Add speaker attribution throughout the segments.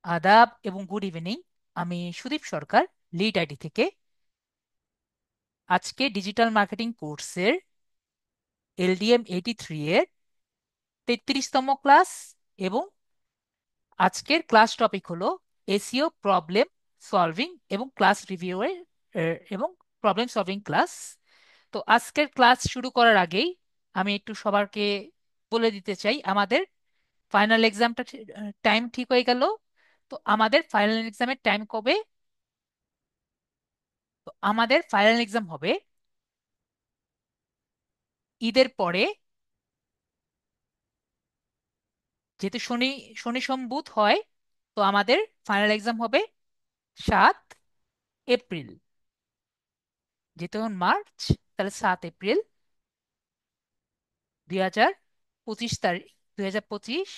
Speaker 1: আদাব এবং good evening. আমি সুদীপ সরকার, লিড আইডি থেকে। আজকে ডিজিটাল মার্কেটিং কোর্সের LDM 83 এর 33তম ক্লাস, এবং আজকের ক্লাস টপিক হলো এসইও প্রবলেম সলভিং এবং ক্লাস রিভিউ এর এবং প্রবলেম সলভিং ক্লাস। তো আজকের ক্লাস শুরু করার আগেই আমি একটু সবারকে বলে দিতে চাই, আমাদের ফাইনাল এক্সামটা টাইম ঠিক হয়ে গেল। তো আমাদের ফাইনাল এক্সামের টাইম কবে? তো আমাদের ফাইনাল এক্সাম হবে ঈদের পরে। যেহেতু শনি শনি সোম বুধ হয়, তো আমাদের ফাইনাল এক্সাম হবে 7 এপ্রিল। যেহেতু এখন মার্চ, তাহলে 7 এপ্রিল 2025 তারিখ, 2025।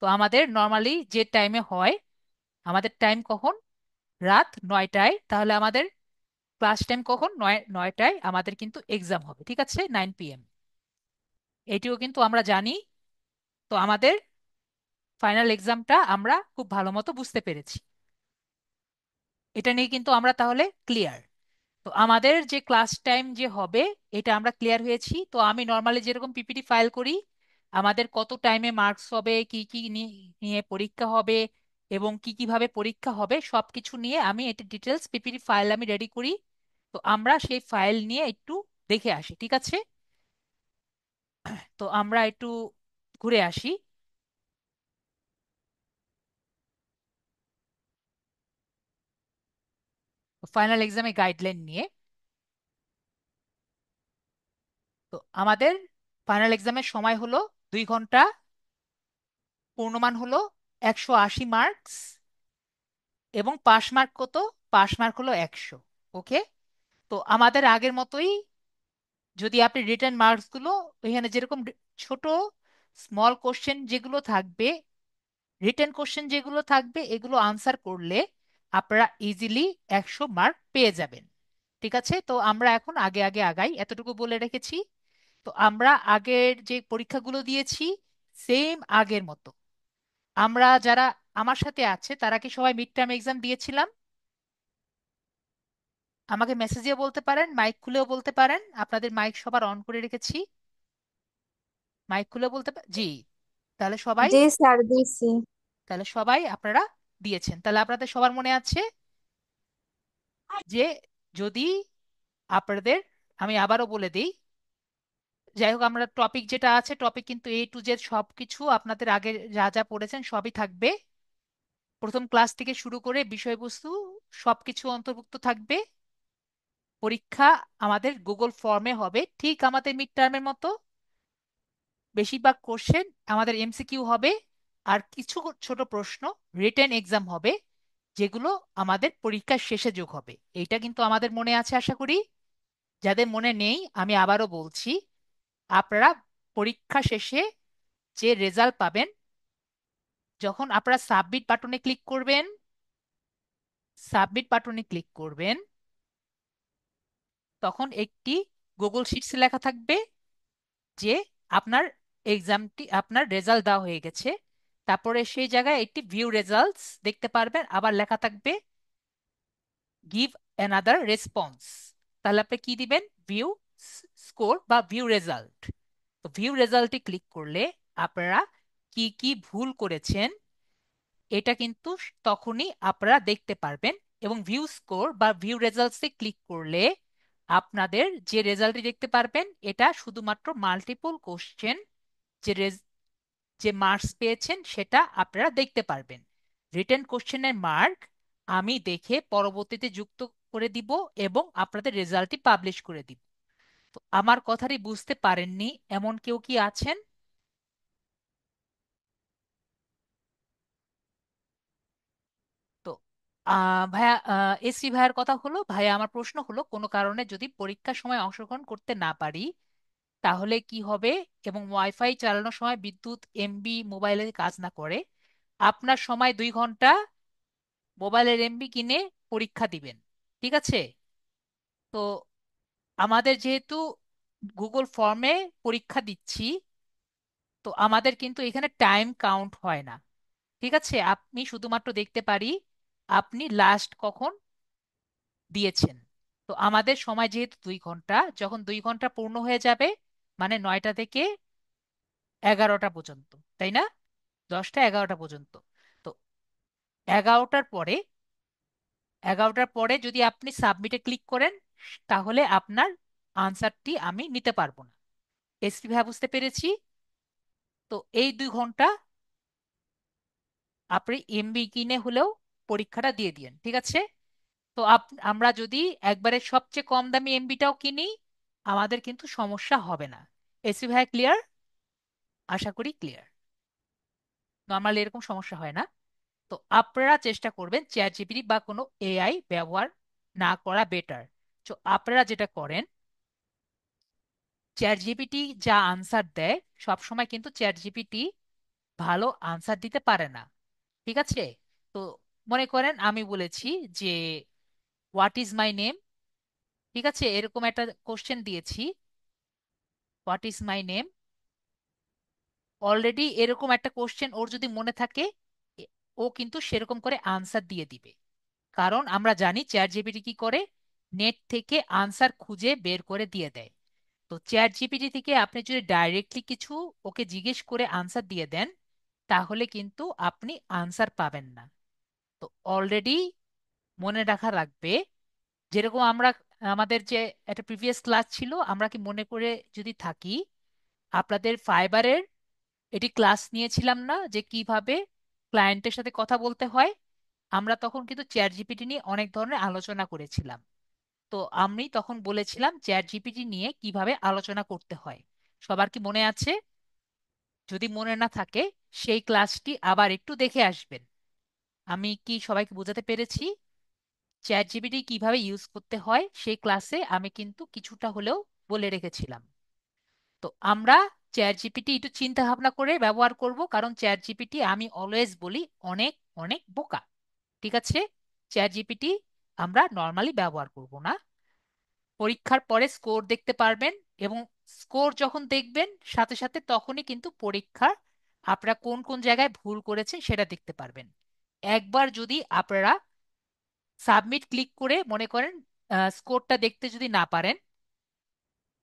Speaker 1: তো আমাদের নর্মালি যে টাইমে হয়, আমাদের টাইম কখন? রাত 9টায়। তাহলে আমাদের ক্লাস টাইম কখন? 9টায় আমাদের কিন্তু এক্সাম হবে, ঠিক আছে, 9 PM। এটিও কিন্তু আমরা জানি। তো আমাদের ফাইনাল এক্সামটা আমরা খুব ভালো মতো বুঝতে পেরেছি। এটা নিয়ে কিন্তু আমরা তাহলে ক্লিয়ার। তো আমাদের যে ক্লাস টাইম যে হবে, এটা আমরা ক্লিয়ার হয়েছি। তো আমি নর্মালি যেরকম পিপিটি ফাইল করি, আমাদের কত টাইমে মার্কস হবে, কি কি নিয়ে পরীক্ষা হবে, এবং কি কিভাবে পরীক্ষা হবে, সবকিছু নিয়ে আমি এটা ডিটেলস পিপিটি ফাইল আমি রেডি করি। তো আমরা সেই ফাইল নিয়ে একটু দেখে আসি, ঠিক আছে? তো আমরা একটু ঘুরে আসি ফাইনাল এক্সামে গাইডলাইন নিয়ে। তো আমাদের ফাইনাল এক্সামের সময় হলো 2 ঘন্টা। পূর্ণমান হলো 180 মার্কস। এবং পাশ মার্ক কত? পাশ মার্ক হলো 100। ওকে। তো আমাদের আগের মতোই, যদি আপনি রিটার্ন মার্কস গুলো, এখানে যেরকম ছোট স্মল কোশ্চেন যেগুলো থাকবে, রিটেন কোশ্চেন যেগুলো থাকবে, এগুলো আনসার করলে আপনারা ইজিলি 100 মার্ক পেয়ে যাবেন। ঠিক আছে, তো আমরা এখন আগে আগে আগাই, এতটুকু বলে রেখেছি। তো আমরা আগের যে পরীক্ষাগুলো দিয়েছি, সেম আগের মতো আমরা যারা আমার সাথে আছে, তারা কি সবাই মিড টার্ম এক্সাম দিয়েছিলাম? আমাকে মেসেজেও বলতে পারেন, মাইক খুলেও বলতে পারেন। আপনাদের মাইক সবার অন করে রেখেছি, মাইক খুলেও বলতে জি। তাহলে সবাই,
Speaker 2: জি স্যার, দিছি।
Speaker 1: আপনারা দিয়েছেন, তাহলে আপনাদের সবার মনে আছে যে, যদি আপনাদের, আমি আবারও বলে দিই, যাই হোক, আমরা টপিক যেটা আছে, টপিক কিন্তু A to Z সবকিছু আপনাদের আগে যা যা পড়েছেন সবই থাকবে। প্রথম ক্লাস থেকে শুরু করে বিষয়বস্তু সবকিছু অন্তর্ভুক্ত থাকবে। পরীক্ষা আমাদের গুগল ফর্মে হবে, ঠিক আমাদের মিড টার্মের মতো। বেশিরভাগ কোশ্চেন আমাদের MCQ হবে, আর কিছু ছোট প্রশ্ন রিটেন এক্সাম হবে, যেগুলো আমাদের পরীক্ষার শেষে যোগ হবে। এইটা কিন্তু আমাদের মনে আছে আশা করি। যাদের মনে নেই, আমি আবারও বলছি, আপনারা পরীক্ষা শেষে যে রেজাল্ট পাবেন, যখন আপনারা সাবমিট বাটনে ক্লিক করবেন, তখন একটি গুগল শিটস লেখা থাকবে যে আপনার এক্সামটি, আপনার রেজাল্ট দেওয়া হয়ে গেছে। তারপরে সেই জায়গায় একটি ভিউ রেজাল্টস দেখতে পারবেন, আবার লেখা থাকবে গিভ অ্যানাদার রেসপন্স। তাহলে আপনি কি দিবেন? ভিউ স্কোর বা ভিউ রেজাল্ট। তো ভিউ রেজাল্টে ক্লিক করলে আপনারা কি কি ভুল করেছেন, এটা কিন্তু তখনই আপনারা দেখতে পারবেন। এবং ভিউ স্কোর বা ভিউ রেজাল্টসে ক্লিক করলে আপনাদের যে রেজাল্টটি দেখতে পারবেন, এটা শুধুমাত্র মাল্টিপল কোশ্চেন যে যে মার্কস পেয়েছেন সেটা আপনারা দেখতে পারবেন। রিটেন কোশ্চেনের মার্ক আমি দেখে পরবর্তীতে যুক্ত করে দিব, এবং আপনাদের রেজাল্টটি পাবলিশ করে দিব। তো আমার কথাটি বুঝতে পারেননি এমন কেউ কি আছেন? তো ভাইয়া, এসি ভাইয়ার কথা হলো, ভাইয়া আমার প্রশ্ন হলো, কোনো কারণে যদি পরীক্ষার সময় অংশগ্রহণ করতে না পারি, তাহলে কি হবে? এবং ওয়াইফাই চালানোর সময় বিদ্যুৎ এমবি মোবাইলে কাজ না করে, আপনার সময় 2 ঘন্টা, মোবাইলের এমবি কিনে পরীক্ষা দিবেন, ঠিক আছে? তো আমাদের যেহেতু গুগল ফর্মে পরীক্ষা দিচ্ছি, তো আমাদের কিন্তু এখানে টাইম কাউন্ট হয় না। ঠিক আছে, আপনি শুধুমাত্র দেখতে পারি আপনি লাস্ট কখন দিয়েছেন। তো আমাদের সময় যেহেতু 2 ঘন্টা, যখন 2 ঘন্টা পূর্ণ হয়ে যাবে, মানে 9টা থেকে 11টা পর্যন্ত, তাই না? 10টা 11টা পর্যন্ত। তো 11টার পরে, 11টার পরে যদি আপনি সাবমিটে ক্লিক করেন, তাহলে আপনার আনসারটি আমি নিতে পারবো না। এসপি ভাই, বুঝতে পেরেছি। তো এই 2 ঘন্টা আপনি এমবি কিনে হলেও পরীক্ষাটা দিয়ে দিয়েন, ঠিক আছে? তো আমরা যদি একবারে সবচেয়ে কম দামি এমবিটাও কিনি, আমাদের কিন্তু সমস্যা হবে না। এসপি ভাই, ক্লিয়ার? আশা করি ক্লিয়ার। নর্মালি এরকম সমস্যা হয় না। তো আপনারা চেষ্টা করবেন চ্যাট জিপিটি বা কোনো এআই ব্যবহার না করা বেটার। তো আপনারা যেটা করেন, চ্যাট জিপিটি যা আনসার দেয়, সবসময় কিন্তু চ্যাট জিপিটি ভালো আনসার দিতে পারে না, ঠিক আছে? তো মনে করেন আমি বলেছি যে হোয়াট ইজ মাই নেম, ঠিক আছে, এরকম একটা কোশ্চেন দিয়েছি, what is my name. Already এরকম একটা কোশ্চেন ওর যদি মনে থাকে, এ- ও কিন্তু সেরকম করে আনসার দিয়ে দিবে। কারণ আমরা জানি চ্যাট জিপিটি কি করে, নেট থেকে আনসার খুঁজে বের করে দিয়ে দেয়। তো চ্যাট জিপিটি থেকে আপনি যদি ডাইরেক্টলি কিছু ওকে জিজ্ঞেস করে আনসার দিয়ে দেন, তাহলে কিন্তু আপনি আনসার পাবেন না। তো অলরেডি মনে রাখা লাগবে, যেরকম আমরা আমাদের যে একটা প্রিভিয়াস ক্লাস ছিল, আমরা কি মনে করে যদি থাকি, আপনাদের ফাইবারের এটি ক্লাস নিয়েছিলাম না, যে কিভাবে ক্লায়েন্টের সাথে কথা বলতে হয়? আমরা তখন কিন্তু চ্যাট জিপিটি নিয়ে অনেক ধরনের আলোচনা করেছিলাম। তো আমি তখন বলেছিলাম চ্যাট জিপিটি নিয়ে কিভাবে আলোচনা করতে হয়। সবার কি মনে আছে? যদি মনে না থাকে, সেই ক্লাসটি আবার একটু দেখে আসবেন। আমি কি সবাইকে বোঝাতে পেরেছি? চ্যাট জিপিটি কিভাবে ইউজ করতে হয় সেই ক্লাসে আমি কিন্তু কিছুটা হলেও বলে রেখেছিলাম। তো আমরা চ্যাট জিপিটি একটু চিন্তা ভাবনা করে ব্যবহার করব, কারণ চ্যাট জিপিটি, আমি অলওয়েজ বলি, অনেক অনেক বোকা, ঠিক আছে? চ্যাট জিপিটি আমরা নর্মালি ব্যবহার করব না। পরীক্ষার পরে স্কোর দেখতে পারবেন, এবং স্কোর যখন দেখবেন সাথে সাথে তখনই কিন্তু পরীক্ষার আপনারা কোন কোন জায়গায় ভুল করেছেন সেটা দেখতে পারবেন। একবার যদি আপনারা সাবমিট ক্লিক করে মনে করেন স্কোরটা দেখতে যদি না পারেন,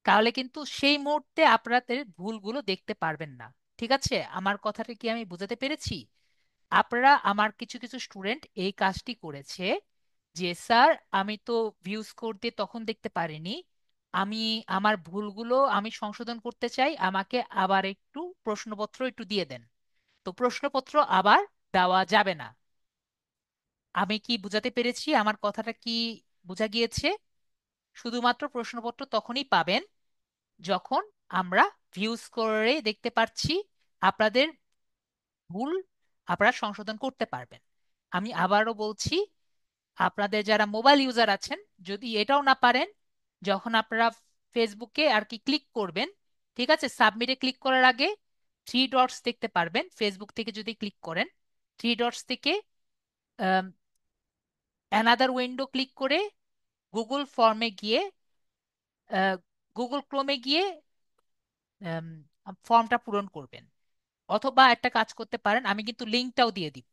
Speaker 1: তাহলে কিন্তু সেই মুহূর্তে আপনাদের ভুলগুলো দেখতে পারবেন না। ঠিক আছে, আমার কথাটা কি আমি বোঝাতে পেরেছি? আপনারা, আমার কিছু কিছু স্টুডেন্ট এই কাজটি করেছে, যে স্যার আমি তো ভিউ স্কোর দিয়ে তখন দেখতে পারিনি, আমি আমার ভুলগুলো আমি সংশোধন করতে চাই, আমাকে আবার একটু প্রশ্নপত্র একটু দিয়ে দেন। তো প্রশ্নপত্র আবার দেওয়া যাবে না। আমি কি বোঝাতে পেরেছি? আমার কথাটা কি বোঝা গিয়েছে? শুধুমাত্র প্রশ্নপত্র তখনই পাবেন যখন আমরা ভিউজ করে দেখতে পাচ্ছি আপনাদের ভুল আপনারা সংশোধন করতে পারবেন। আমি আবারও বলছি, আপনাদের যারা মোবাইল ইউজার আছেন, যদি এটাও না পারেন, যখন আপনারা ফেসবুকে আর কি ক্লিক করবেন, ঠিক আছে, সাবমিটে ক্লিক করার আগে 3 ডটস দেখতে পারবেন। ফেসবুক থেকে যদি ক্লিক করেন, 3 ডটস থেকে অ্যানাদার উইন্ডো ক্লিক করে গুগল ফর্মে গিয়ে, গুগল ক্রোমে গিয়ে ফর্মটা পূরণ করবেন। অথবা একটা কাজ করতে পারেন, আমি কিন্তু লিঙ্কটাও দিয়ে দিব,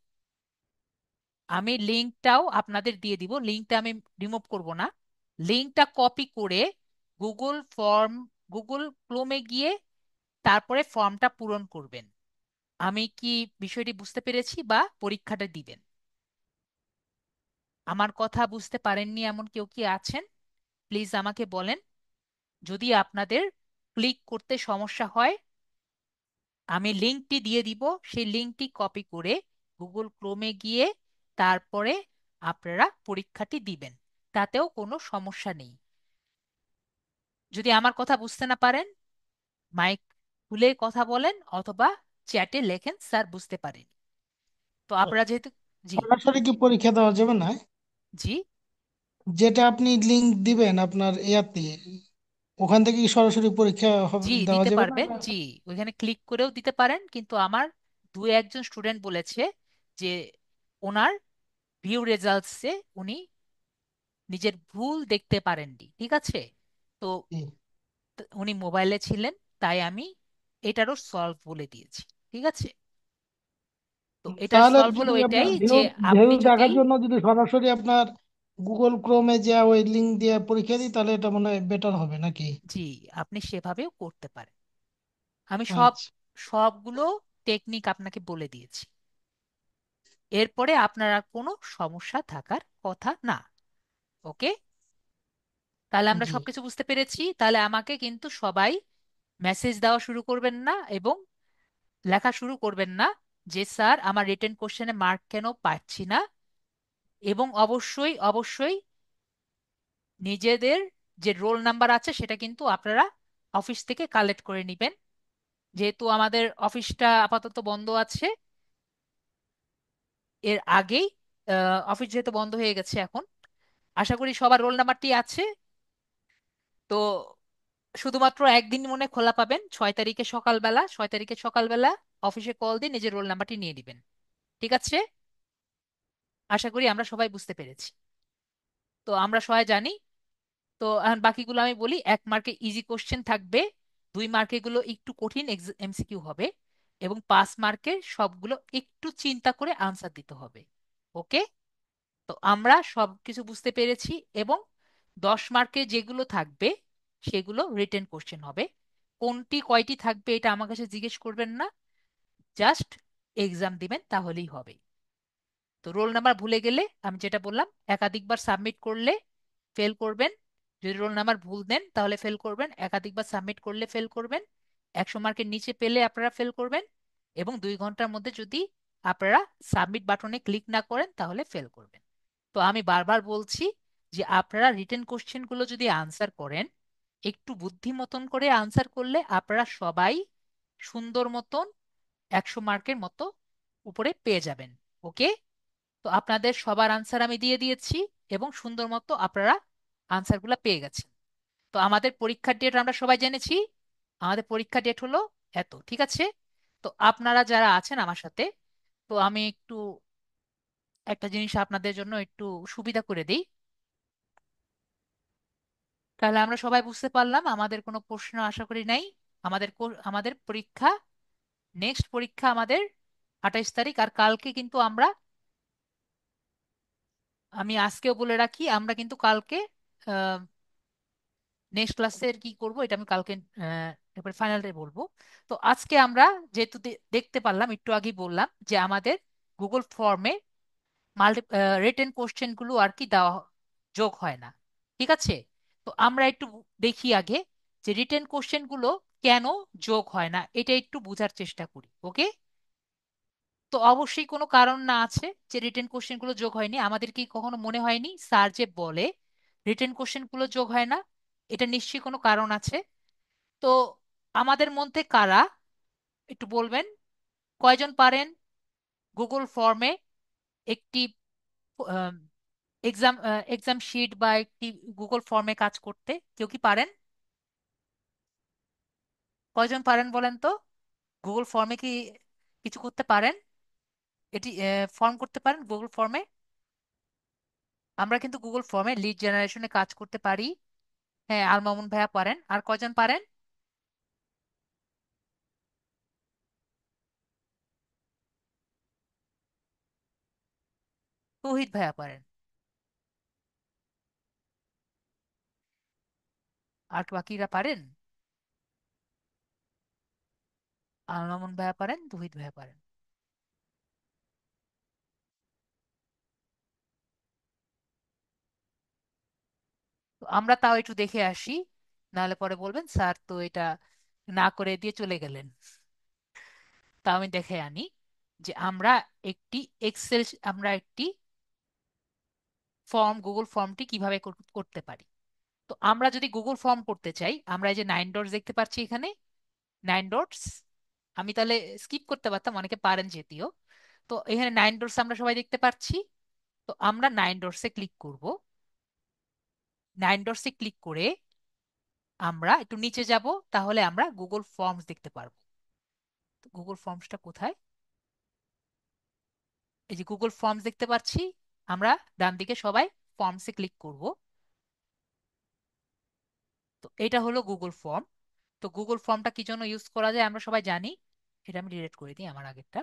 Speaker 1: আমি লিঙ্কটাও আপনাদের দিয়ে দিব, লিঙ্কটা আমি রিমুভ করব না। লিঙ্কটা কপি করে গুগল ফর্ম, গুগল ক্রোমে গিয়ে তারপরে ফর্মটা পূরণ করবেন। আমি কি বিষয়টি বুঝতে পেরেছি, বা পরীক্ষাটা দিবেন? আমার কথা বুঝতে পারেননি এমন কেউ কি আছেন? প্লিজ আমাকে বলেন। যদি আপনাদের ক্লিক করতে সমস্যা হয়, আমি লিংকটি দিয়ে দিব, সেই লিংকটি কপি করে গুগল ক্রোমে গিয়ে তারপরে আপনারা পরীক্ষাটি দিবেন, তাতেও কোনো সমস্যা নেই। যদি আমার কথা বুঝতে না পারেন, মাইক খুলে কথা বলেন, অথবা চ্যাটে লেখেন স্যার বুঝতে পারেন। তো আপনারা যেহেতু, জি,
Speaker 2: সরাসরি কি পরীক্ষা দেওয়া যাবে না?
Speaker 1: জি,
Speaker 2: যেটা আপনি লিংক দিবেন আপনার ইয়াতে, ওখান থেকে কি সরাসরি পরীক্ষা
Speaker 1: জি
Speaker 2: দেওয়া
Speaker 1: দিতে
Speaker 2: যাবে না?
Speaker 1: পারবেন, জি, ওইখানে ক্লিক করেও দিতে পারেন, কিন্তু আমার দু একজন স্টুডেন্ট বলেছে যে ওনার ভিউ রেজাল্টসে উনি নিজের ভুল দেখতে পারেননি, ঠিক আছে? তো
Speaker 2: জি।
Speaker 1: উনি মোবাইলে ছিলেন, তাই আমি এটারও সলভ বলে দিয়েছি, ঠিক আছে? তো এটার
Speaker 2: তাহলে
Speaker 1: সলভ হলো
Speaker 2: যদি আপনার
Speaker 1: এটাই
Speaker 2: ভিউ
Speaker 1: যে
Speaker 2: ভিউ
Speaker 1: আপনি যদি,
Speaker 2: দেখার জন্য যদি সরাসরি আপনার গুগল ক্রোমে যে ওই লিঙ্ক দিয়ে পরীক্ষা দিই, তাহলে এটা মনে হয় বেটার হবে নাকি?
Speaker 1: জি, আপনি সেভাবেও করতে পারেন। আমি
Speaker 2: আচ্ছা।
Speaker 1: সবগুলো টেকনিক আপনাকে বলে দিয়েছি। এরপরে আপনার আর কোনো সমস্যা থাকার কথা না। ওকে, তাহলে আমরা
Speaker 2: জি।
Speaker 1: সবকিছু বুঝতে পেরেছি। তাহলে আমাকে কিন্তু সবাই মেসেজ দেওয়া শুরু করবেন না এবং লেখা শুরু করবেন না যে স্যার আমার রিটেন কোশ্চেনে মার্ক কেন পাচ্ছি না। এবং অবশ্যই অবশ্যই নিজেদের যে রোল নাম্বার আছে সেটা কিন্তু আপনারা অফিস থেকে কালেক্ট করে নেবেন। যেহেতু আমাদের অফিসটা আপাতত বন্ধ আছে, এর আগেই অফিস যেহেতু বন্ধ হয়ে গেছে এখন, আশা করি সবার রোল নাম্বারটি আছে। তো শুধুমাত্র একদিন মনে খোলা পাবেন, 6 তারিখে সকালবেলা। 6 তারিখে সকালবেলা অফিসে কল দিয়ে নিজের রোল নাম্বারটি নিয়ে দিবেন। ঠিক আছে? আশা করি আমরা সবাই বুঝতে পেরেছি। তো আমরা সবাই জানি। তো এখন বাকিগুলো আমি বলি। 1 মার্কে ইজি কোশ্চেন থাকবে, 2 মার্কে গুলো একটু কঠিন এমসিকিউ হবে, এবং 5 মার্কের সবগুলো একটু চিন্তা করে আনসার দিতে হবে। ওকে, তো আমরা সব কিছু বুঝতে পেরেছি। এবং 10 মার্কে যেগুলো থাকবে সেগুলো রিটেন কোশ্চেন হবে। কোনটি কয়টি থাকবে এটা আমার কাছে জিজ্ঞেস করবেন না, জাস্ট এক্সাম দিবেন তাহলেই হবে। তো রোল নাম্বার ভুলে গেলে আমি যেটা বললাম, একাধিকবার সাবমিট করলে ফেল করবেন। যদি রোল নাম্বার ভুল দেন তাহলে ফেল করবেন, একাধিকবার সাবমিট করলে ফেল করবেন, 100 মার্কের নিচে পেলে আপনারা ফেল করবেন, এবং 2 ঘন্টার মধ্যে যদি আপনারা সাবমিট বাটনে ক্লিক না করেন তাহলে ফেল করবেন। তো আমি বারবার বলছি যে আপনারা রিটেন কোশ্চেনগুলো যদি আনসার করেন, একটু বুদ্ধি মতন করে আনসার করলে আপনারা সবাই সুন্দর মতন 100 মার্কের মতো উপরে পেয়ে যাবেন। ওকে, তো আপনাদের সবার আনসার আমি দিয়ে দিয়েছি এবং সুন্দর মতো আপনারা আনসারগুলো পেয়ে গেছেন। তো আমাদের পরীক্ষার ডেট আমরা সবাই জেনেছি। আমাদের পরীক্ষার ডেট হলো এত, ঠিক আছে? তো আপনারা যারা আছেন আমার সাথে, তো আমি একটু একটা জিনিস আপনাদের জন্য একটু সুবিধা করে দিই। তাহলে আমরা সবাই বুঝতে পারলাম, আমাদের কোনো প্রশ্ন আশা করি নাই। আমাদের পরীক্ষা, নেক্সট পরীক্ষা আমাদের 28 তারিখ। আর কালকে কিন্তু আমি আজকেও বলে রাখি, আমরা কিন্তু কালকে নেক্সট ক্লাসের কি করব এটা আমি কালকে এরপরে ফাইনালটা বলবো। তো আজকে আমরা যেহেতু দেখতে পারলাম, একটু আগেই বললাম যে আমাদের গুগল ফর্মে মাল্টি রিটেন কোশ্চেন গুলো আর কি দেওয়া যোগ হয় না। ঠিক আছে? তো আমরা একটু দেখি আগে যে রিটেন কোশ্চেন গুলো কেন যোগ হয় না, এটা একটু বোঝার চেষ্টা করি। ওকে, তো অবশ্যই কোনো কারণ না আছে যে রিটেন কোশ্চেন গুলো যোগ হয়নি। আমাদের কি কখনো মনে হয়নি স্যার যে বলে রিটেন কোশ্চেন গুলো যোগ হয় না? এটা নিশ্চয়ই কোনো কারণ আছে। তো আমাদের মধ্যে কারা একটু বলবেন, কয়জন পারেন গুগল ফর্মে একটি এক্সাম এক্সাম শিট বা একটি গুগল ফর্মে কাজ করতে? কেউ কি পারেন? কয়জন পারেন বলেন তো? গুগল ফর্মে কি কিছু করতে পারেন? এটি ফর্ম করতে পারেন গুগল ফর্মে? আমরা কিন্তু গুগল ফর্মে লিড জেনারেশনে কাজ করতে পারি। হ্যাঁ, আল মামুন ভাইয়া পারেন। আর কয়জন পারেন? তৌহিদ ভাইয়া পারেন। আর বাকিরা পারেন? আল মামুন ভাইয়া পারেন, তৌহিদ ভাইয়া পারেন। তো আমরা তাও একটু দেখে আসি, নাহলে পরে বলবেন স্যার তো এটা না করে দিয়ে চলে গেলেন। তা আমি দেখে আনি যে আমরা একটি গুগল ফর্মটি কিভাবে করতে পারি। তো আমরা যদি গুগল ফর্ম করতে চাই, আমরা এই যে 9 ডটস দেখতে পাচ্ছি এখানে, 9 ডটস। আমি তাহলে স্কিপ করতে পারতাম, অনেকে পারেন যদিও। তো এখানে 9 ডটস আমরা সবাই দেখতে পাচ্ছি। তো আমরা 9 ডটসে ক্লিক করব। 9 ডটসে ক্লিক করে আমরা একটু নিচে যাব, তাহলে আমরা গুগল ফর্মস দেখতে পারবো। তো গুগল ফর্মসটা কোথায়? এই যে গুগল ফর্মস দেখতে পাচ্ছি আমরা, ডান দিকে সবাই ফর্মসে ক্লিক করব। তো এটা হলো গুগল ফর্ম। তো গুগল ফর্মটা কি জন্য ইউজ করা যায় আমরা সবাই জানি। এটা আমি ডিলিট করে দিই আমার আগেরটা।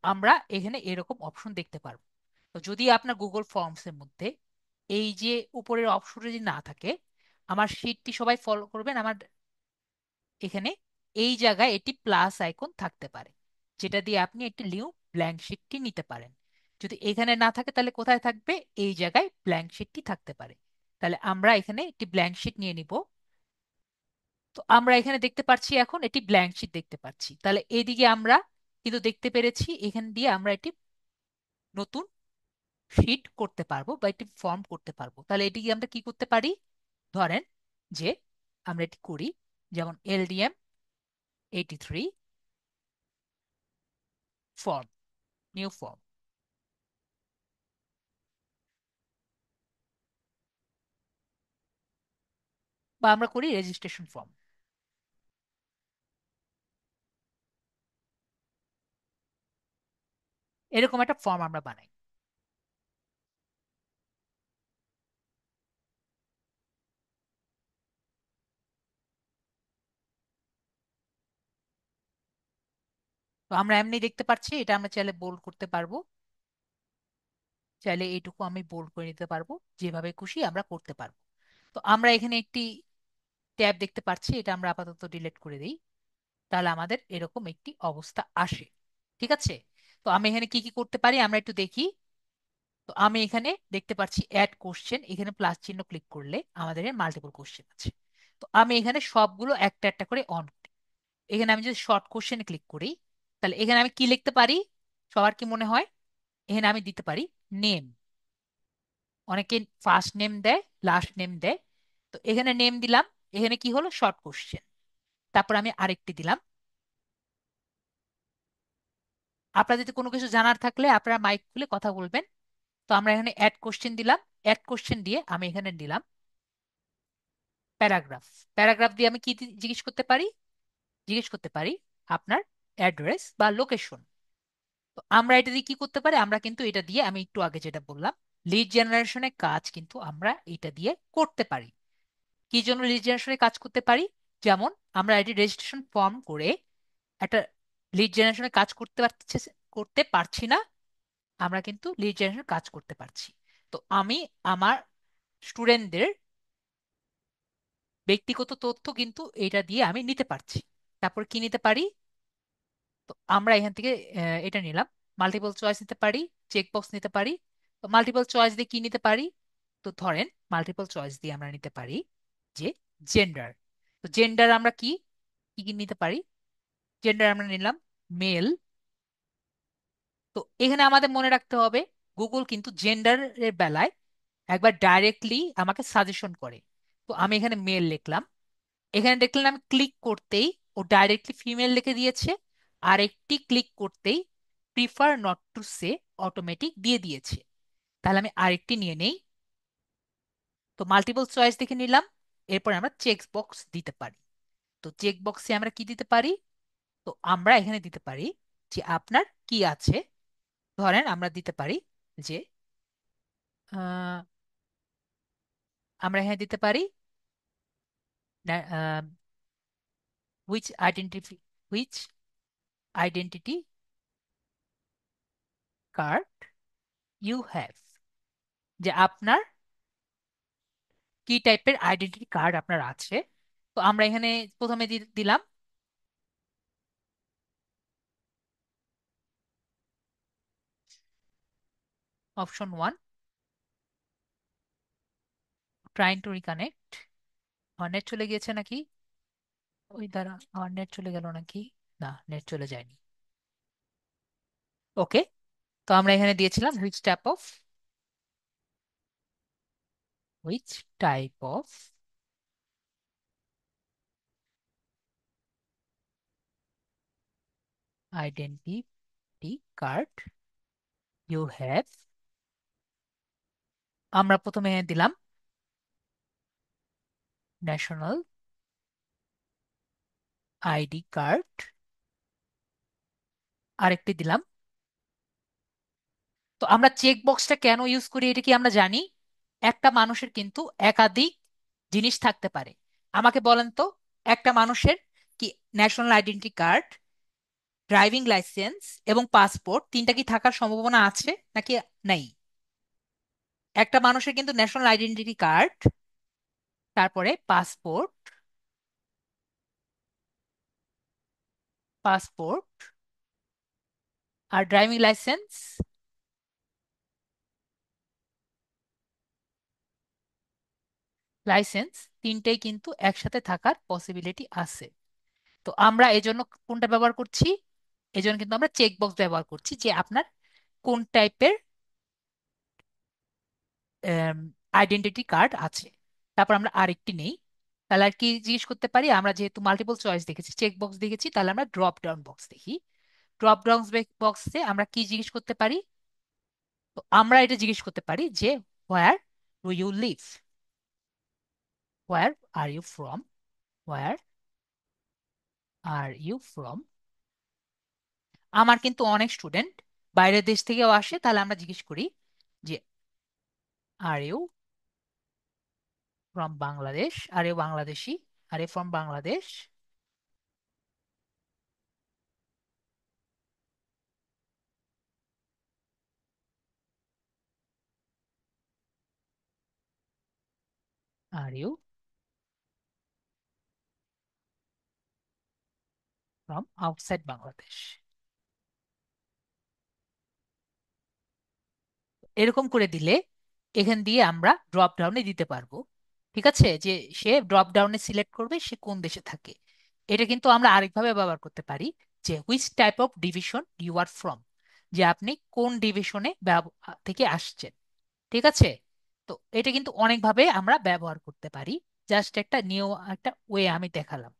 Speaker 1: আমরা এখানে এরকম অপশন দেখতে পারবো। তো যদি আপনার গুগল ফর্মস এর মধ্যে এই যে উপরের অপশন যদি না থাকে, আমার শিটটি সবাই ফলো করবেন, আমার এখানে এই জায়গায় একটি প্লাস আইকন থাকতে পারে, যেটা দিয়ে আপনি একটি নিউ ব্ল্যাঙ্ক শিটটি নিতে পারেন। যদি এখানে না থাকে তাহলে কোথায় থাকবে? এই জায়গায় ব্ল্যাঙ্ক শিটটি থাকতে পারে। তাহলে আমরা এখানে একটি ব্ল্যাঙ্ক শিট নিয়ে নিব। তো আমরা এখানে দেখতে পাচ্ছি এখন এটি ব্ল্যাঙ্ক শিট দেখতে পাচ্ছি। তাহলে এইদিকে আমরা কিন্তু দেখতে পেরেছি এখান দিয়ে আমরা একটি নতুন শিট করতে পারবো বা একটি ফর্ম করতে পারবো। তাহলে এটিকে আমরা কি করতে পারি? ধরেন যে আমরা এটি করি, যেমন LDM83 ফর্ম, নিউ ফর্ম, বা আমরা করি রেজিস্ট্রেশন ফর্ম। এরকম একটা ফর্ম আমরা বানাই। তো আমরা এমনি দেখতে পাচ্ছি, এটা আমরা চাইলে বোল্ড করতে পারবো, চাইলে এইটুকু আমি বোল্ড করে নিতে পারবো, যেভাবে খুশি আমরা করতে পারবো। তো আমরা এখানে একটি ট্যাব দেখতে পাচ্ছি, এটা আমরা আপাতত ডিলিট করে দিই। তাহলে আমাদের এরকম একটি অবস্থা আসে। ঠিক আছে? তো আমি এখানে কি কি করতে পারি আমরা একটু দেখি। তো আমি এখানে দেখতে পাচ্ছি অ্যাড কোশ্চেন, এখানে প্লাস চিহ্ন ক্লিক করলে আমাদের মাল্টিপল কোশ্চেন আছে। তো আমি এখানে সবগুলো একটা একটা করে অন করি। এখানে আমি যদি শর্ট কোশ্চেনে ক্লিক করি, তাহলে এখানে আমি কি লিখতে পারি? সবার কি মনে হয়? এখানে আমি দিতে পারি নেম। অনেকে ফার্স্ট নেম দেয়, লাস্ট নেম দেয়। তো এখানে নেম দিলাম। এখানে কি হলো? Short question. তারপর আমি আরেকটি দিলাম। আপনার যদি কোনো কিছু জানার থাকলে আপনারা মাইক খুলে কথা বলবেন। তো আমরা এখানে অ্যাড কোশ্চেন দিলাম। অ্যাড কোশ্চেন দিয়ে আমি এখানে দিলাম প্যারাগ্রাফ। প্যারাগ্রাফ দিয়ে আমি কি জিজ্ঞেস করতে পারি? জিজ্ঞেস করতে পারি আপনার অ্যাড্রেস বা লোকেশন। তো আমরা এটা দিয়ে কি করতে পারি? আমরা কিন্তু এটা দিয়ে, আমি একটু আগে যেটা বললাম, লিড জেনারেশনের কাজ কিন্তু আমরা এটা দিয়ে করতে পারি। কি জন্য লিড জেনারেশনের কাজ করতে পারি? যেমন আমরা এটি রেজিস্ট্রেশন ফর্ম করে একটা লিড জেনারেশনের কাজ করতে পারছি না, আমরা কিন্তু লিড জেনারেশন কাজ করতে পারছি। তো আমি আমার স্টুডেন্টদের ব্যক্তিগত তথ্য কিন্তু এটা দিয়ে আমি নিতে পারছি। তারপর কি নিতে পারি? তো আমরা এখান থেকে এটা নিলাম, মাল্টিপল চয়েস নিতে পারি, চেকবক্স নিতে পারি। তো মাল্টিপল চয়েস দিয়ে কি নিতে পারি? তো ধরেন মাল্টিপল চয়েস দিয়ে আমরা নিতে পারি যে জেন্ডার। তো জেন্ডার আমরা কি কি কি নিতে পারি? জেন্ডার আমরা নিলাম মেল। তো এখানে আমাদের মনে রাখতে হবে, গুগল কিন্তু জেন্ডারের বেলায় একবার ডাইরেক্টলি আমাকে সাজেশন করে। তো আমি এখানে মেল লিখলাম। এখানে দেখলেন আমি ক্লিক করতেই ও ডাইরেক্টলি ফিমেল লিখে দিয়েছে। আর একটি ক্লিক করতেই prefer not to say automatic দিয়ে দিয়েছে। তাহলে আমি আরেকটি নিয়ে নেই। তো মাল্টিপল চয়েস দেখে নিলাম। এরপর আমরা চেক বক্স দিতে পারি। তো চেক বক্সে আমরা কি দিতে পারি? তো আমরা এখানে দিতে পারি যে আপনার কি আছে। ধরেন আমরা দিতে পারি যে আহ, আমরা এখানে দিতে পারি which identity which identity card you have, যে আপনার কি টাইপের আইডেন্টিটি কার্ড আপনার আছে। তো আমরা এখানে প্রথমে দিলাম অপশন 1, ট্রাইং টু রিকানেক্ট। আমার নেট চলে গিয়েছে নাকি? ওই দ্বারা আমার নেট চলে গেল নাকি? না, নেট চলে যায়নি। ওকে। তো আমরা এখানে দিয়েছিলাম which type of identity card you have. আমরা প্রথমে দিলাম ন্যাশনাল আইডি কার্ড। আরেকটি দিলাম। তো আমরা চেক বক্সটা কেন ইউজ করি এটা কি আমরা জানি? একটা মানুষের কিন্তু একাধিক জিনিস থাকতে পারে। আমাকে বলেন তো, একটা মানুষের কি national identity card driving licence এবং পাসপোর্ট তিনটা কি থাকার সম্ভাবনা আছে নাকি নাই? একটা মানুষের কিন্তু ন্যাশনাল আইডেন্টিটি কার্ড, তারপরে পাসপোর্ট, পাসপোর্ট আর ড্রাইভিং লাইসেন্স, লাইসেন্স তিনটেই কিন্তু একসাথে থাকার পসিবিলিটি আছে। তো আমরা এজন্য কোনটা ব্যবহার করছি? এজন্য কিন্তু আমরা চেক বক্স ব্যবহার করছি যে আপনার কোন টাইপের আইডেন্টিটি কার্ড আছে। তারপর আমরা আরেকটি নেই, তাহলে আর কি জিজ্ঞেস করতে পারি? আমরা যেহেতু মাল্টিপল চয়েস দেখেছি, চেক বক্স দেখেছি, তাহলে আমরা ড্রপ ডাউন বক্স দেখি। ড্রপ ডাউন বক্সে আমরা কি জিজ্ঞেস করতে পারি? তো আমরা এটা জিজ্ঞেস করতে পারি যে where do you live, where are you from, where are you from. আমার কিন্তু অনেক স্টুডেন্ট বাইরের দেশ থেকেও আসে, তাহলে আমরা জিজ্ঞেস করি যে are you from Bangladesh, are you Bangladeshi, are you from Bangladesh, are you from outside Bangladesh. এরকম করে দিলে এখান দিয়ে আমরা ড্রপ ডাউনে দিতে পারবো। ঠিক আছে, যে সে ড্রপ ডাউনে সিলেক্ট করবে সে কোন দেশে থাকে। এটা কিন্তু আমরা আরেকভাবে ব্যবহার করতে পারি যে which type of division you are from, যে আপনি কোন ডিভিশনে থেকে আসছেন। ঠিক আছে, তো এটা কিন্তু অনেকভাবে আমরা ব্যবহার করতে পারি। জাস্ট একটা নিউ একটা ওয়ে আমি দেখালাম।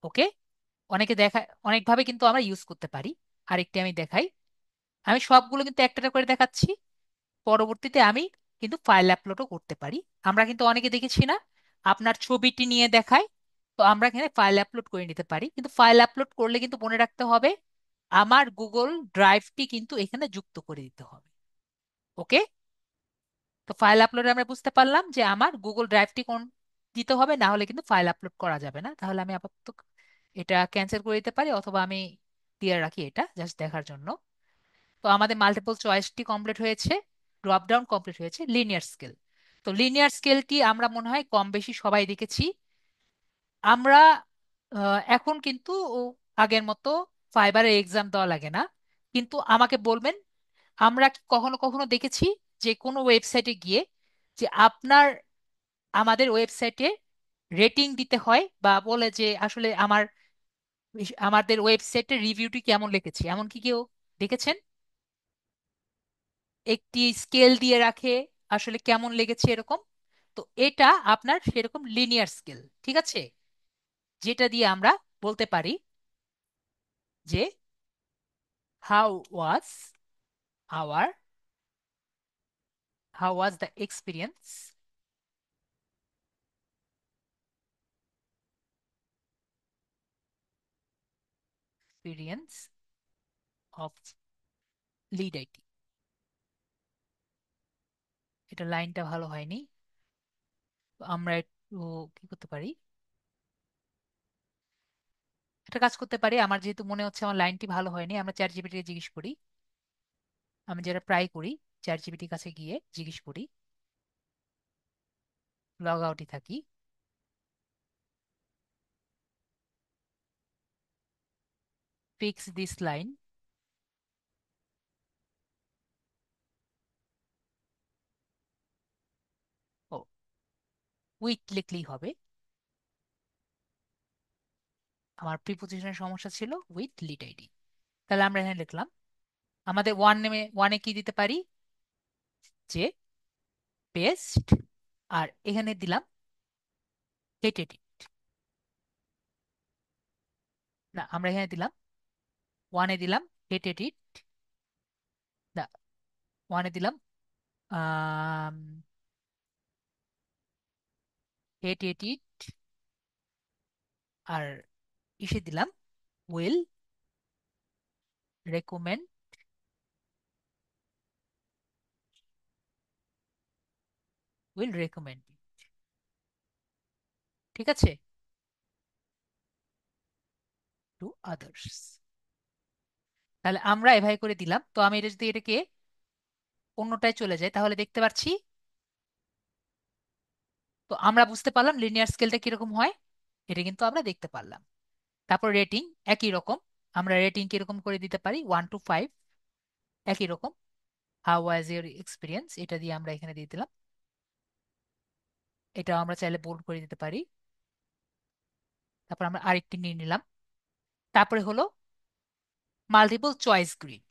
Speaker 1: ওকে, অনেকে দেখায় অনেকভাবে কিন্তু আমরা ইউজ করতে পারি। আরেকটি আমি দেখাই। আমি সবগুলো কিন্তু একটা একটা করে দেখাচ্ছি, পরবর্তীতে আমি কিন্তু ফাইল আপলোডও করতে পারি। আমরা কিন্তু অনেকে দেখেছি না, আপনার ছবিটি নিয়ে দেখায়, তো আমরা এখানে ফাইল আপলোড করে নিতে পারি। কিন্তু ফাইল আপলোড করলে কিন্তু মনে রাখতে হবে আমার গুগল ড্রাইভটি কিন্তু এখানে যুক্ত করে দিতে হবে। ওকে, তো ফাইল আপলোডে আমরা বুঝতে পারলাম যে আমার গুগল ড্রাইভটি কোন দিতে হবে, না হলে কিন্তু ফাইল আপলোড করা যাবে না। তাহলে আমি আপাতত এটা ক্যান্সেল করে দিতে পারি, অথবা আমি দিয়ে রাখি এটা জাস্ট দেখার জন্য। তো আমাদের মাল্টিপল চয়েসটি কমপ্লিট হয়েছে, ড্রপ ডাউন কমপ্লিট হয়েছে, লিনিয়ার স্কেল। তো লিনিয়ার স্কেলটি আমরা মনে হয় কম বেশি সবাই দেখেছি। আমরা এখন কিন্তু আগের মতো ফাইবারের এক্সাম দেওয়া লাগে না। কিন্তু আমাকে বলবেন, আমরা কি কখনো কখনো দেখেছি যে কোনো ওয়েবসাইটে গিয়ে যে আপনার আমাদের ওয়েবসাইটে রেটিং দিতে হয়, বা বলে যে আসলে আমাদের ওয়েবসাইটের রিভিউটি কেমন লিখেছি, এমন কি কেউ দেখেছেন? একটি স্কেল দিয়ে রাখে আসলে কেমন লেগেছে এরকম। তো এটা আপনার সেরকম লিনিয়ার স্কেল। ঠিক আছে, যেটা দিয়ে আমরা বলতে পারি যে how was our, how was the experience of lead IT. এটা লাইনটা ভালো হয়নি, তো আমরা একটু কি করতে পারি, একটা কাজ করতে পারি। আমার যেহেতু মনে হচ্ছে আমার লাইনটি ভালো হয়নি, আমরা চ্যাট জিপিটিকে জিজ্ঞেস করি। আমি যেটা প্রায় করি, চ্যাট জিপিটির কাছে গিয়ে জিজ্ঞেস করি, লগ আউটই থাকি, ফিক্স দিস লাইন। ও, উইথ লিখলেই হবে। আমার প্রিপোজিশনের সমস্যা ছিল, উইথ লিড আইডি। তাহলে আমরা এখানে লিখলাম আমাদের ওয়ান নেমে ওয়ানে কি দিতে পারি, যে পেস্ট, আর এখানে দিলাম হেট এডিট। না, আমরা এখানে দিলাম ওয়ানে দিলাম হেট এডিট, না ওয়ানে দিলাম হেট এডিট, আর ইসে দিলাম উইল রেকমেন্ড, উইল রেকমেন্ড। ঠিক আছে, টু আদার্স। তাহলে আমরা এভাবে করে দিলাম। তো আমি এটা যদি এটাকে অন্যটায় চলে যাই তাহলে দেখতে পাচ্ছি, তো আমরা বুঝতে পারলাম লিনিয়ার স্কেলটা কিরকম হয়, এটা কিন্তু আমরা দেখতে পারলাম। তারপর রেটিং একই রকম, আমরা রেটিং কিরকম করে দিতে পারি, 1 to 5, একই রকম। হাউ ওয়াজ ইউর এক্সপিরিয়েন্স, এটা দিয়ে আমরা এখানে দিয়ে দিলাম। এটা আমরা চাইলে বোল্ড করে দিতে পারি। তারপর আমরা আরেকটি নিয়ে নিলাম। তারপরে হলো মাল্টিপল চয়েস গ্রিড।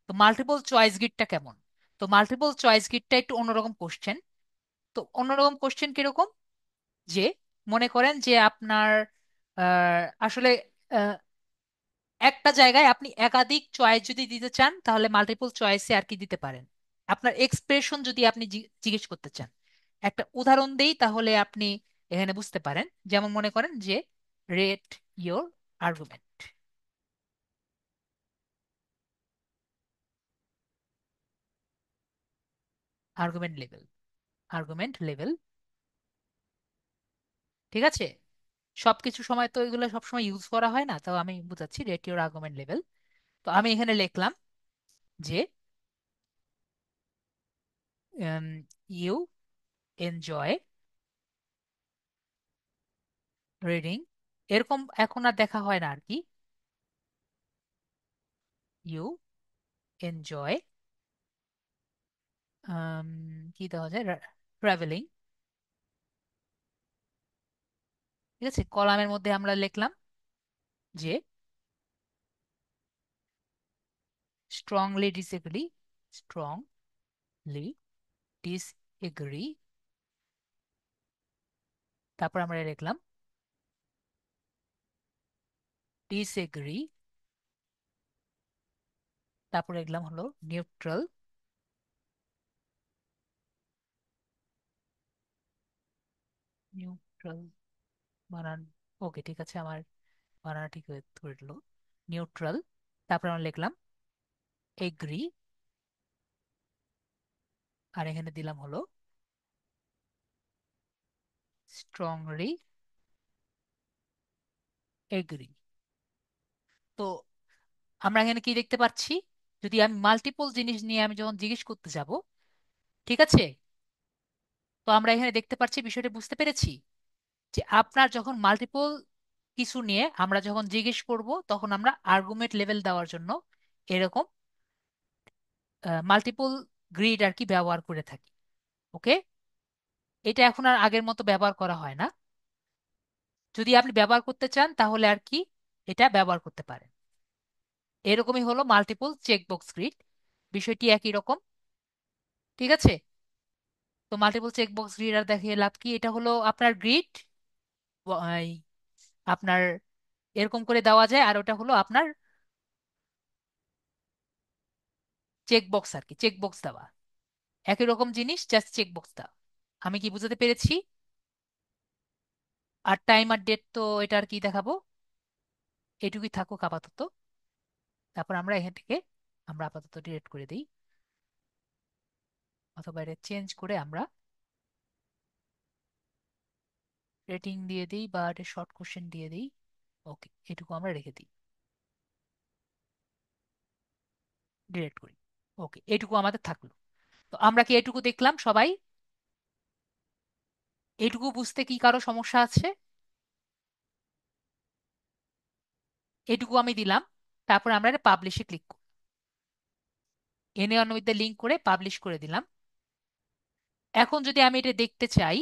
Speaker 1: তো মাল্টিপল চয়েস গ্রিডটা কেমন? তো মাল্টিপল চয়েস গ্রিডটা একটু অন্যরকম কোশ্চেন। তো অন্যরকম কোশ্চেন কিরকম, যে মনে করেন যে আপনার আসলে একটা জায়গায় আপনি একাধিক চয়েস যদি দিতে চান তাহলে মাল্টিপল চয়েসে আর কি দিতে পারেন। আপনার এক্সপ্রেশন যদি আপনি জিজ্ঞেস করতে চান, একটা উদাহরণ দেই তাহলে আপনি এখানে বুঝতে পারেন। যেমন মনে করেন যে rate your argument, argument level, argument level, ঠিক আছে। সবকিছু সময় তো এগুলো সবসময় ইউজ করা হয় না, তো আমি বুঝাচ্ছি রেট ইয়োর আর্গুমেন্ট লেভেল। তো আমি এখানে লিখলাম যে ইউ এনজয় রিডিং, এরকম এখন আর দেখা হয় না আর কি। ইউ এনজয় কি দেওয়া যায়, ট্রাভেলিং, ঠিক আছে। কলামের মধ্যে আমরা লিখলাম যে স্ট্রংলি ডিসএগ্রি, স্ট্রংলি ডিসএগ্রি। তারপর আমরা লিখলাম ডিসএগ্রি। তারপর লিখলাম হলো নিউট্রাল, নিউট্রাল বানান, ওকে ঠিক আছে, আমার বানানটা ঠিক হয়ে ধরলো, নিউট্রাল। তারপর আমরা লিখলাম এগ্রি, আর এখানে দিলাম হলো স্ট্রংলি এগ্রি। তো আমরা এখানে কি দেখতে পাচ্ছি, যদি আমি মাল্টিপল জিনিস নিয়ে আমি যখন জিজ্ঞেস করতে যাব, ঠিক আছে, তো আমরা এখানে দেখতে পাচ্ছি, বিষয়টা বুঝতে পেরেছি যে আপনার যখন মাল্টিপল কিছু নিয়ে আমরা যখন জিজ্ঞেস করব তখন আমরা আর্গুমেন্ট লেভেল দেওয়ার জন্য এরকম মাল্টিপল গ্রিড আর কি ব্যবহার করে থাকি। ওকে, এটা এখন আর আগের মতো ব্যবহার করা হয় না। যদি আপনি ব্যবহার করতে চান তাহলে আর কি এটা ব্যবহার করতে পারেন। এরকমই হলো মাল্টিপল চেকবক্স গ্রিড, বিষয়টি একই রকম, ঠিক আছে। তো মাল্টিপল চেকবক্স গ্রিড আর দেখিয়ে লাভ কি, এটা হলো আপনার গ্রিড, আপনার এরকম করে দেওয়া যায়, আর ওটা হলো আপনার চেক বক্স আর কি, চেক বক্স দেওয়া, একই রকম জিনিস, জাস্ট চেক বক্স দেওয়া। আমি কি বুঝাতে পেরেছি? আর টাইম আর ডেট তো এটা আর কি দেখাবো, এটুকুই থাকুক আপাতত। তারপর আমরা এখান থেকে আমরা আপাতত ডিলিট করে দিই, অথবা এটা চেঞ্জ করে আমরা রেটিং দিয়ে দিই বা এটা শর্ট কোশ্চেন দিয়ে দিই। ওকে, এটুকু আমরা রেখে দিই, ডিলিট করি। ওকে, এটুকু আমাদের থাকলো। তো আমরা কি এটুকু দেখলাম সবাই? এটুকু বুঝতে কি কারো সমস্যা আছে? এটুকু আমি দিলাম। তারপর আমরা এটা পাবলিশে ক্লিক করি, এনে অন্যদের লিঙ্ক করে পাবলিশ করে দিলাম। এখন যদি আমি এটা দেখতে চাই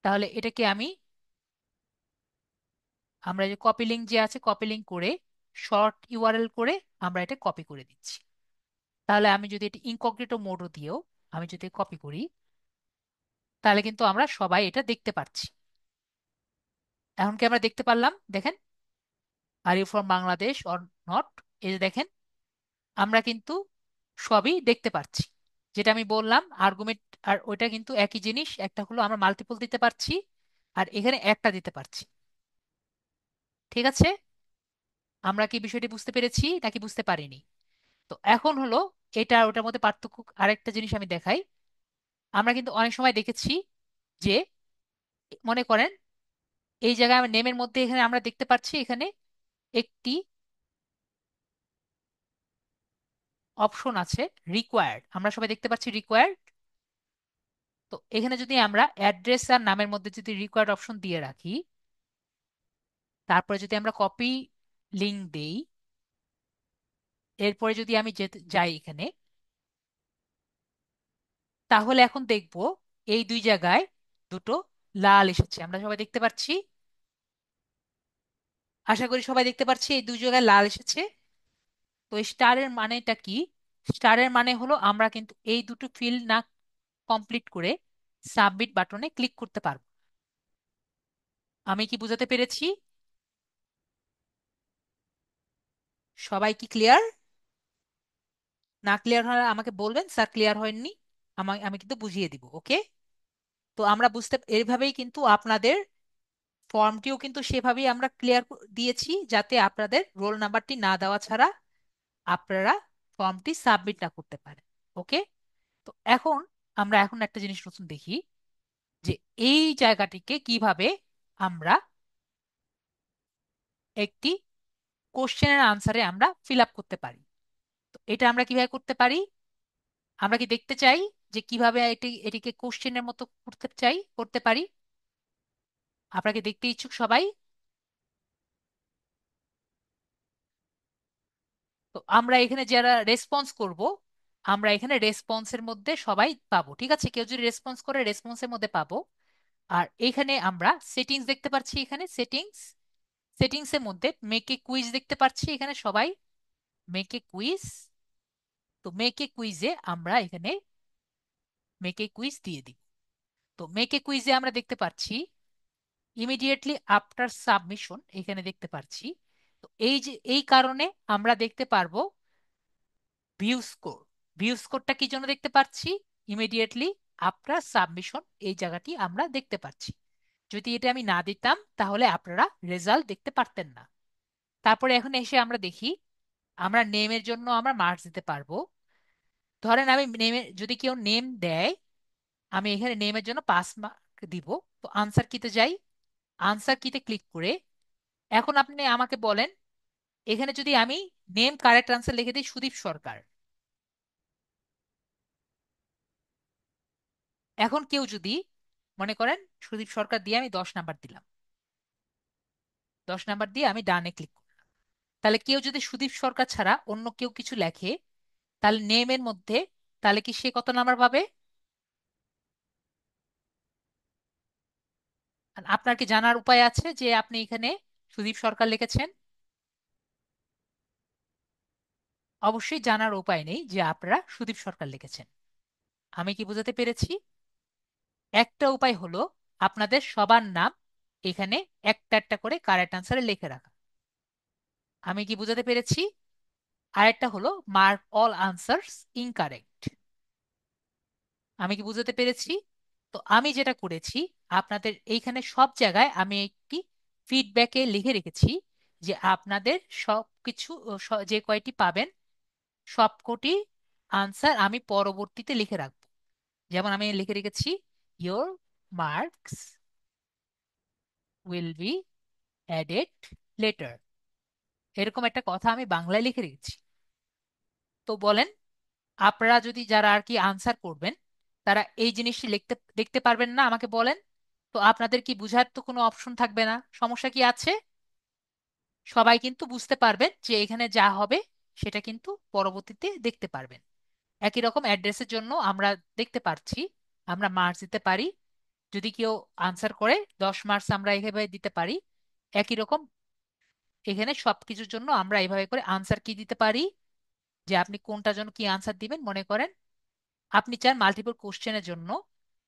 Speaker 1: তাহলে এটাকে আমরা যে কপি লিঙ্ক যে আছে, কপি লিঙ্ক করে শর্ট ইউআরএল করে আমরা এটা কপি করে দিচ্ছি। তাহলে আমি যদি এটা ইনকগনিটো মোডও দিয়েও আমি যদি কপি করি তাহলে কিন্তু আমরা সবাই এটা দেখতে পাচ্ছি। এখন কি আমরা দেখতে পারলাম? দেখেন, are you from Bangladesh or not, এই যে দেখেন আমরা কিন্তু সবই দেখতে পাচ্ছি। যেটা আমি বললাম আর্গুমেন্ট, আর ওইটা কিন্তু একই জিনিস, একটা হলো আমরা মাল্টিপল দিতে পারছি আর এখানে একটা দিতে পারছি, ঠিক আছে। আমরা কি বিষয়টি বুঝতে পেরেছি নাকি বুঝতে পারিনি? তো এখন হলো এটা আর ওটার মধ্যে পার্থক্য, আরেকটা জিনিস আমি দেখাই। আমরা কিন্তু অনেক সময় দেখেছি যে মনে করেন এই জায়গায় নেমের মধ্যে এখানে আমরা দেখতে পাচ্ছি এখানে একটি অপশন আছে রিকোয়ার্ড, আমরা সবাই দেখতে পাচ্ছি রিকোয়ার্ড। তো এখানে যদি আমরা অ্যাড্রেস আর নামের মধ্যে যদি রিকোয়ার্ড অপশন দিয়ে রাখি, তারপরে যদি আমরা কপি লিংক দেই, এরপরে যদি আমি যেতে যাই এখানে, তাহলে এখন দেখব এই দুই জায়গায় দুটো লাল এসেছে, আমরা সবাই দেখতে পাচ্ছি। আশা করি সবাই দেখতে পাচ্ছি এই দুই জায়গায় লাল এসেছে। তো এই স্টারের মানেটা কি? স্টারের মানে হলো আমরা কিন্তু এই দুটো ফিল্ড না কমপ্লিট করে সাবমিট বাটনে ক্লিক করতে পারবো। আমি কি বোঝাতে পেরেছি? সবাই কি ক্লিয়ার? না ক্লিয়ার হলে আমাকে বলবেন, স্যার ক্লিয়ার হয়নি, আমি কিন্তু বুঝিয়ে দিব, ওকে? তো আমরা এইভাবেই কিন্তু আপনাদের ফর্মটিও কিন্তু সেভাবেই আমরা ক্লিয়ার দিয়েছি, যাতে আপনাদের রোল নাম্বারটি না দেওয়া ছাড়া আপনারা ফর্মটি সাবমিট না করতে পারেন, ওকে? তো এখন একটা জিনিস নতুন দেখি, যে এই জায়গাটিকে কিভাবে আমরা একটি কোশ্চেনের আনসারে আমরা ফিল আপ করতে পারি। তো এটা আমরা কিভাবে করতে পারি? আমরা কি দেখতে চাই যে কিভাবে এটিকে কোশ্চেনের মতো করতে পারি? আপনাকে দেখতে ইচ্ছুক সবাই? তো আমরা এখানে যারা রেসপন্স করব, আমরা এখানে রেসপন্সের মধ্যে সবাই পাবো, ঠিক আছে? কেউ যদি রেসপন্স করে রেসপন্সের মধ্যে পাবো। আর এখানে আমরা সেটিংস দেখতে পাচ্ছি, এখানে সেটিংসের মধ্যে মেক এ কুইজ দেখতে পাচ্ছি এখানে সবাই, মেক এ কুইজ। তো মেক এ কুইজে আমরা এখানে মেক এ কুইজ দিয়ে দিই। তো মেক এ কুইজে আমরা দেখতে পাচ্ছি ইমিডিয়েটলি আফটার সাবমিশন, এখানে দেখতে পাচ্ছি। তো এই কারণে আমরা দেখতে পারবো ভিউ স্কোর। ভিউ স্কোরটা কি জন্য দেখতে পাচ্ছি? ইমিডিয়েটলি আফটার সাবমিশন এই জায়গাটি আমরা দেখতে পাচ্ছি। যদি এটা আমি না দিতাম তাহলে আপনারা রেজাল্ট দেখতে পারতেন না। তারপরে এখন এসে আমরা দেখি আমরা নেমের জন্য আমরা মার্কস দিতে পারবো। ধরেন আমি নেমে যদি কেউ নেম দেয়, আমি এখানে নেমের জন্য 5 মার্ক দিব। তো আনসার কিতে যাই, আনসার কিতে ক্লিক করে এখন আপনি আমাকে বলেন, এখানে যদি আমি নেম কারেক্ট আনসার লিখে দিই সুদীপ সরকার, এখন কেউ যদি মনে করেন সুদীপ সরকার দিয়ে আমি 10 নাম্বার দিলাম, 10 নাম্বার দিয়ে আমি ডানে ক্লিক করলাম, তাহলে কেউ যদি সুদীপ সরকার ছাড়া অন্য কেউ কিছু লেখে, তাহলে নেমের মধ্যে, তাহলে কি সে কত নাম্বার পাবে? আর আপনার কি জানার উপায় আছে যে আপনি এখানে সুদীপ সরকার লিখেছেন? অবশ্যই জানার উপায় নেই যে আপনারা সুদীপ সরকার লিখেছেন। আমি কি বোঝাতে পেরেছি? একটা উপায় হলো আপনাদের সবার নাম এখানে একটা একটা করে কারেক্ট আনসারে লিখে রাখা। আমি কি বোঝাতে পেরেছি? আরেকটা হলো মার্ক অল আনসারস ইনকারেক্ট। আমি কি বুঝাতে পেরেছি? তো আমি যেটা করেছি, আপনাদের এইখানে সব জায়গায় আমি একটি ফিডব্যাকে লিখে রেখেছি যে আপনাদের সব কিছু যে কয়টি পাবেন সবকটি আনসার আমি পরবর্তীতে লিখে রাখবো। যেমন আমি লিখে রেখেছি your marks will be added letter, এরকম একটা কথা আমি বাংলায় লিখে রেখেছি। তো বলেন, আপনারা যদি যারা আর কি আনসার করবেন, তারা এই জিনিসটি লিখতে দেখতে পারবেন না, আমাকে বলেন। তো আপনাদের কি বুঝার তো কোনো অপশন থাকবে না, সমস্যা কি আছে? সবাই কিন্তু বুঝতে পারবেন যে এখানে যা হবে সেটা কিন্তু পরবর্তীতে দেখতে পারবেন। একই রকম অ্যাড্রেসের জন্য আমরা দেখতে পাচ্ছি আমরা মার্কস দিতে পারি। যদি কেউ আনসার করে 10 মার্কস আমরা এভাবে দিতে পারি। একই রকম এখানে সবকিছুর জন্য আমরা এইভাবে করে আনসার কি দিতে পারি, যে আপনি কোনটার জন্য কি আনসার দিবেন। মনে করেন আপনি চান মাল্টিপল কোশ্চেনের জন্য,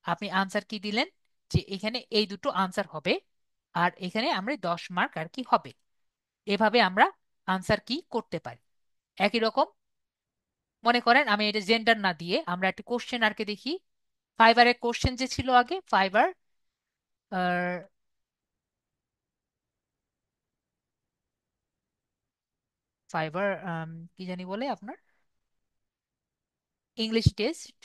Speaker 1: আপনি আনসার কি দিলেন যে এখানে এই দুটো আনসার হবে, আর এখানে আমরা 10 মার্ক আর কি হবে। এভাবে আমরা আনসার কি করতে পারি। একই রকম মনে করেন আমি এটা জেন্ডার না দিয়ে আমরা একটা কোশ্চেন আর কি দেখি। ফাইবারের কোশ্চেন যে ছিল আগে, ফাইবার কি জানি বলে আপনার, English test,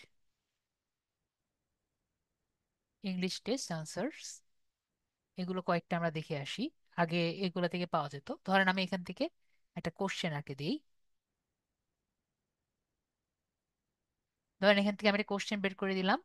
Speaker 1: English test answers, এগুলো কয়েকটা আমরা দেখে আসি। আগে এগুলা থেকে পাওয়া যেত। ধরেন আমি এখান থেকে একটা কোশ্চেন আঁকে দিই। ধরেন এখান থেকে আমি একটা কোশ্চেন বের করে দিলাম।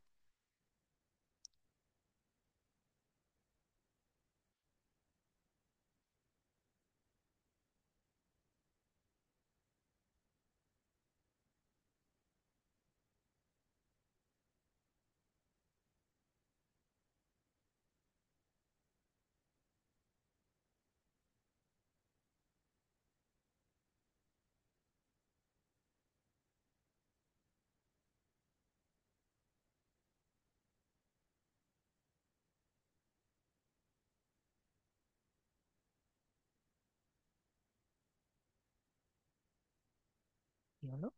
Speaker 1: কি হলো?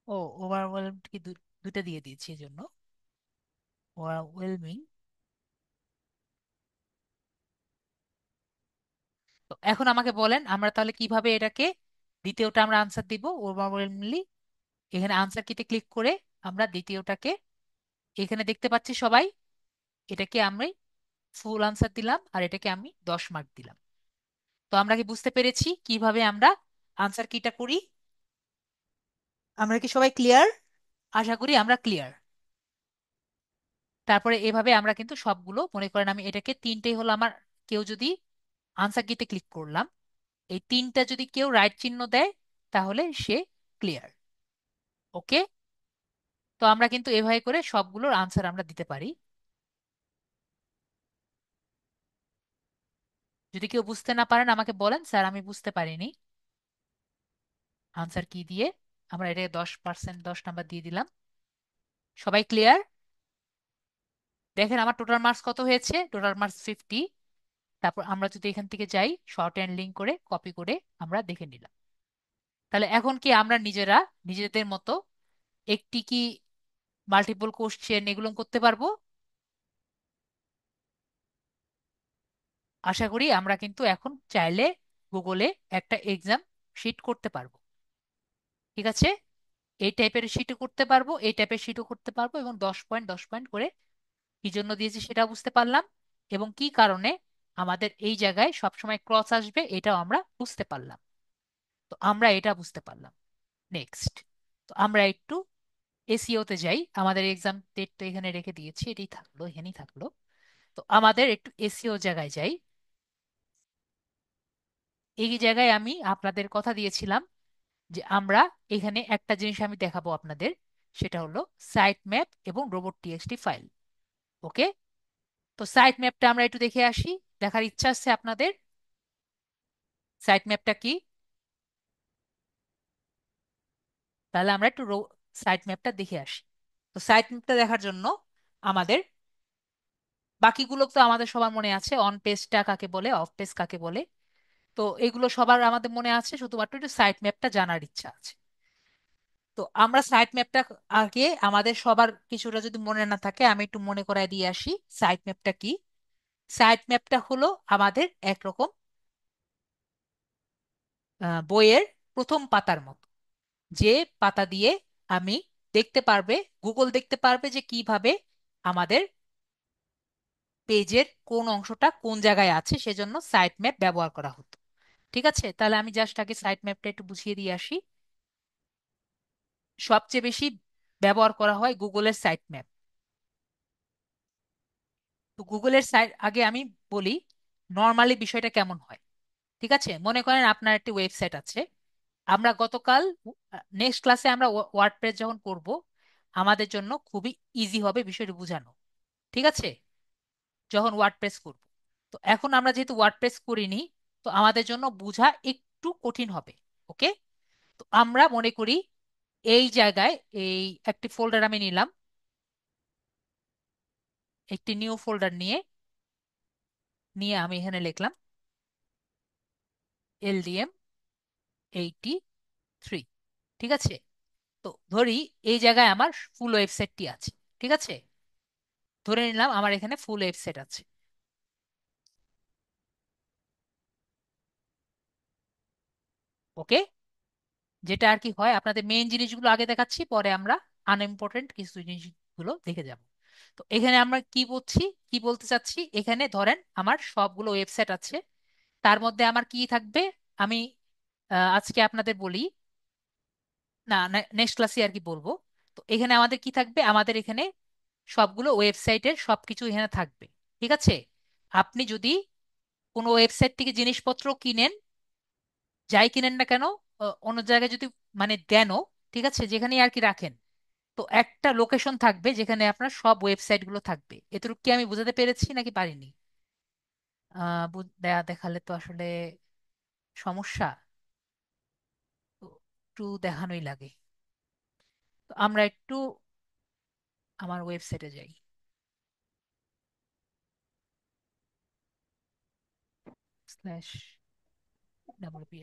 Speaker 1: ও, ওভারওয়েলমড কি দুইটা দিয়ে দিয়েছি এই জন্য। ওভারওয়েলমিং। তো এখন আমাকে বলেন আমরা তাহলে কিভাবে এটাকে, দ্বিতীয়টা আমরা আনসার দিব ওভারওয়েলমলি। এখানে আনসার কিতে ক্লিক করে আমরা দ্বিতীয়টাকে, এখানে দেখতে পাচ্ছি সবাই, এটাকে আমি ফুল আনসার দিলাম আর এটাকে আমি 10 মার্ক দিলাম। তো আমরা কি বুঝতে পেরেছি কিভাবে আমরা আনসার কিটা করি? আমরা কি সবাই ক্লিয়ার? আশা করি আমরা ক্লিয়ার। তারপরে এভাবে আমরা কিন্তু সবগুলো, মনে করেন আমি এটাকে তিনটেই হলো আমার, কেউ যদি আনসার কিতে ক্লিক করলাম, এই তিনটা যদি কেউ রাইট চিহ্ন দেয় তাহলে সে ক্লিয়ার। ওকে। তো আমরা কিন্তু এভাবে করে সবগুলোর আনসার আমরা দিতে পারি। যদি কেউ বুঝতে না পারেন আমাকে বলেন, স্যার আমি বুঝতে পারিনি আনসার কি দিয়ে। আমরা এটা 10%, 10 নাম্বার দিয়ে দিলাম। সবাই ক্লিয়ার? দেখেন আমার টোটাল মার্কস কত হয়েছে, টোটাল মার্কস 50। তারপর আমরা যদি এখান থেকে যাই, শর্ট হ্যান্ড লিঙ্ক করে কপি করে আমরা দেখে নিলাম। তাহলে এখন কি আমরা নিজেরা নিজেদের মতো একটি কি মাল্টিপল কোশ্চেন এগুলো করতে পারবো? আশা করি আমরা কিন্তু এখন চাইলে গুগলে একটা এক্সাম শিট করতে পারবো। ঠিক আছে? এই টাইপের শিটও করতে পারবো, এই টাইপের শিটও করতে পারবো, এবং 10 পয়েন্ট 10 পয়েন্ট করে কি জন্য দিয়েছি সেটা বুঝতে পারলাম। এবং কি কারণে আমাদের এই জায়গায় সবসময় ক্রস আসবে এটাও আমরা বুঝতে পারলাম। তো আমরা এটা বুঝতে পারলাম। নেক্সট, তো আমরা একটু এসইও তে যাই। আমাদের এক্সাম ডেট তো এখানে রেখে দিয়েছি, এটাই থাকলো, এখানেই থাকলো। তো আমাদের একটু এসইও জায়গায় যাই। এই জায়গায় আমি আপনাদের কথা দিয়েছিলাম যে আমরা এখানে একটা জিনিস আমি দেখাবো আপনাদের, সেটা হলো সাইট ম্যাপ এবং রোবট টিএক্সটি ফাইল। ওকে। তো সাইট ম্যাপটা আমরা একটু দেখে আসি। দেখার ইচ্ছা আছে আপনাদের? সাইট ম্যাপটা কি? তাহলে আমরা একটু সাইট ম্যাপটা দেখে আসি। তো সাইট ম্যাপটা দেখার জন্য আমাদের, বাকিগুলো তো আমাদের সবার মনে আছে, অন পেজটা কাকে বলে, অফ পেজ কাকে বলে। তো এগুলো সবার আমাদের মনে আছে, শুধুমাত্র একটু সাইট ম্যাপটা জানার ইচ্ছা আছে। তো আমরা সাইট ম্যাপটা, আগে আমাদের সবার কিছুটা যদি মনে না থাকে আমি একটু মনে করায় দিয়ে আসি। সাইট ম্যাপটা কি? সাইট ম্যাপটা হলো আমাদের একরকম বইয়ের প্রথম পাতার মতো, যে পাতা দিয়ে আমি দেখতে পারবে, গুগল দেখতে পারবে যে কিভাবে আমাদের পেজের কোন অংশটা কোন জায়গায় আছে, সেজন্য সাইট ম্যাপ ব্যবহার করা হতো। ঠিক আছে? তাহলে আমি জাস্ট আগে সাইট ম্যাপটা একটু বুঝিয়ে দিয়ে আসি। সবচেয়ে বেশি ব্যবহার করা হয় গুগলের সাইট ম্যাপ। তো গুগলের সাইট আগে আমি বলি নর্মালি বিষয়টা কেমন হয়। ঠিক আছে? মনে করেন আপনার একটি ওয়েবসাইট আছে। আমরা গতকাল, নেক্সট ক্লাসে আমরা ওয়ার্ডপ্রেস যখন করব, আমাদের জন্য খুবই ইজি হবে বিষয়টি বোঝানো। ঠিক আছে? যখন ওয়ার্ডপ্রেস করব, তো এখন আমরা যেহেতু ওয়ার্ডপ্রেস করিনি, তো আমাদের জন্য বোঝা একটু কঠিন হবে। ওকে। তো আমরা মনে করি এই জায়গায়, এই একটি ফোল্ডার আমি নিলাম, একটি নিউ ফোল্ডার নিয়ে নিয়ে আমি এখানে লিখলাম LDM83। ঠিক আছে? তো ধরি এই জায়গায় আমার ফুল ওয়েবসাইটটি আছে। ঠিক আছে? ধরে নিলাম আমার এখানে ফুল ওয়েবসাইট আছে। ওকে, যেটা আর কি হয়, আপনাদের মেইন জিনিসগুলো আগে দেখাচ্ছি, পরে আমরা আনইম্পর্টেন্ট কিছু জিনিসগুলো দেখে যাব। তো এখানে আমরা কি বলছি, কি বলতে চাচ্ছি, এখানে ধরেন আমার সবগুলো ওয়েবসাইট আছে, তার মধ্যে আমার কি থাকবে, আমি আজকে আপনাদের বলি, না নেক্সট ক্লাসে আর কি বলবো। তো এখানে আমাদের কি থাকবে, আমাদের এখানে সবগুলো ওয়েবসাইটের সবকিছু এখানে থাকবে। ঠিক আছে? আপনি যদি কোনো ওয়েবসাইট থেকে জিনিসপত্র কিনেন, যাই কিনেন না কেন, অন্য জায়গায় যদি মানে দেনও, ঠিক আছে, যেখানেই আর কি রাখেন, তো একটা লোকেশন থাকবে যেখানে আপনার সব ওয়েবসাইট গুলো থাকবে। এতটুকু কি আমি বোঝাতে পেরেছি নাকি পারিনি? দেখালে তো আসলে সমস্যা, তো একটু দেখানোই লাগে। তো আমরা একটু আমার ওয়েবসাইটে যাই, স্ল্যাশ ডাবল পি।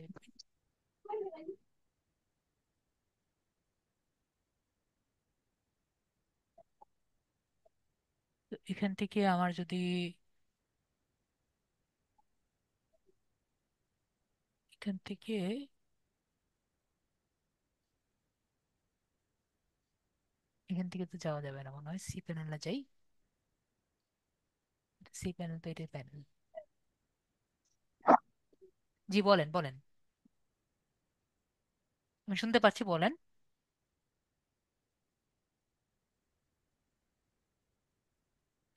Speaker 1: এখান থেকে আমার যদি, এখান থেকে, এখান থেকে তো যাওয়া যাবে না মনে হয়, সি প্যানেলে যাই। সি প্যানেল তো এটাই প্যানেল। জি বলেন বলেন, আমি শুনতে পাচ্ছি, বলেন।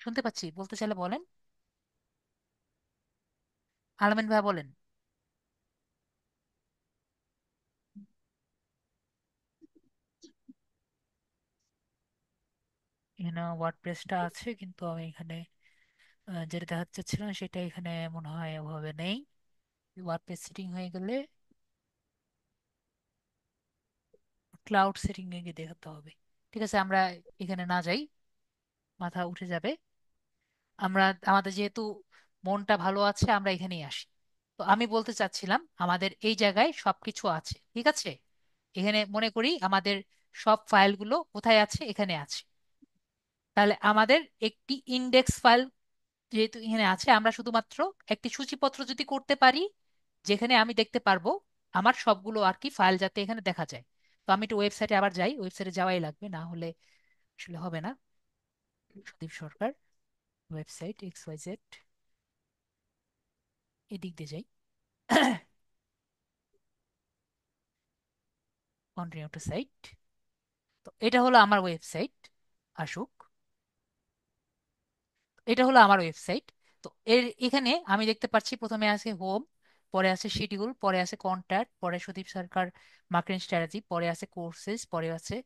Speaker 1: শুনতে পাচ্ছি, বলতে চাইলে বলেন। আলমেন ভাই বলেন। এখানে ওয়ার্ডপ্রেসটা আছে, কিন্তু আমি এখানে যেটা দেখাতে চাচ্ছিলাম সেটা এখানে মনে হয় ওভাবে নেই। ওয়ার্ডপ্রেস সেটিং হয়ে গেলে ক্লাউড সেটিং এ গিয়ে দেখাতে হবে। ঠিক আছে, আমরা এখানে না যাই, মাথা উঠে যাবে। আমরা, আমাদের যেহেতু মনটা ভালো আছে, আমরা এখানেই আসি। তো আমি বলতে চাচ্ছিলাম আমাদের এই জায়গায় সবকিছু আছে, ঠিক আছে। এখানে মনে করি আমাদের সব ফাইলগুলো কোথায় আছে, এখানে আছে। তাহলে আমাদের একটি ইন্ডেক্স ফাইল যেহেতু এখানে আছে, আমরা শুধুমাত্র একটি সূচিপত্র যদি করতে পারি, যেখানে আমি দেখতে পারবো আমার সবগুলো আর কি ফাইল যাতে এখানে দেখা যায়। তো আমি একটু ওয়েবসাইটে আবার যাই, ওয়েবসাইটে যাওয়াই লাগবে, না হলে আসলে হবে না। সুদীপ সরকার ওয়েবসাইট XYZ, এদিক দিয়ে যাই। Continue to site. তো এটা হলো আমার ওয়েবসাইট, আসুক। এটা হলো আমার ওয়েবসাইট। তো এখানে আমি দেখতে পাচ্ছি প্রথমে আছে হোম, পরে আছে শিডিউল, পরে আছে কন্ট্যাক্ট, পরে সুদীপ সরকার মার্কেটিং স্ট্র্যাটেজি, পরে আছে কোর্সেস, পরে আছে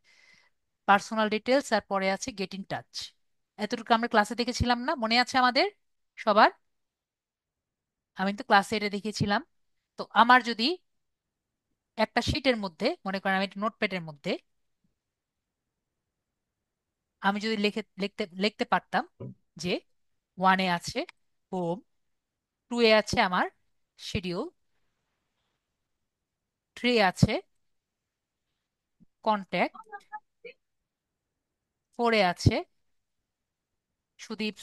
Speaker 1: পার্সোনাল ডিটেলস, আর পরে আছে গেট ইন টাচ। এতটুকু আমরা ক্লাসে দেখেছিলাম না, মনে আছে আমাদের সবার? আমি তো ক্লাসে এটা দেখিয়েছিলাম। তো আমার যদি একটা শিটের মধ্যে, মনে করেন আমি একটা নোটপ্যাডের মধ্যে, আমি যদি লিখতে লিখতে পারতাম যে ওয়ানে আছে হোম, টু এ আছে আমার শিডিউল, থ্রি আছে কন্ট্যাক্ট, ফোরে আছে Sudip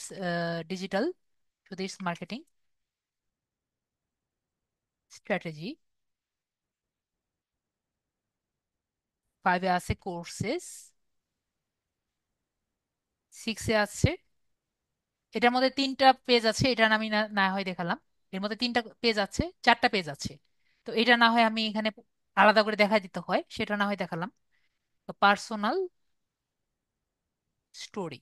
Speaker 1: digital, Sudip marketing strategy, ফাইভে আছে কোর্সেস, সিক্সে আছে, এটার মধ্যে তিনটা পেজ আছে, এটা আমি না না হয় দেখালাম। এর মধ্যে তিনটা পেজ আছে, চারটা পেজ আছে। তো এটা না হয় আমি এখানে আলাদা করে দেখা দিতে হয়, সেটা না হয় দেখালাম। তো পার্সোনাল স্টোরি,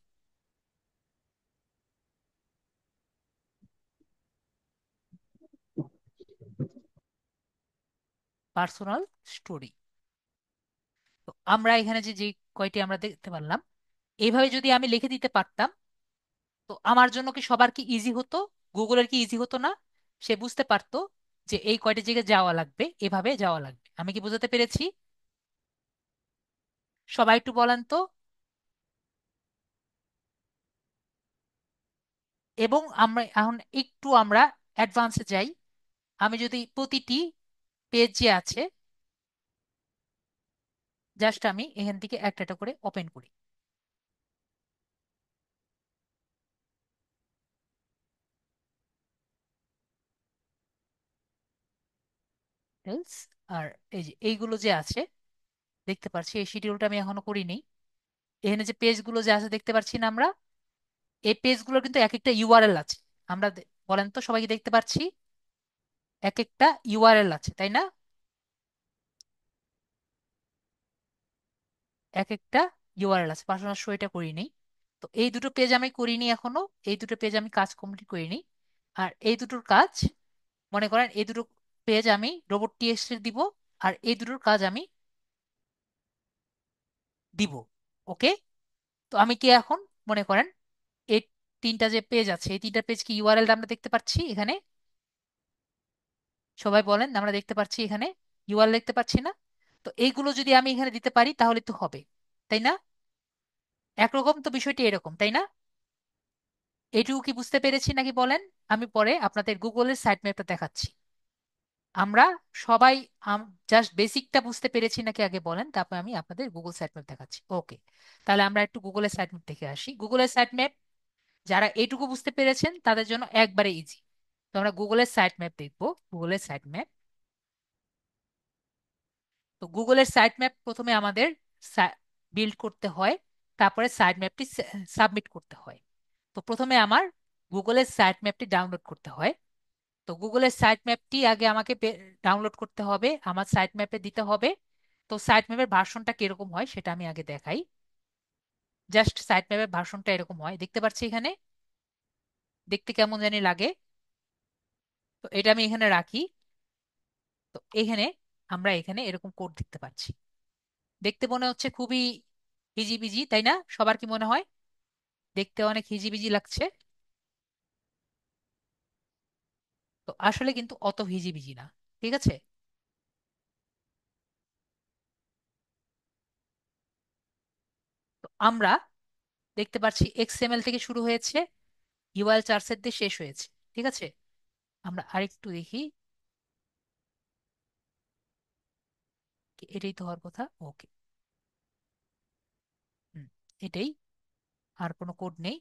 Speaker 1: পার্সোনাল স্টোরি। তো আমরা এখানে যে যে কয়টি আমরা দেখতে পারলাম, এইভাবে যদি আমি লিখে দিতে পারতাম, তো আমার জন্য কি, সবার কি ইজি হতো? গুগলের কি ইজি হতো না? সে বুঝতে পারতো যে এই কয়টা জায়গায় যাওয়া লাগবে, এভাবে যাওয়া লাগবে। আমি কি বোঝাতে পেরেছি? সবাই একটু বলেন তো। এবং আমরা এখন একটু আমরা অ্যাডভান্সে যাই। আমি যদি প্রতিটি পেজ যে আছে, জাস্ট আমি এখান থেকে একটা একটা করে ওপেন করি। ডিটেলস। আর এই যে এইগুলো যে আছে দেখতে পাচ্ছি, এই শিডিউলটা আমি এখনো করিনি। এখানে যে পেজগুলো যে আছে দেখতে পাচ্ছি না আমরা, এই পেজগুলোর কিন্তু এক একটা ইউআরএল আছে। আমরা বলেন তো সবাইকে, দেখতে পাচ্ছি এক একটা ইউআরএল আছে তাই না? এক একটা ইউআরএল আছে, পার্সোনাল শো এটা করিনি। তো এই দুটো পেজ আমি করিনি এখনো, এই দুটো পেজ আমি কাজ কমপ্লিট করিনি। আর এই দুটোর কাজ, মনে করেন এই দুটো পেজ আমি রোবট টিএক্সটি দিব, আর এই দুটোর কাজ আমি দিব। ওকে। তো আমি কি এখন, মনে করেন এই তিনটা যে পেজ আছে, এই তিনটা পেজ কি ইউআরএল আমরা দেখতে পাচ্ছি এখানে? সবাই বলেন, আমরা দেখতে পাচ্ছি এখানে ইউআরএল দেখতে পাচ্ছি না? তো এইগুলো যদি আমি এখানে দিতে পারি তাহলে তো হবে, তাই না? একরকম তো বিষয়টি এরকম, তাই না? এইটুকু কি বুঝতে পেরেছি নাকি বলেন? আমি পরে আপনাদের গুগলের সাইট ম্যাপটা দেখাচ্ছি। আমরা সবাই জাস্ট বেসিকটা বুঝতে পেরেছি নাকি আগে বলেন, তারপর আমি আপনাদের গুগল সাইট ম্যাপ দেখাচ্ছি। ওকে, তাহলে আমরা একটু গুগলের সাইট ম্যাপ দেখে আসি। গুগলের সাইট ম্যাপ যারা এইটুকু বুঝতে পেরেছেন তাদের জন্য একবারে ইজি। তো আমরা গুগলের সাইট ম্যাপ দেখবো। গুগলের সাইট ম্যাপ, তো গুগলের সাইট ম্যাপ প্রথমে আমাদের বিল্ড করতে হয়, তারপরে সাইট ম্যাপটি সাবমিট করতে হয়। তো প্রথমে আমার গুগলের সাইট ম্যাপটি ডাউনলোড করতে হয়। তো গুগলের সাইট ম্যাপটি আগে আমাকে ডাউনলোড করতে হবে, আমার সাইট ম্যাপে দিতে হবে। তো সাইট ম্যাপের ভার্সনটা কিরকম হয় সেটা আমি আগে দেখাই। জাস্ট সাইট ম্যাপের ভার্সনটা এরকম হয়, দেখতে পাচ্ছি এখানে। দেখতে কেমন জানি লাগে। তো এটা আমি এখানে রাখি। তো এখানে আমরা এখানে এরকম কোড দেখতে পাচ্ছি। দেখতে মনে হচ্ছে খুবই হিজিবিজি, তাই না? সবার কি মনে হয় দেখতে অনেক হিজিবিজি লাগছে? তো আসলে কিন্তু অত হিজিবিজি না, ঠিক আছে। তো আমরা দেখতে পাচ্ছি এক্সএমএল থেকে শুরু হয়েছে, ইউআইএল 4 সেট দিয়ে শেষ হয়েছে, ঠিক আছে। আমরা আরেকটু দেখি, এটাই তো হওয়ার কথা। ওকে, হুম, এটাই, আর কোনো কোড নেই।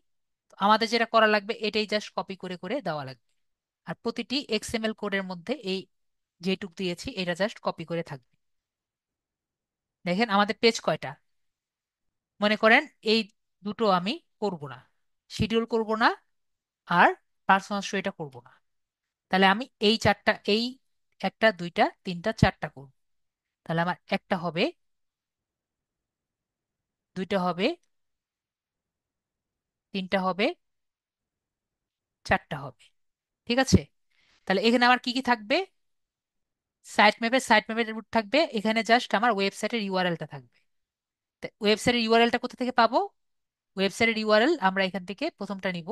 Speaker 1: তো আমাদের যেটা করা লাগবে এটাই জাস্ট কপি করে করে দেওয়া লাগবে। আর প্রতিটি এক্সএমএল কোডের মধ্যে এই যেটুক দিয়েছি এটা জাস্ট কপি করে থাকবে। দেখেন আমাদের পেজ কয়টা, মনে করেন এই দুটো আমি করব না, শিডিউল করব না, আর পার্সোনাল শো এটা করব না। তাহলে আমি এই চারটা, এই একটা দুইটা তিনটা চারটা করব। তাহলে আমার একটা হবে, দুইটা হবে, তিনটা হবে, চারটা হবে, ঠিক আছে। তাহলে এখানে আমার কি কি থাকবে? সাইট ম্যাপের রুট থাকবে, এখানে জাস্ট আমার ওয়েবসাইটের ইউআরএলটা থাকবে। ওয়েবসাইটের ইউআরএলটা কোথা থেকে পাবো? ওয়েবসাইটের ইউআরএল আমরা এখান থেকে প্রথমটা নিব।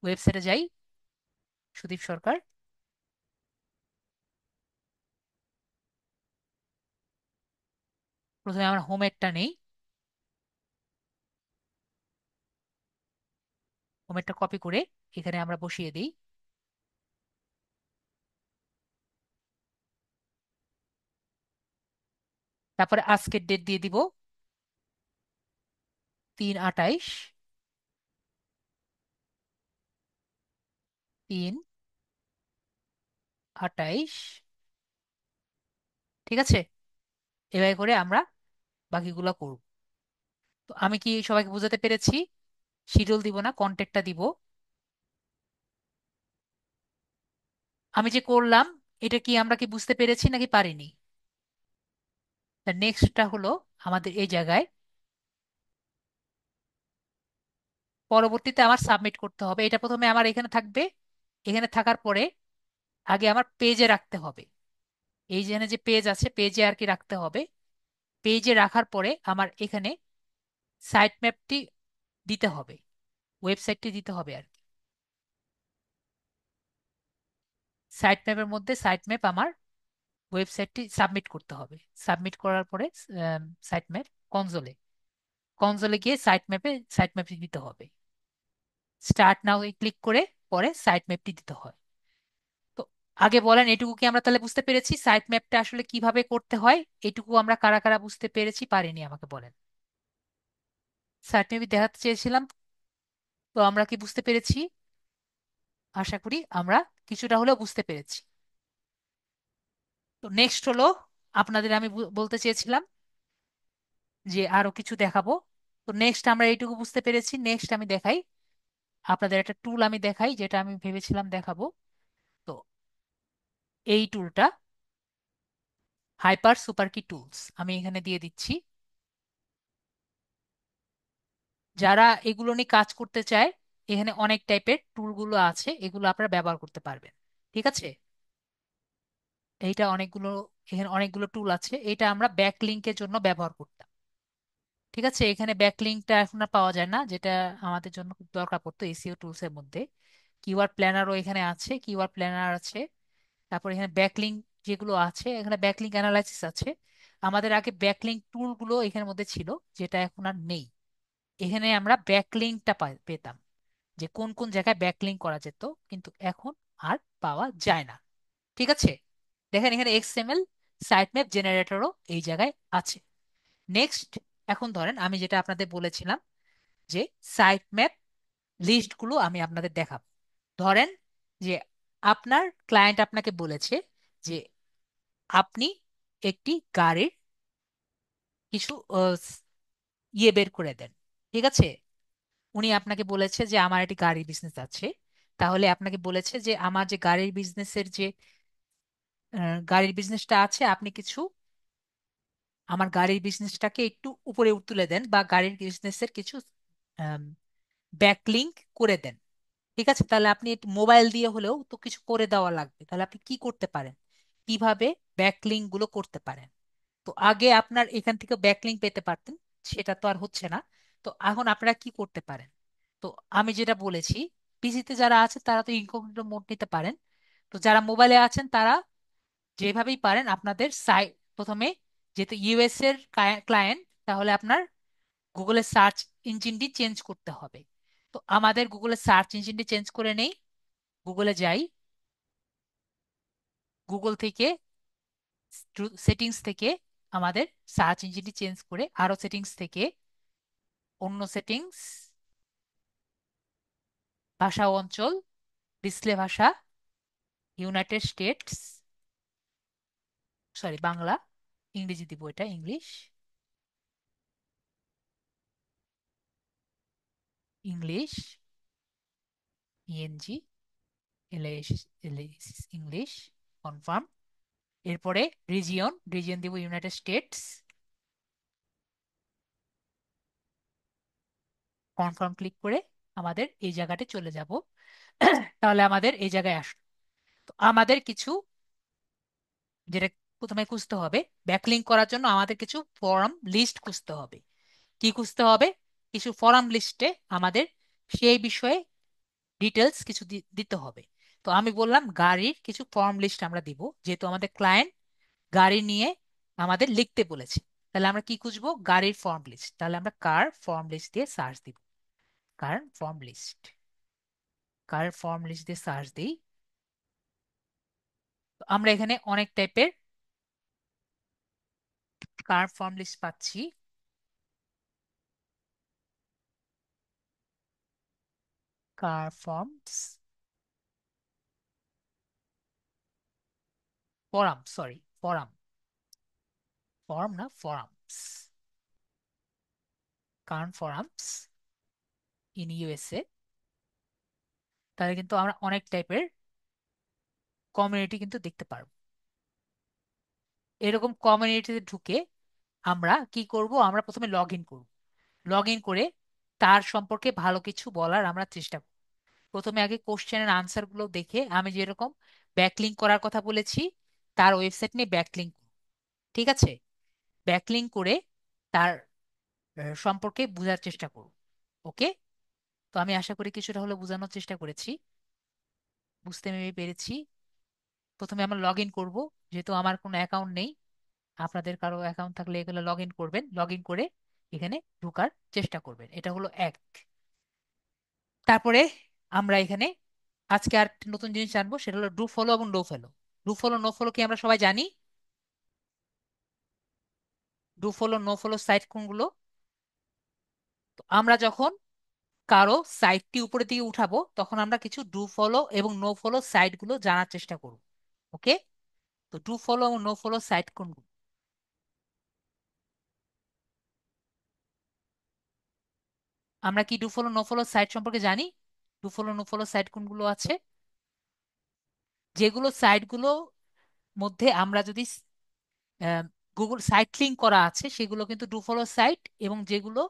Speaker 1: ওয়েবসাইটে যাই, সুদীপ সরকার। প্রথমে আমরা হোমেরটা নেই, হোমেরটা কপি করে এখানে আমরা বসিয়ে দিই। তারপরে আজকের ডেট দিয়ে দিব, 3/28, 3/28, ঠিক আছে। এভাবে করে আমরা বাকিগুলো করব। তো আমি কি সবাইকে বোঝাতে পেরেছি? শিডিউল দিব না, কন্টেক্টটা দিব। আমি যে করলাম এটা কি আমরা কি বুঝতে পেরেছি নাকি পারিনি? নেক্সটটা হলো আমাদের এই জায়গায় পরবর্তীতে আমার সাবমিট করতে হবে। এটা প্রথমে আমার এখানে থাকবে, এখানে থাকার পরে আগে আমার পেজে রাখতে হবে। এই যে এখানে যে পেজ আছে পেজে আর কি রাখতে হবে। পেজে রাখার পরে আমার এখানে সাইট ম্যাপটি দিতে হবে, ওয়েবসাইটটি দিতে হবে আর কি। সাইট ম্যাপের মধ্যে সাইট ম্যাপ আমার ওয়েবসাইটটি সাবমিট করতে হবে। সাবমিট করার পরে সাইট ম্যাপ কনজোলে, কনজোলে গিয়ে সাইট ম্যাপটি দিতে হবে। স্টার্ট নাও ক্লিক করে পরে সাইট ম্যাপটি দিতে হয়। তো আগে বলেন এটুকু কি আমরা তাহলে বুঝতে পেরেছি সাইট ম্যাপটা আসলে কিভাবে করতে হয়? এটুকু আমরা কারা কারা বুঝতে পেরেছি পারিনি আমাকে বলেন। সাইট ম্যাপই দেখাতে চেয়েছিলাম, তো আমরা কি বুঝতে পেরেছি? আশা করি আমরা কিছুটা হলেও বুঝতে পেরেছি। তো নেক্সট হলো, আপনাদের আমি বলতে চেয়েছিলাম যে আরো কিছু দেখাবো। তো নেক্সট আমরা এইটুকু বুঝতে পেরেছি। নেক্সট আমি দেখাই আপনাদের একটা টুল, আমি দেখাই যেটা আমি ভেবেছিলাম দেখাবো। তো এই টুলটা হাইপার সুপার কি টুলস আমি এখানে দিয়ে দিচ্ছি। যারা এগুলো নিয়ে কাজ করতে চায়, এখানে অনেক টাইপের টুলগুলো আছে, এগুলো আপনারা ব্যবহার করতে পারবেন। ঠিক আছে, এইটা অনেকগুলো, এখানে অনেকগুলো টুল আছে, এটা আমরা ব্যাকলিংকের জন্য ব্যবহার করতাম। ঠিক আছে, এখানে ব্যাকলিংকটা এখন আর পাওয়া যায় না, যেটা আমাদের জন্য খুব দরকার পড়তো এসইও টুলস এর মধ্যে। কিওয়ার্ড প্ল্যানারও এখানে আছে, কিওয়ার্ড প্ল্যানার আছে। তারপর এখানে ব্যাকলিংক যেগুলো আছে, এখানে ব্যাকলিংক অ্যানালাইসিস আছে। আমাদের আগে ব্যাকলিংক টুলগুলো এখানের মধ্যে ছিল, যেটা এখন আর নেই। এখানে আমরা ব্যাকলিংকটা পেতাম, যে কোন কোন জায়গায় ব্যাকলিংক করা যেত, কিন্তু এখন আর পাওয়া যায় না। ঠিক আছে, দেখেন এখানে এক্সএমএল সাইট ম্যাপ জেনারেটরও এই জায়গায় আছে। নেক্সট, এখন ধরেন আমি যেটা আপনাদের বলেছিলাম যে সাইট ম্যাপ লিস্টগুলো আমি আপনাদের দেখাবো। ধরেন যে আপনার ক্লায়েন্ট আপনাকে বলেছে যে আপনি একটি গাড়ির কিছু বের করে দেন। ঠিক আছে, উনি আপনাকে বলেছে যে আমার একটি গাড়ির বিজনেস আছে। তাহলে আপনাকে বলেছে যে আমার যে গাড়ির বিজনেসের যে গাড়ির বিজনেসটা আছে, আপনি কিছু আমার গাড়ির বিজনেসটাকে একটু উপরে তুলে দেন, বা গাড়ির বিজনেসের কিছু ব্যাকলিংক করে দেন। ঠিক আছে, তাহলে আপনি মোবাইল দিয়ে হলেও তো কিছু করে দেওয়া লাগবে। তাহলে আপনি কি করতে পারেন, কিভাবে ব্যাকলিংক গুলো করতে পারেন? তো আগে আপনার এখান থেকে ব্যাকলিংক পেতে পারতেন, সেটা তো আর হচ্ছে না। তো এখন আপনারা কি করতে পারেন? তো আমি যেটা বলেছি, পিসিতে যারা আছে তারা তো ইনকগনিটো মোড নিতে পারেন। তো যারা মোবাইলে আছেন তারা যেভাবেই পারেন আপনাদের সাইট, প্রথমে যেহেতু ইউএস এর ক্লায়েন্ট, তাহলে আপনার গুগলের সার্চ ইঞ্জিনটি চেঞ্জ করতে হবে। তো আমাদের গুগলের সার্চ ইঞ্জিনটি চেঞ্জ করে নেই। গুগলে যাই, গুগল থেকে সেটিংস থেকে আমাদের সার্চ ইঞ্জিনটি চেঞ্জ করে আরো সেটিংস থেকে অন্য সেটিংস, ভাষা ও অঞ্চল, ডিসপ্লে ভাষা, ইউনাইটেড স্টেটস, সরি বাংলা, ইংরেজি দিব, এটা English, English, ENG, English, confirm. এরপরে রিজিয়ন, রিজিয়ন দিব ইউনাইটেড স্টেটস, কনফার্ম ক্লিক করে আমাদের এই জায়গাতে চলে যাব। তাহলে আমাদের এই জায়গায় আসলো। তো আমাদের কিছু, যেটা প্রথমে খুঁজতে হবে, ব্যাকলিংক করার জন্য আমাদের কিছু ফর্ম লিস্ট খুঁজতে হবে। কি খুঁজতে হবে? কিছু ফর্ম লিস্টে আমাদের সেই বিষয়ে ডিটেলস কিছু দিতে হবে। তো আমি বললাম গাড়ির কিছু ফর্ম লিস্ট আমরা দিব, যেহেতু আমাদের ক্লায়েন্ট গাড়ি নিয়ে আমাদের লিখতে বলেছে। তাহলে আমরা কি খুঁজবো? গাড়ির ফর্ম লিস্ট। তাহলে আমরা কার ফর্ম লিস্ট দিয়ে সার্চ দিব, car forum list, car forum list দিয়ে সার্চ দিই। তো আমরা এখানে অনেক টাইপের কার ফর্ম লিস্ট পাচ্ছি। কার forms, from, sorry from, form না ফরামস, কার ফরামস ইন ইউএসএ। তাহলে কিন্তু আমরা অনেক টাইপের কমিউনিটি কিন্তু দেখতে পারবো। এরকম কমিউনিটিতে ঢুকে আমরা কি করব? আমরা প্রথমে লগ ইন করব। লগ ইন করে তার সম্পর্কে ভালো কিছু বলার আমরা চেষ্টা করব। প্রথমে আগে কোশ্চেনের আনসার গুলো দেখে, আমি যেরকম ব্যাকলিংক করার কথা বলেছি, তার ওয়েবসাইট নিয়ে ব্যাকলিংক, ঠিক আছে, ব্যাকলিংক করে তার সম্পর্কে বোঝার চেষ্টা করব। ওকে, তো আমি আশা করি কিছুটা হলে বোঝানোর চেষ্টা করেছি, বুঝতে আমি পেরেছি। প্রথমে আমরা লগ ইন করবো, যেহেতু আমার কোনো অ্যাকাউন্ট নেই। আপনাদের কারো অ্যাকাউন্ট থাকলে এগুলো লগ ইন করবেন, লগ ইন করে এখানে ঢোকার চেষ্টা করবেন। এটা হলো এক। তারপরে আমরা এখানে আজকে আর একটা নতুন জিনিস জানবো, সেটা হলো ডু ফলো এবং no follow. Do follow no follow কি আমরা সবাই জানি? Do follow no follow site কোনগুলো? তো আমরা যখন কারো সাইটটি উপরের দিকে উঠাবো, তখন আমরা কিছু ডু ফলো এবং নো ফলো সাইট গুলো জানার চেষ্টা করব। ওকে, তো ডু ফলো এবং নো ফলো সাইট কোনগুলো? আমরা কি do follow no follow site সম্পর্কে জানি? Do follow no follow site কোনগুলো আছে? যেগুলো সাইটগুলো মধ্যে আমরা যদি গুগল সাইট লিঙ্ক করা আছে সেগুলো কিন্তু ডু ফলো সাইট, এবং যেগুলো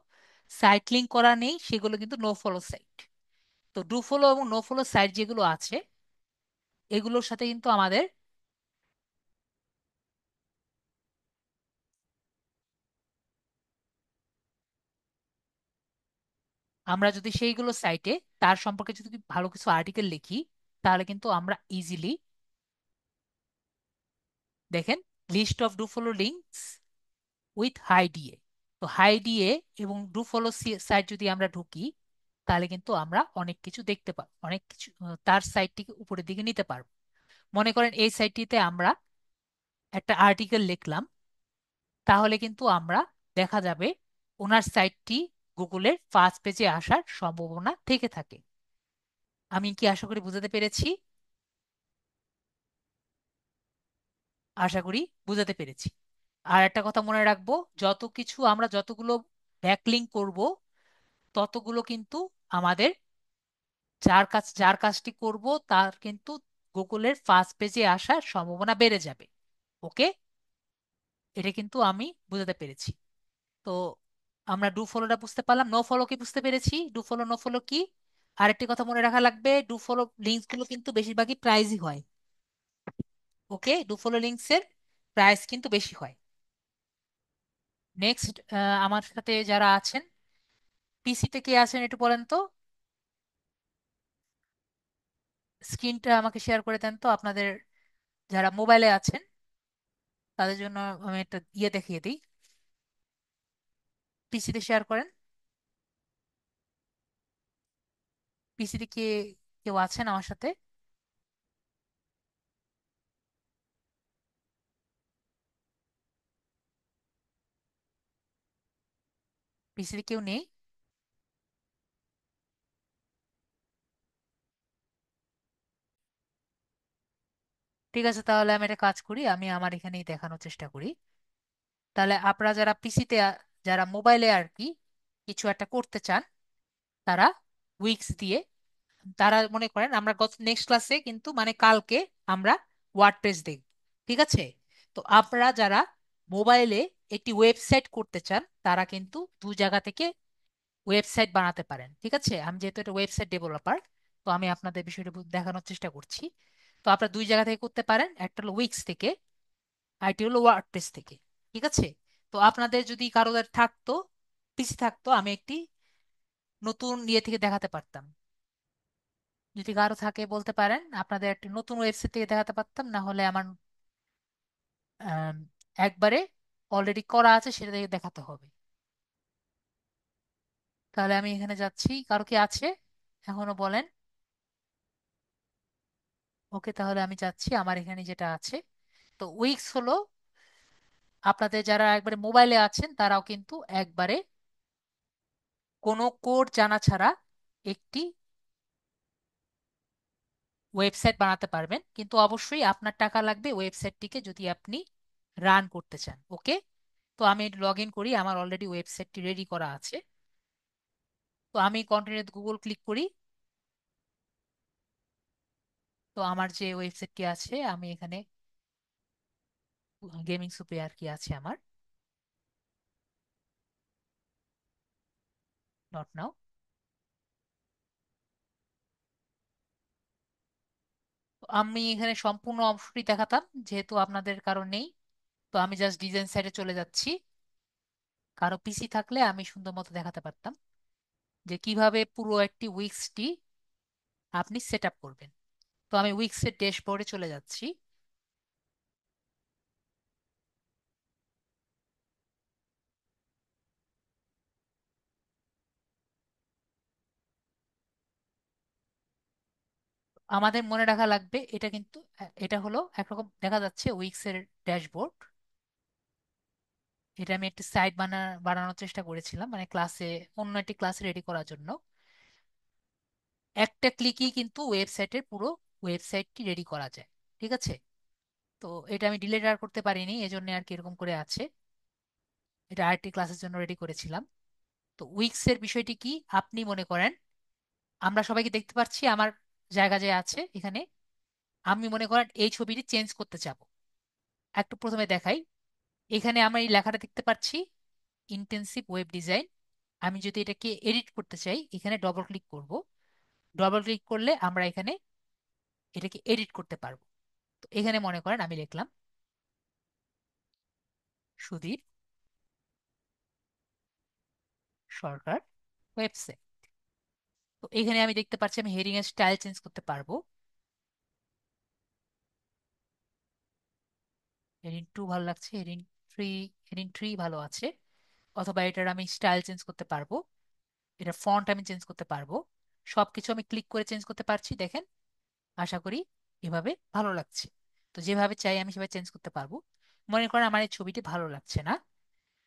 Speaker 1: সাইট লিঙ্ক করা নেই সেগুলো কিন্তু নো ফলো সাইট। তো ডু ফলো এবং নো ফলো সাইট যেগুলো আছে এগুলোর সাথে কিন্তু আমাদের, আমরা যদি সেইগুলো সাইটে তার সম্পর্কে যদি ভালো কিছু আর্টিকেল লিখি, তাহলে কিন্তু আমরা ইজিলি, দেখেন, list of do follow links with high DA. তো হাই ডিএ এবং ডু ফলো সাইট যদি আমরা ঢুকি, তাহলে কিন্তু আমরা অনেক কিছু দেখতে পাবো, অনেক কিছু তার সাইটটিকে উপরের দিকে নিতে পারবো। মনে করেন এই সাইটটিতে আমরা একটা আর্টিকেল লিখলাম, তাহলে কিন্তু আমরা, দেখা যাবে ওনার সাইটটি গুগলের ফার্স্ট পেজে আসার সম্ভাবনা থেকে থাকে। আমি কি আশা করি বুঝাতে পেরেছি? আশা করি বুঝাতে পেরেছি। আর একটা কথা মনে রাখবো, যত কিছু আমরা যতগুলো ব্যাকলিঙ্ক করব, ততগুলো কিন্তু আমাদের, যার কাজটি করব তার কিন্তু গুগলের ফার্স্ট পেজে আসার সম্ভাবনা বেড়ে যাবে। ওকে, এটা কিন্তু আমি বুঝাতে পেরেছি। তো আমরা ডু ফলোটা বুঝতে পারলাম, নো ফলো কি বুঝতে পেরেছি, ডু ফলো নো ফলো কি। আরেকটি কথা মনে রাখা লাগবে, ডু ফলো লিঙ্কস গুলো কিন্তু বেশিরভাগই প্রাইজই হয়। ওকে, ডু ফলো লিঙ্কস এর প্রাইস কিন্তু বেশি হয়। নেক্সট, আমার সাথে যারা আছেন, পিসিতে কে আছেন একটু বলেন তো, স্ক্রিনটা আমাকে শেয়ার করে দেন তো আপনাদের, যারা মোবাইলে আছেন তাদের জন্য আমি একটা ইয়ে দেখিয়ে দিই। পিসিতে শেয়ার করেন। পিসিতে কে কেউ আছেন আমার সাথে? পিসিতে কেউ নেই? ঠিক আছে, তাহলে আমি একটা কাজ করি, আমি আমার এখানেই দেখানোর চেষ্টা করি। তাহলে আপনারা যারা পিসিতে, যারা মোবাইলে আর কি কিছু একটা করতে চান, তারা উইক্স দিয়ে, তারা মনে করেন আমরা গত নেক্সট ক্লাসে কিন্তু মানে কালকে আমরা ওয়ার্ডপ্রেস দেখব। ঠিক আছে? তো আপনারা যারা মোবাইলে একটি ওয়েবসাইট করতে চান, তারা কিন্তু দু জায়গা থেকে ওয়েবসাইট বানাতে পারেন। ঠিক আছে, আমি যেহেতু একটা ওয়েবসাইট ডেভেলপার, তো আমি আপনাদের বিষয়টা দেখানোর চেষ্টা করছি। তো আপনারা দুই জায়গা থেকে করতে পারেন, একটা হলো উইক্স থেকে, আরেকটি হলো ওয়ার্ডপ্রেস থেকে। ঠিক আছে? তো আপনাদের যদি কারোর থাকতো, পিসি থাকতো, আমি একটি নতুন ইয়ে থেকে দেখাতে পারতাম। যদি কারো থাকে বলতে পারেন, আপনাদের একটি নতুন ওয়েবসাইট থেকে দেখাতে পারতাম, না হলে আমার আম, একবারে অলরেডি করা আছে সেটা থেকে দেখাতে হবে। তাহলে আমি এখানে যাচ্ছি, কারো কি আছে এখনো বলেন? ওকে, তাহলে আমি যাচ্ছি আমার এখানে যেটা আছে। তো উইক্স হলো, আপনাদের যারা একবারে মোবাইলে আছেন তারাও কিন্তু একবারে কোনো কোড জানা ছাড়া একটি ওয়েবসাইট বানাতে পারবেন, কিন্তু অবশ্যই আপনার টাকা লাগবে ওয়েবসাইটটিকে যদি আপনি রান করতে চান। ওকে, তো আমি লগ ইন করি, আমার অলরেডি ওয়েবসাইটটি রেডি করা আছে। তো আমি কন্টিনিউ গুগল ক্লিক করি। তো আমার যে ওয়েবসাইটটি আছে, আমি এখানে গেমিং সুপে আর কি আছে আমার, নট নাও। তো আমি এখানে সম্পূর্ণ অংশটি দেখাতাম, যেহেতু আপনাদের কারণ নেই। তো আমি জাস্ট ডিজাইন সাইডে চলে যাচ্ছি। কারো পিসি থাকলে আমি সুন্দর মতো দেখাতে পারতাম যে কিভাবে পুরো একটি উইক্সটি আপনি সেট আপ করবেন। তো আমি উইক্সের ড্যাশবোর্ডে চলে যাচ্ছি। আমাদের মনে রাখা লাগবে, এটা কিন্তু এটা হলো একরকম দেখা যাচ্ছে উইক্সের ড্যাশবোর্ড। এটা আমি একটি সাইট বানানোর চেষ্টা করেছিলাম, মানে ক্লাসে, অন্য একটি ক্লাসে রেডি করার জন্য। একটা ক্লিকই কিন্তু ওয়েবসাইটের পুরো ওয়েবসাইটটি রেডি করা যায়। ঠিক আছে? তো এটা আমি ডিলিট আর করতে পারিনি, এজন্য আর কি এরকম করে আছে। এটা আরেকটি ক্লাসের জন্য রেডি করেছিলাম। তো উইক্স এর বিষয়টি কি, আপনি মনে করেন আমরা সবাইকে দেখতে পাচ্ছি আমার জায়গা যে আছে এখানে, আমি মনে করেন এই ছবিটি চেঞ্জ করতে চাবো। একটু প্রথমে দেখাই, এখানে আমরা এই লেখাটা দেখতে পাচ্ছি, ইন্টেন্সিভ ওয়েব ডিজাইন। আমি যদি এটাকে এডিট করতে চাই, এখানে ডবল ক্লিক করব। ডবল ক্লিক করলে আমরা এখানে এটাকে এডিট করতে পারবো। তো এখানে মনে করেন আমি লিখলাম সুধীর সরকার ওয়েবসাইট। তো এখানে আমি দেখতে পাচ্ছি আমি হেডিং এর স্টাইল চেঞ্জ করতে পারবো। হেডিং 2 ভালো লাগছে, থ্রি হেডিং 3 ভালো আছে। অথবা এটার আমি স্টাইল চেঞ্জ করতে পারবো, এটা ফন্ট আমি চেঞ্জ করতে পারবো। সবকিছু আমি ক্লিক করে চেঞ্জ করতে পারছি, দেখেন। আশা করি এভাবে ভালো লাগছে। তো যেভাবে চাই আমি সেভাবে চেঞ্জ করতে পারবো। মনে করেন আমার এই ছবিটি ভালো লাগছে না,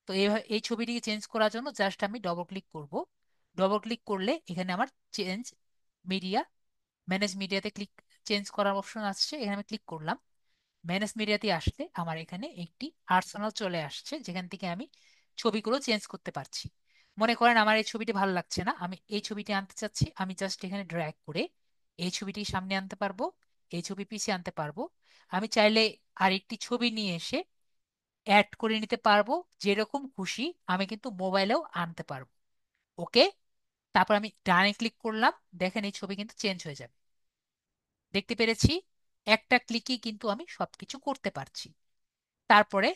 Speaker 1: তো এই ছবিটিকে চেঞ্জ করার জন্য জাস্ট আমি ডবল ক্লিক করব। ডবল ক্লিক করলে এখানে আমার চেঞ্জ মিডিয়া, ম্যানেজ মিডিয়াতে ক্লিক, চেঞ্জ করার অপশন আসছে, এখানে আমি ক্লিক করলাম। ম্যানেজ মিডিয়াতে আসলে আমার এখানে একটি আর্সেনাল চলে আসছে, যেখান থেকে আমি ছবিগুলো চেঞ্জ করতে পারছি। মনে করেন আমার এই ছবিটি ভালো লাগছে না, আমি এই ছবিটি আনতে চাচ্ছি, আমি জাস্ট এখানে ড্র্যাগ করে এই ছবিটি সামনে আনতে পারবো, এই ছবি পিছিয়ে আনতে পারবো। আমি চাইলে আরেকটি ছবি নিয়ে এসে অ্যাড করে নিতে পারবো, যেরকম খুশি আমি কিন্তু মোবাইলেও আনতে পারবো। ওকে, তারপর আমি ডানে ক্লিক করলাম, দেখেন এই ছবি কিন্তু চেঞ্জ হয়ে যাবে। দেখতে পেরেছি, একটা ক্লিকই কিন্তু আমি সবকিছু করতে পারছি। তারপরে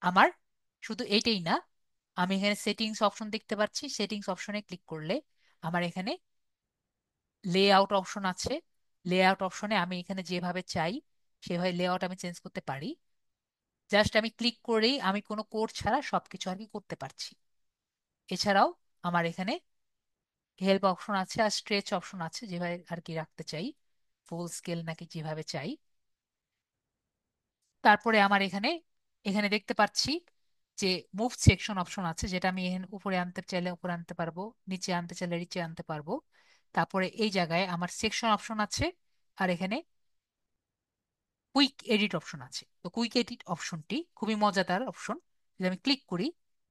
Speaker 1: আমার শুধু এইটাই না, আমি এখানে সেটিংস অপশন দেখতে পাচ্ছি, সেটিংস অপশনে ক্লিক করলে আমার এখানে লেআউট অপশন আছে। লেআউট অপশনে আমি এখানে যেভাবে চাই সেভাবে লেআউট আমি চেঞ্জ করতে পারি। জাস্ট আমি ক্লিক করেই আমি কোনো কোড ছাড়া সবকিছু আর কি করতে পারছি। এছাড়াও আমার এখানে হেল্প অপশন আছে আর স্ট্রেচ অপশন আছে, যেভাবে আর কি রাখতে চাই, ফুল স্কেল নাকি যেভাবে চাই। তারপরে আমার এখানে এখানে দেখতে পাচ্ছি যে মুভ সেকশন অপশন আছে, যেটা আমি এখানে উপরে আনতে চাইলে উপরে আনতে পারবো, নিচে আনতে চাইলে নিচে আনতে পারবো। তারপরে এই জায়গায় আমার সেকশন অপশন আছে, আর এখানে কুইক এডিট অপশন আছে। তো কুইক এডিট অপশনটি খুবই মজাদার অপশন। যদি আমি ক্লিক করি,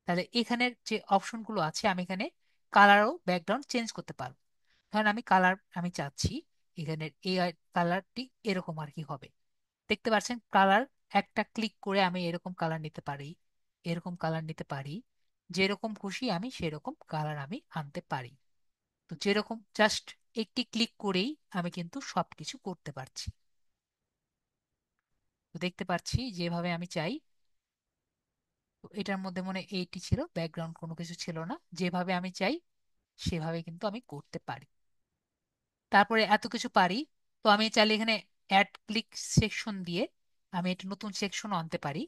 Speaker 1: তাহলে এখানের যে অপশনগুলো আছে আমি এখানে কালার ও ব্যাকগ্রাউন্ড চেঞ্জ করতে পারবো। ধরেন আমি কালার আমি চাচ্ছি এখানের এই কালারটি এরকম আর কি হবে। দেখতে পাচ্ছেন কালার, একটা ক্লিক করে আমি এরকম কালার নিতে পারি, এরকম কালার নিতে পারি, যেরকম খুশি আমি সেরকম কালার আমি আনতে পারি। তো যেরকম জাস্ট একটি ক্লিক করেই আমি কিন্তু সবকিছু করতে পারছি। তো দেখতে পাচ্ছি যেভাবে আমি চাই। তো এটার মধ্যে মনে হয় এইটি ছিল, ব্যাকগ্রাউন্ড কোনো কিছু ছিল না, যেভাবে আমি চাই সেভাবে কিন্তু আমি করতে পারি। তারপরে এত কিছু পারি, তো আমি চাইলে এখানে অ্যাড ক্লিক সেকশন দিয়ে আমি একটা নতুন সেকশন আনতে পারি।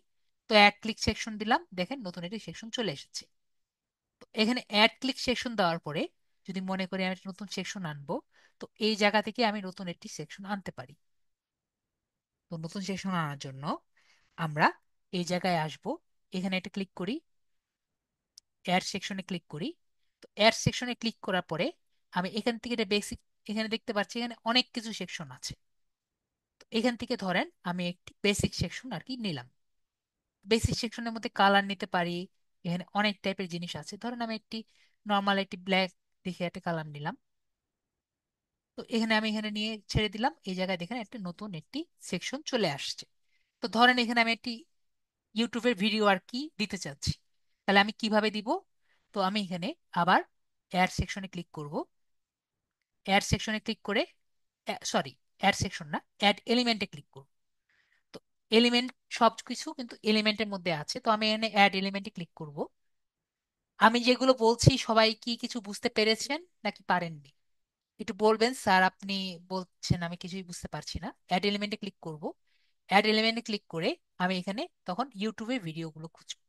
Speaker 1: তো অ্যাড ক্লিক সেকশন দিলাম, দেখেন নতুন একটি সেকশন চলে এসেছে। তো এখানে অ্যাড ক্লিক সেকশন দেওয়ার পরে যদি মনে করি আমি একটা নতুন সেকশন আনবো, তো এই জায়গা থেকে আমি নতুন একটি সেকশন আনতে পারি। তো নতুন সেকশন আনার জন্য আমরা এই জায়গায় আসব, এখানে একটা ক্লিক করি, অ্যাড সেকশনে ক্লিক করি। তো অ্যাড সেকশনে ক্লিক করার পরে আমি এখান থেকে এটা বেসিক, এখানে দেখতে পাচ্ছি এখানে অনেক কিছু সেকশন আছে। তো এখান থেকে ধরেন আমি একটি বেসিক সেকশন আর কি নিলাম। বেসিক সেকশনের মধ্যে কালার নিতে পারি, এখানে অনেক টাইপের জিনিস আছে। ধরেন আমি একটি নর্মাল একটি ব্ল্যাক দেখে একটা কালার নিলাম। তো এখানে আমি এখানে নিয়ে ছেড়ে দিলাম, এই জায়গায় দেখেন একটা নতুন একটি সেকশন চলে আসছে। তো ধরেন এখানে আমি একটি ইউটিউবের ভিডিও আর কি দিতে চাচ্ছি, তাহলে আমি কিভাবে দিব? তো আমি এখানে আবার অ্যাড সেকশনে ক্লিক করব। অ্যাড সেকশনে ক্লিক করে, সরি, অ্যাড সেকশন না, অ্যাড এলিমেন্টে ক্লিক করব। তো এলিমেন্ট সব কিছু কিন্তু এলিমেন্টের মধ্যে আছে, তো আমি এখানে অ্যাড এলিমেন্টে ক্লিক করব। আমি যেগুলো বলছি সবাই কি কিছু বুঝতে পেরেছেন নাকি পারেননি? একটু বলবেন স্যার, আপনি বলছেন আমি কিছুই বুঝতে পারছি না। অ্যাড এলিমেন্টে ক্লিক করব। অ্যাড এলিমেন্টে ক্লিক করে আমি এখানে তখন ইউটিউবে ভিডিওগুলো খুঁজবো।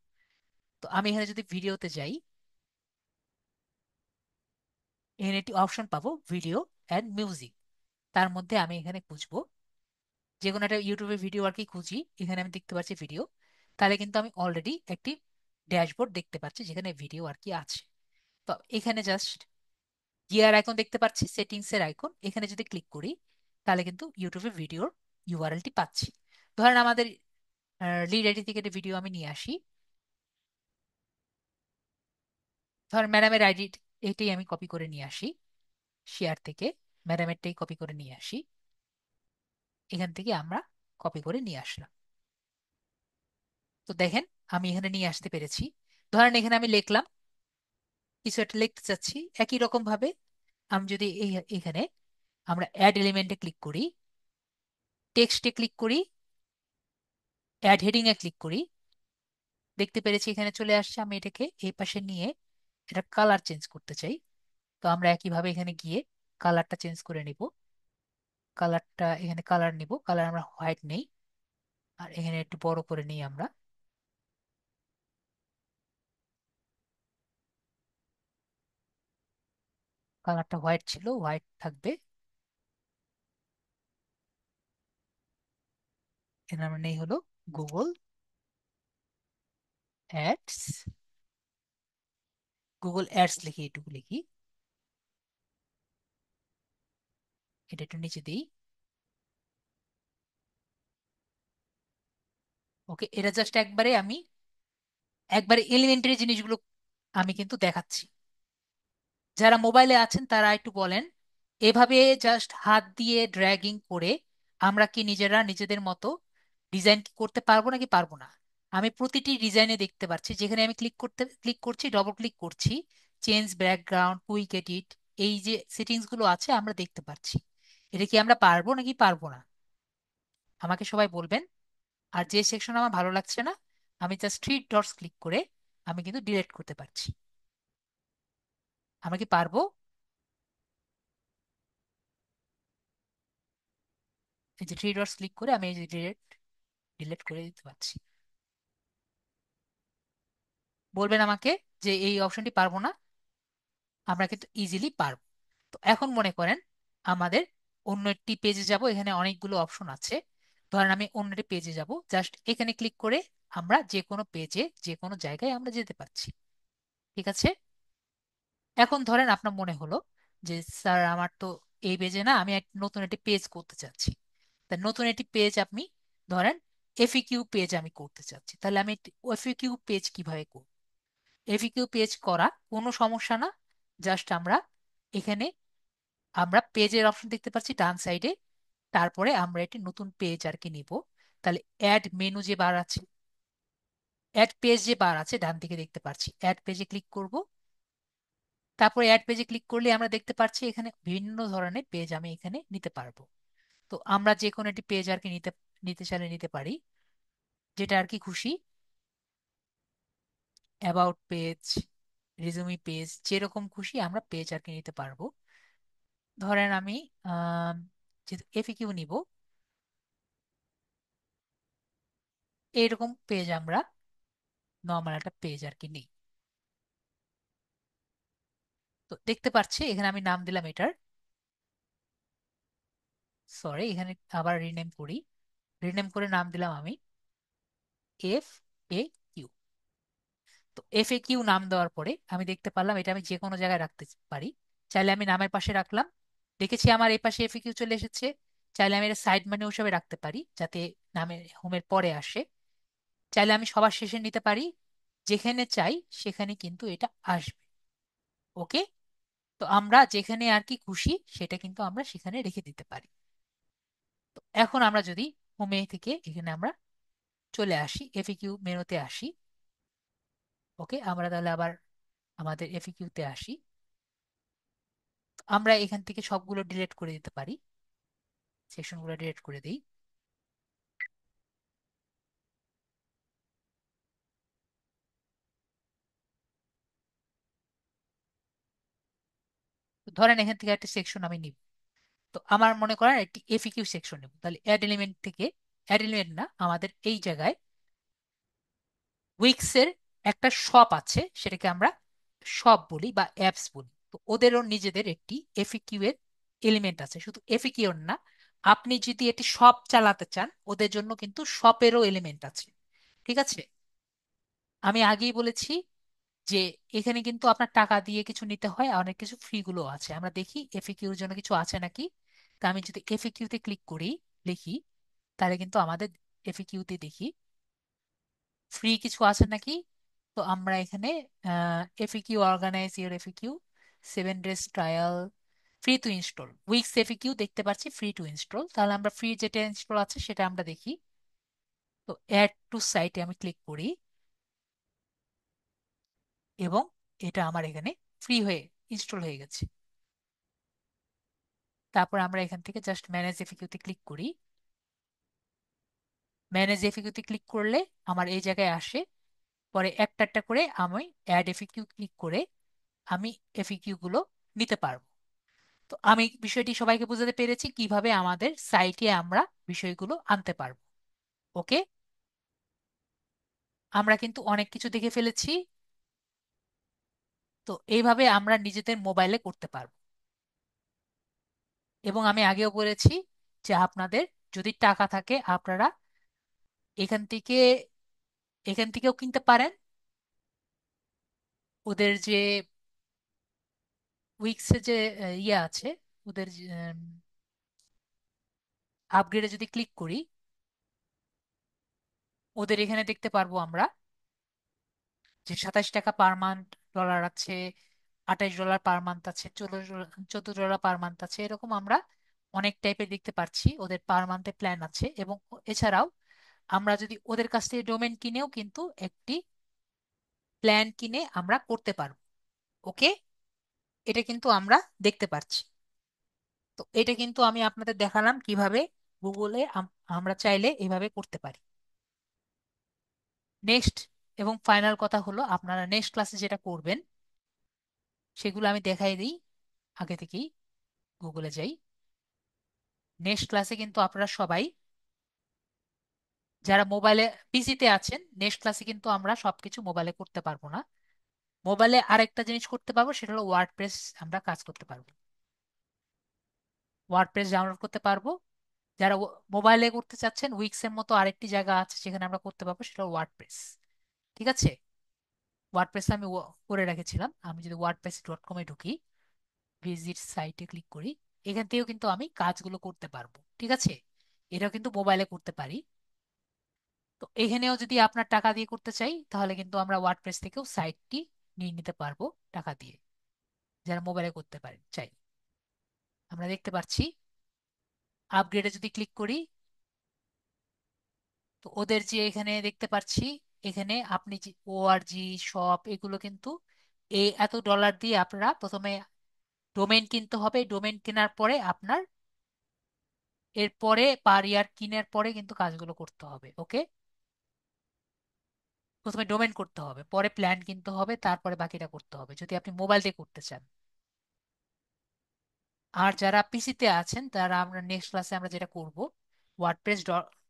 Speaker 1: তো আমি এখানে যদি ভিডিওতে যাই, এখানে একটি অপশন পাবো ভিডিও অ্যান্ড মিউজিক। তার মধ্যে আমি এখানে খুঁজবো যে কোনো একটা ইউটিউবে ভিডিও আর কি খুঁজি, এখানে আমি দেখতে পাচ্ছি ভিডিও। তাহলে কিন্তু আমি অলরেডি একটি ড্যাশবোর্ড দেখতে পাচ্ছি যেখানে ভিডিও আর কি আছে। তো এখানে জাস্ট গিয়ার আইকন দেখতে পাচ্ছি, সেটিংস এর আইকন, এখানে যদি ক্লিক করি তাহলে কিন্তু ইউটিউবে ভিডিওর ইউআরএলটি পাচ্ছি। ধরেন আমাদের লিড আইডি থেকে একটা ভিডিও আমি নিয়ে আসি। ধর ম্যাডামের আইডি, এটাই আমি কপি করে নিয়ে আসি শেয়ার থেকে, ম্যাডামেরটাই কপি করে নিয়ে আসি। এখান থেকে আমরা কপি করে নিয়ে আসলাম। তো দেখেন আমি এখানে নিয়ে আসতে পেরেছি। ধরেন এখানে আমি লিখলাম, কিছু একটা লিখতে চাচ্ছি, একই রকম ভাবে আমি যদি এখানে আমরা অ্যাড এলিমেন্টে ক্লিক করি, টেক্সটে ক্লিক করি, অ্যাড হেডিং এ ক্লিক করি, দেখতে পেরেছি এখানে চলে আসছে। আমি এটাকে এই পাশে নিয়ে এটা কালার চেঞ্জ করতে চাই। তো আমরা একইভাবে এখানে গিয়ে কালারটা চেঞ্জ করে নিব। কালারটা এখানে কালার নিব, কালার আমরা হোয়াইট নেই, আর এখানে একটু বড় করে নিই আমরা। কালারটা হোয়াইট ছিল, হোয়াইট থাকবে। এখানে আমরা নেই হলো গুগল অ্যাডস, গুগল অ্যাডস লিখি, এটুকু লিখি। এটা একটু নিচে দিই। ওকে, এটা জাস্ট একবারে এলিমেন্টারি জিনিসগুলো আমি কিন্তু দেখাচ্ছি। যারা মোবাইলে আছেন তারা একটু বলেন, এভাবে জাস্ট হাত দিয়ে ড্র্যাগিং করে আমরা কি নিজেরা নিজেদের মতো ডিজাইন করতে পারবো নাকি পারবো না? আমি প্রতিটি ডিজাইনে দেখতে পাচ্ছি, যেখানে আমি ক্লিক করছি, ডবল ক্লিক করছি, চেঞ্জ ব্যাকগ্রাউন্ড, কুইক এডিট, এই যে সেটিংস গুলো আছে আমরা দেখতে পাচ্ছি। এটা কি আমরা পারবো নাকি পারবো না, আমাকে সবাই বলবেন। আর যে সেকশন আমার ভালো লাগছে না, আমি জাস্ট থ্রি ডটস ক্লিক করে আমি কিন্তু ডিলিট করতে পারছি। আমরা কি পারবো? এই যে থ্রি ডটস ক্লিক করে আমি এই যে ডিলিট করে দিতে পারছি। বলবেন আমাকে যে এই অপশনটি পারবো না, আমরা কিন্তু ইজিলি পারবো। তো এখন মনে করেন আমাদের অন্য একটি পেজে যাব, এখানে অনেকগুলো অপশন আছে। ধরেন আমি অন্য একটি পেজে যাব, জাস্ট এখানে ক্লিক করে আমরা যে কোনো পেজে যে কোনো জায়গায় আমরা যেতে পারছি। ঠিক আছে। এখন ধরেন আপনার মনে হলো যে স্যার আমার তো এই পেজে না, আমি নতুন একটি পেজ করতে চাচ্ছি। তা নতুন একটি পেজ আপনি ধরেন এফএকিউ পেজ আমি করতে চাচ্ছি, তাহলে আমি এফএকিউ পেজ কিভাবে করব? এফএকিউ পেজ করা কোনো সমস্যা না। জাস্ট এখানে আমরা পেজের অপশন দেখতে পাচ্ছি ডান সাইডে, তারপরে আমরা একটি নতুন পেজ আর কি নিব। তাহলে অ্যাড মেনু যে বার আছে, অ্যাড পেজ যে বার আছে ডান দিকে দেখতে পাচ্ছি, অ্যাড পেজে ক্লিক করব। তারপরে অ্যাড পেজে ক্লিক করলে আমরা দেখতে পাচ্ছি এখানে বিভিন্ন ধরনের পেজ আমি এখানে নিতে পারবো। তো আমরা যে কোনো একটি পেজ আর কি নিতে নিতে চাইলে নিতে পারি, যেটা আর কি খুশি। অ্যাবাউট পেজ, রিজুমি পেজ, যেরকম খুশি আমরা পেজ আর কি নিতে পারবো। ধরেন আমি আহ যেহেতু এফিকিউ নিব, এইরকম পেজ আমরা নর্মাল একটা পেজ আর কি নিই। তো দেখতে পাচ্ছি এখানে আমি নাম দিলাম এটার, সরি এখানে আবার রিনেম করি, রিনেম করে নাম দিলাম আমি এফ এ কিউ। তো এফ এ কিউ নাম দেওয়ার পরে আমি দেখতে পারলাম এটা আমি যে কোনো জায়গায় রাখতে পারি। চাইলে আমি নামের পাশে রাখলাম, দেখেছি আমার এই পাশে এফ এ কিউ চলে এসেছে। চাইলে আমি এটা সাইড মেনু হিসেবে রাখতে পারি যাতে নামের হোমের পরে আসে। চাইলে আমি সবার শেষে নিতে পারি, যেখানে চাই সেখানে কিন্তু এটা আসবে। ওকে। তো আমরা যেখানে আর কি খুশি সেটা কিন্তু আমরা সেখানে রেখে দিতে পারি। তো এখন আমরা যদি হোমে থেকে এখানে আমরা চলে আসি, এফএকিউ মেনুতে আসি। ওকে, আমরা তাহলে আবার আমাদের এফএকিউ তে আসি। আমরা এখান থেকে সবগুলো ডিলিট করে দিতে পারি, সেকশনগুলো ডিলিট করে দিই। তো ধরেন এখান থেকে একটা সেকশন আমি নিব। তো আমার মনে করেন একটি এফএকিউ সেকশন নেব, তাহলে অ্যাড এলিমেন্ট থেকে, অ্যাড এলিমেন্ট না, আমাদের এই জায়গায় উইক্সের একটা শপ আছে, সেটাকে আমরা শপ বলি বা অ্যাপস বলি। তো ওদেরও নিজেদের একটি এফএকিউ এর এলিমেন্ট আছে, শুধু এফএকিউ এর না, আপনি যদি এটি শপ চালাতে চান ওদের জন্য কিন্তু শপেরও এলিমেন্ট আছে। ঠিক আছে। আমি আগেই বলেছি যে এখানে কিন্তু আপনার টাকা দিয়ে কিছু নিতে হয়, আর অনেক কিছু ফ্রি গুলো আছে। আমরা দেখি এফএকিউ এর জন্য কিছু আছে নাকি। তা আমি যদি এফএকিউ তে ক্লিক করি, লিখি, তাহলে কিন্তু আমাদের এফএকিউ তে দেখি ফ্রি কিছু আছে নাকি। তো আমরা এখানে FAQ, organize your FAQ, 7 days trial, free to install, Wix FAQ দেখতে পাচ্ছি ফ্রি টু ইনস্টল। তাহলে আমরা ফ্রি যেটা ইনস্টল আছে সেটা আমরা দেখি। তো অ্যাড টু সাইটে আমি ক্লিক করি এবং এটা আমার এখানে ফ্রি হয়ে ইনস্টল হয়ে গেছে। তারপর আমরা এখান থেকে জাস্ট ম্যানেজ এফিকিউতে ক্লিক করি। ম্যানেজ এফিকিউতে ক্লিক করলে আমার এই জায়গায় আসে। পরে একটা একটা করে আমি অ্যাড এফিকিউ ক্লিক করে আমি এফিকিউ গুলো নিতে পারবো। তো আমি বিষয়টি সবাইকে বোঝাতে পেরেছি কিভাবে আমাদের সাইটে আমরা বিষয়গুলো আনতে পারবো। ওকে, আমরা কিন্তু অনেক কিছু দেখে ফেলেছি। তো এইভাবে আমরা নিজেদের মোবাইলে করতে পারবো। এবং আমি আগেও বলেছি যে আপনাদের যদি টাকা থাকে আপনারা এখান থেকে এখান থেকেও কিনতে পারেন। ওদের যে উইক্সে যে ইয়ে আছে, ওদের আপগ্রেডে যদি ক্লিক করি, ওদের এখানে দেখতে পারবো আমরা যে 27 টাকা পার মান্থ ডলার আছে, 28 ডলার পার মান্থ আছে, 14 ডলার পার মান্থ আছে, এরকম আমরা অনেক টাইপের দেখতে পাচ্ছি। ওদের পার মান্থে প্ল্যান আছে। এবং এছাড়াও আমরা যদি ওদের কাছ থেকে ডোমেন কিনেও কিন্তু একটি প্ল্যান কিনে আমরা করতে পারবো। ওকে, এটা কিন্তু আমরা দেখতে পাচ্ছি। তো এটা কিন্তু আমি আপনাদের দেখালাম কিভাবে গুগলে আমরা চাইলে এভাবে করতে পারি। নেক্সট এবং ফাইনাল কথা হলো, আপনারা নেক্সট ক্লাসে যেটা করবেন সেগুলো আমি দেখাই দিই আগে থেকেই। গুগলে যাই। নেক্সট ক্লাসে কিন্তু আপনারা সবাই যারা মোবাইলে পিসিতে আছেন, নেক্সট ক্লাসে কিন্তু আমরা সবকিছু মোবাইলে করতে পারবো না। মোবাইলে আরেকটা জিনিস করতে পারবো, সেটা হলো ওয়ার্ডপ্রেস। আমরা কাজ করতে পারবো, ওয়ার্ডপ্রেস ডাউনলোড করতে পারবো। যারা মোবাইলে করতে চাচ্ছেন, উইক্স এর মতো আরেকটি জায়গা আছে যেখানে আমরা করতে পারবো, সেটা হলো ওয়ার্ডপ্রেস। ঠিক আছে, ওয়ার্ডপ্রেস আমি করে রেখেছিলাম। আমি যদি wordpress.com-এ ঢুকি, ভিজিট সাইটে ক্লিক করি, এখান থেকেও কিন্তু আমি কাজগুলো করতে পারবো। ঠিক আছে, এটাও কিন্তু মোবাইলে করতে পারি। তো এখানেও যদি আপনার টাকা দিয়ে করতে চাই তাহলে কিন্তু আমরা ওয়ার্ডপ্রেস থেকেও সাইটটি নিয়ে নিতে পারবো টাকা দিয়ে, যারা মোবাইলে করতে পারেন চাই। আমরা দেখতে পাচ্ছি আপগ্রেডে যদি ক্লিক করি, তো ওদের যে এখানে দেখতে পাচ্ছি, এখানে আপনি যে ওআরজি শপ, এগুলো কিন্তু এই এত ডলার দিয়ে আপনারা প্রথমে ডোমেইন কিনতে হবে। ডোমেইন কেনার পরে আপনার এরপরে পার ইয়ার কিনার পরে কিন্তু কাজগুলো করতে হবে। ওকে, প্রথমে ডোমেইন করতে হবে, পরে প্ল্যান কিনতে হবে, তারপরে বাকিটা করতে হবে যদি আপনি মোবাইল দিয়ে করতে চান। আর যারা পিসিতে আছেন তারা আমরা নেক্সট ক্লাসে আমরা যেটা করব, ওয়ার্ডপ্রেস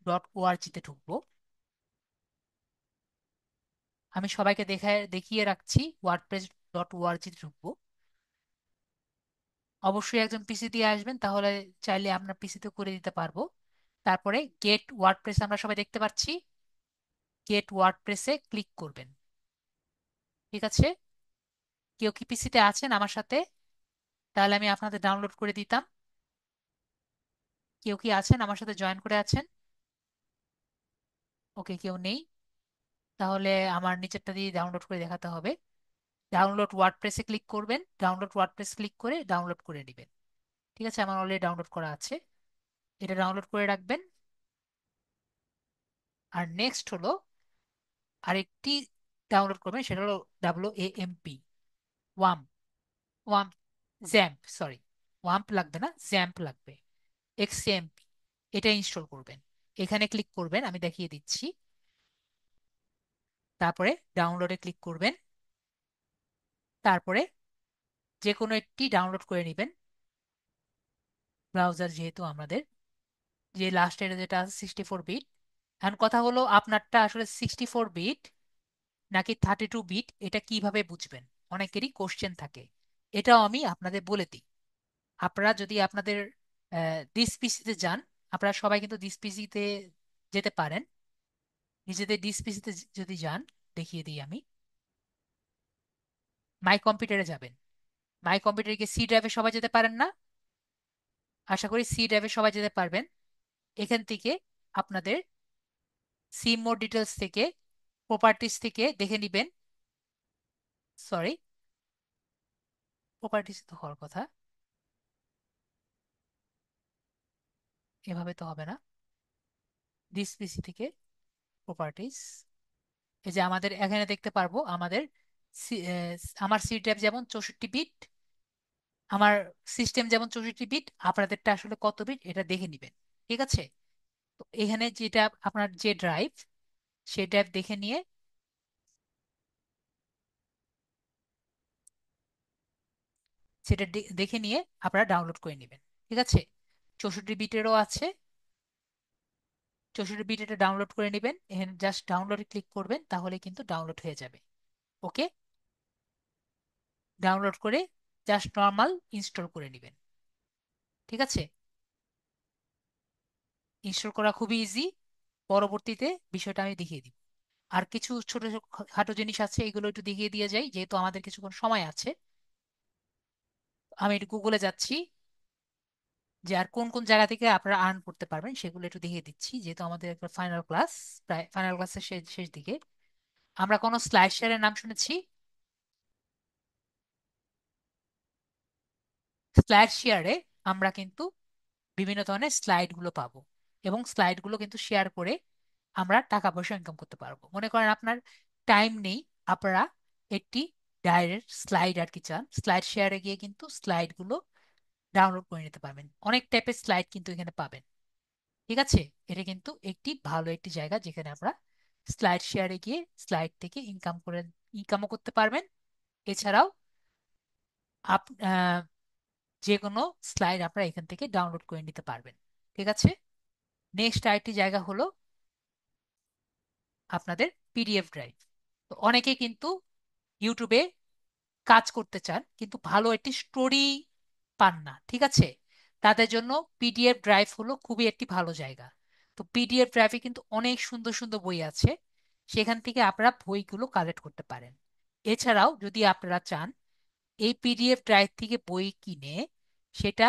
Speaker 1: ডট ওআরজিতে ঢুকবো। আমি সবাইকে দেখিয়ে রাখছি, wordpress.org ঢুকবো। অবশ্যই একজন পিসি দিয়ে আসবেন, তাহলে চাইলে আপনার পিসিতে করে দিতে পারবো। তারপরে গেট ওয়ার্ডপ্রেস আমরা সবাই দেখতে পাচ্ছি, গেট ওয়ার্ডপ্রেসে ক্লিক করবেন। ঠিক আছে, কেউ কি পিসিতে আছেন আমার সাথে? তাহলে আমি আপনাদের ডাউনলোড করে দিতাম। কেউ কি আছেন আমার সাথে জয়েন করে আছেন? ওকে, কেউ নেই। তাহলে আমার নিচেরটা দিয়ে ডাউনলোড করে দেখাতে হবে। ডাউনলোড ওয়ার্ডপ্রেসে ক্লিক করবেন, ডাউনলোড ওয়ার্ডপ্রেস ক্লিক করে ডাউনলোড করে নেবেন। ঠিক আছে, আমার অলরেডি ডাউনলোড করা আছে, এটা ডাউনলোড করে রাখবেন। আর নেক্সট হলো আরেকটি ডাউনলোড করবেন, সেটা হলো WAMP, ওয়াম্প, ওয়াম্প, জ্যাম্প, সরি, ওয়াম্প লাগবে না, জ্যাম্প লাগবে, XAMP। এটা ইনস্টল করবেন। এখানে ক্লিক করবেন, আমি দেখিয়ে দিচ্ছি। তারপরে ডাউনলোডে ক্লিক করবেন। তারপরে যে কোনো একটি ডাউনলোড করে নেবেন। ব্রাউজার যেহেতু আমাদের যে লাস্টের যেটা আছে 64 বিট। এখন কথা হলো আপনারটা আসলে 64 বিট নাকি 32 বিট, এটা কিভাবে বুঝবেন? অনেকেরই কোশ্চেন থাকে। এটাও আমি আপনাদের বলে দিই। আপনারা যদি আপনাদের দিস পিসিতে যান, আপনারা সবাই কিন্তু দিস পিসিতে যেতে পারেন। নিজেদের দিস পিসিতে যদি যান, দেখিয়ে দিই আমি। মাই কম্পিউটারে যাবেন। মাই কম্পিউটারে গিয়ে সি ড্রাইভে সবাই যেতে পারেন না? আশা করি সি ড্রাইভে সবাই যেতে পারবেন। এখান থেকে আপনাদের সিম মোড ডিটেলস থেকে প্রপার্টিস থেকে দেখে নিবেন, সরি, প্রপার্টিস তো হওয়ার কথা, এভাবে তো হবে না। দিস পিসি থেকে প্রপার্টিস, এই যে আমাদের এখানে দেখতে পারবো আমাদের আমার সি ড্রাইভ যেমন 64 বিট, আমার সিস্টেম যেমন 64 বিট, আপনাদেরটা আসলে কত বিট এটা দেখে নিবেন। ঠিক আছে? তো এখানে যেটা আপনার যে ড্রাইভ, সেই ড্রাইভ দেখে নিয়ে, সেটা দেখে নিয়ে আপনারা ডাউনলোড করে নেবেন। ঠিক আছে? 64 বিটেরও আছে, 64 বিট এটা ডাউনলোড করে নেবেন, এখানে জাস্ট ডাউনলোডে ক্লিক করবেন, তাহলে কিন্তু ডাউনলোড হয়ে যাবে। ওকে, ডাউনলোড করে জাস্ট নর্মাল ইনস্টল করে নেবেন। ঠিক আছে? ইনস্টল করা খুবই ইজি, পরবর্তীতে বিষয়টা আমি দেখিয়ে দিব। আর কিছু ছোট ছোট খাটো জিনিস আছে, এগুলো একটু দেখিয়ে দিয়ে যাই যেহেতু আমাদের কিছুক্ষণ সময় আছে। আমি একটু গুগলে যাচ্ছি, যে আর কোন কোন জায়গা থেকে আপনারা আর্ন করতে পারবেন সেগুলো একটু দেখিয়ে দিচ্ছি, যেহেতু আমাদের একটা ফাইনাল ক্লাস, প্রায় ফাইনাল ক্লাসের শেষ শেষ দিকে। আমরা কোনো স্লাইড শেয়ারের নাম শুনেছি? স্লাইড শেয়ারে আমরা কিন্তু বিভিন্ন ধরনের স্লাইড গুলো পাবো, এবং স্লাইড গুলো কিন্তু শেয়ার করে আমরা টাকা পয়সা ইনকাম করতে পারবো। মনে করেন আপনার টাইম নেই, আপনারা একটি ডাইরেক্ট স্লাইড আর কি চান, স্লাইড শেয়ারে গিয়ে কিন্তু স্লাইড গুলো ডাউনলোড করে নিতে পারবেন। অনেক টাইপের স্লাইড কিন্তু এখানে পাবেন। ঠিক আছে? এটা কিন্তু একটি ভালো একটি জায়গা যেখানে আমরা স্লাইড শেয়ারে গিয়ে স্লাইড থেকে ইনকামও করতে পারবেন। এছাড়াও আপ যে কোনো স্লাইড আপনারা এখান থেকে ডাউনলোড করে নিতে পারবেন। ঠিক আছে? নেক্সট আরেকটি জায়গা হলো আপনাদের পিডিএফ ড্রাইভ। তো অনেকে কিন্তু ইউটিউবে কাজ করতে চান কিন্তু ভালো একটি স্টোরি পান না। ঠিক আছে? তাদের জন্য পিডিএফ ড্রাইভ হলো খুবই একটি ভালো জায়গা। তো পিডিএফ ড্রাইভে কিন্তু অনেক সুন্দর সুন্দর বই আছে, সেখান থেকে আপনারা বইগুলো কালেক্ট করতে পারেন। এছাড়াও যদি আপনারা চান এই পিডিএফ ড্রাইভ থেকে বই কিনে সেটা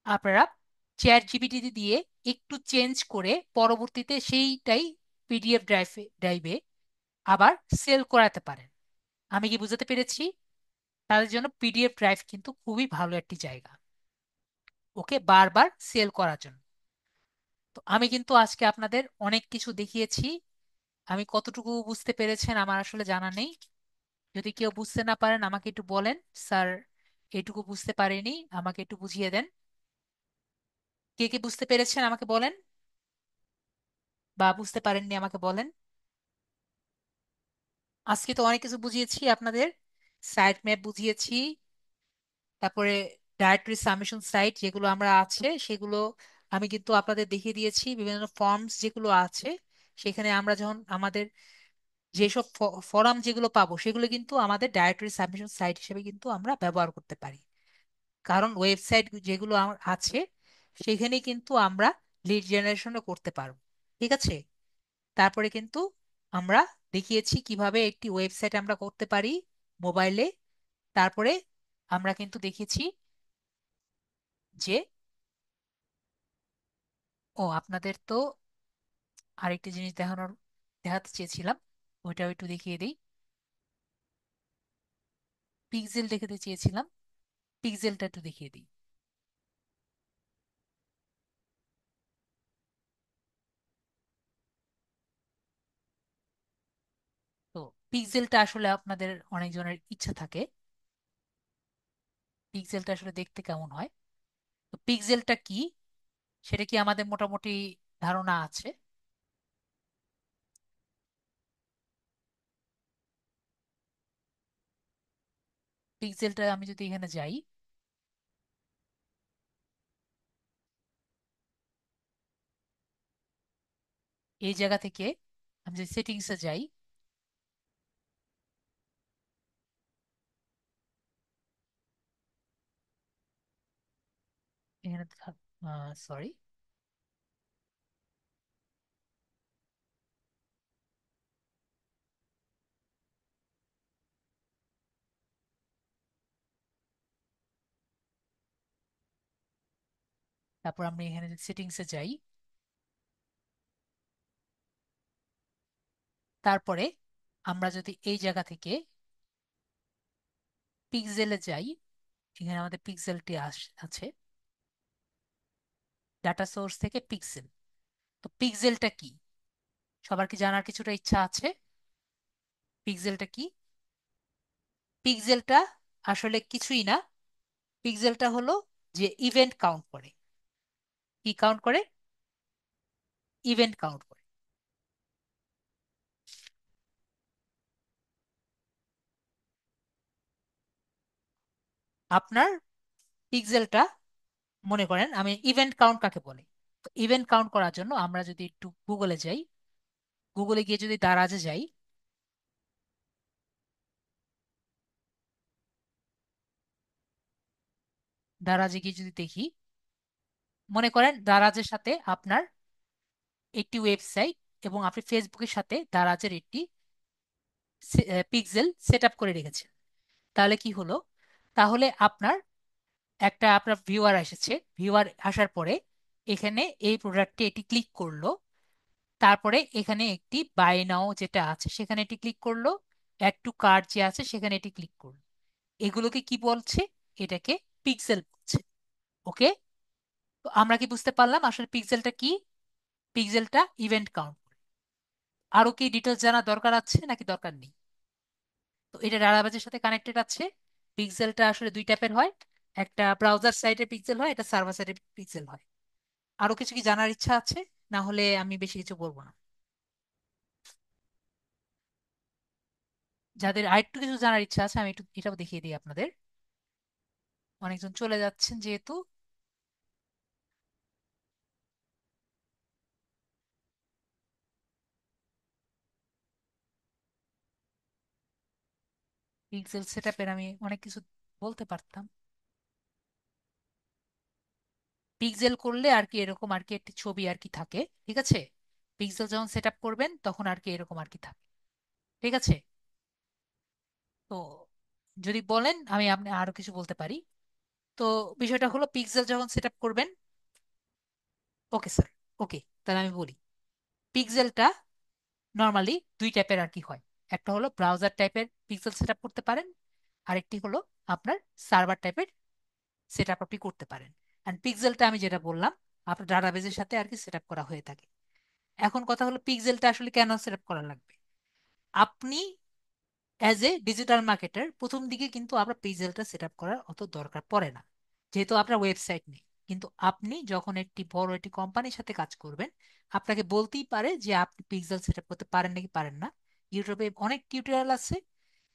Speaker 1: আপনারা চ্যাট জিপিটি দিয়ে একটু চেঞ্জ করে পরবর্তীতে সেইটাই পিডিএফ ড্রাইভে আবার সেল করাতে পারেন। আমি কি বুঝাতে পেরেছি? তাদের জন্য পিডিএফ ড্রাইভ কিন্তু খুবই ভালো একটি জায়গা, ওকে, বারবার সেল করার জন্য। তো আমি কিন্তু আজকে আপনাদের অনেক কিছু দেখিয়েছি, আমি কতটুকু বুঝতে পেরেছেন আমার আসলে জানা নেই। যদি কেউ বুঝতে না পারেন আমাকে একটু বলেন, স্যার এটুকু বুঝতে পারিনি, আমাকে একটু বুঝিয়ে দেন। কে কে বুঝতে পেরেছেন আমাকে বলেন, বা বুঝতে পারেননি আমাকে বলেন। আজকে তো অনেক কিছু বুঝিয়েছি আপনাদের, সাইট ম্যাপ বুঝিয়েছি, তারপরে ডাইরেক্টরি সাবমিশন সাইট যেগুলো আমরা আছে সেগুলো আমি কিন্তু আপনাদের দেখিয়ে দিয়েছি। বিভিন্ন ফর্মস যেগুলো আছে সেখানে আমরা যখন আমাদের যেসব ফর্ম যেগুলো পাবো সেগুলো কিন্তু আমাদের ডাইরেক্টরি সাবমিশন সাইট হিসেবে কিন্তু আমরা ব্যবহার করতে পারি। কারণ ওয়েবসাইট যেগুলো আছে সেখানে কিন্তু আমরা লিড জেনারেশনও করতে পারবো। ঠিক আছে? তারপরে কিন্তু আমরা দেখিয়েছি কিভাবে একটি ওয়েবসাইট আমরা করতে পারি মোবাইলে। তারপরে আমরা কিন্তু দেখিয়েছি যে, ও আপনাদের তো আরেকটি জিনিস দেখাতে চেয়েছিলাম, ওইটাও একটু দেখিয়ে দিই। পিক্সেল দেখাতে চেয়েছিলাম, পিক্সেলটা একটু দেখিয়ে দিই। তো পিক্সেলটা আসলে আপনাদের অনেকজনের ইচ্ছা থাকে, পিক্সেলটা আসলে দেখতে কেমন হয়। তো পিক্সেলটা কি সেটা কি আমাদের মোটামুটি ধারণা আছে? পিক্সেলটা আমি যদি এখানে যাই, এই জায়গা থেকে আমি যদি সেটিংসে যাই, এখানে সরি, তারপর আমি এখানে সেটিংসে যাই, তারপরে আমরা যদি এই জায়গা থেকে পিক্সেলে যাই, এখানে আমাদের পিক্সেলটি আছে, ডাটা সোর্স থেকে পিক্সেল। তো পিক্সেলটা কি, সবার কি জানার কিছুটা ইচ্ছা আছে? পিক্সেলটা কি? পিক্সেলটা আসলে কিছুই না। পিক্সেলটা হলো যে ইভেন্ট কাউন্ট করে। কি কাউন্ট করে? ইভেন্ট কাউন্ট করে। আপনার পিক্সেলটা, মনে করেন আমি ইভেন্ট কাউন্ট কাকে বলে, তো ইভেন্ট কাউন্ট করার জন্য আমরা যদি একটু গুগলে যাই, গুগলে গিয়ে যদি দারাজে যাই, দারাজে গিয়ে যদি দেখি, মনে করেন দারাজের সাথে আপনার একটি ওয়েবসাইট এবং আপনি ফেসবুকের সাথে দারাজের একটি পিক্সেল সেট আপ করে রেখেছেন। তাহলে কি হলো? তাহলে আপনার ভিউয়ার এসেছে, ভিউয়ার আসার পরে এখানে এই প্রোডাক্টে এটি ক্লিক করলো, তারপরে এখানে একটি বাই নাও যেটা আছে সেখানে এটি ক্লিক করলো, অ্যাড টু কার্ট যে আছে সেখানে এটি ক্লিক করলো। এগুলোকে কি বলছে? এটাকে পিক্সেল বলছে। ওকে, তো আমরা কি বুঝতে পারলাম আসলে পিক্সেলটা কি? পিক্সেলটা ইভেন্ট কাউন্ট। আরো কি ডিটেলস জানা দরকার আছে নাকি দরকার নেই? তো এটা ডাটাবেজের সাথে কানেক্টেড আছে। পিক্সেলটা আসলে দুই টাইপের হয়, একটা ব্রাউজার সাইডের পিক্সেল হয়, এটা সার্ভার সাইডের পিক্সেল হয়। আরো কিছু কি জানার ইচ্ছা আছে? না হলে আমি বেশি কিছু বলবো না। যাদের আরেকটু কিছু জানার ইচ্ছা আছে আমি একটু এটাও দেখিয়ে দিই আপনাদের। অনেকজন চলে যাচ্ছেন যেহেতু। পিক্সেল সেটআপের আমি অনেক কিছু বলতে পারতাম। পিক্সেল করলে আর কি এরকম আর কি একটি ছবি আর কি থাকে, ঠিক আছে? পিক্সেল যখন সেট আপ করবেন তখন আর কি এরকম আর কি থাকে, ঠিক আছে? তো যদি বলেন আমি আপনি আরো কিছু বলতে পারি। তো বিষয়টা হলো পিক্সেল যখন সেট আপ করবেন, ওকে স্যার, ওকে, তাহলে আমি বলি। পিক্সেলটা নর্মালি দুই টাইপের আর কি হয়। একটা হলো ব্রাউজার টাইপের পিক্সেল সেট আপ করতে পারেন, আরেকটি হলো আপনার সার্ভার টাইপের সেট আপ আপনি করতে পারেন। অ্যান্ড পিক্সেলটা আমি যেটা বললাম আপনার ডাটাবেজের সাথে আর কি সেট আপ করা হয়ে থাকে। এখন কথা হলো পিক্সেলটা আসলে কেন সেট আপ করা লাগবে? আপনি অ্যাজ এ ডিজিটাল মার্কেটার প্রথম দিকে কিন্তু আপনার পিক্সেলটা সেট আপ করার অত দরকার পড়ে না, যেহেতু আপনার ওয়েবসাইট নেই। কিন্তু আপনি যখন একটি বড় একটি কোম্পানির সাথে কাজ করবেন, আপনাকে বলতেই পারে যে আপনি পিক্সেল সেট আপ করতে পারেন নাকি পারেন না। ইউটিউবে অনেক টিউটোরিয়াল আছে।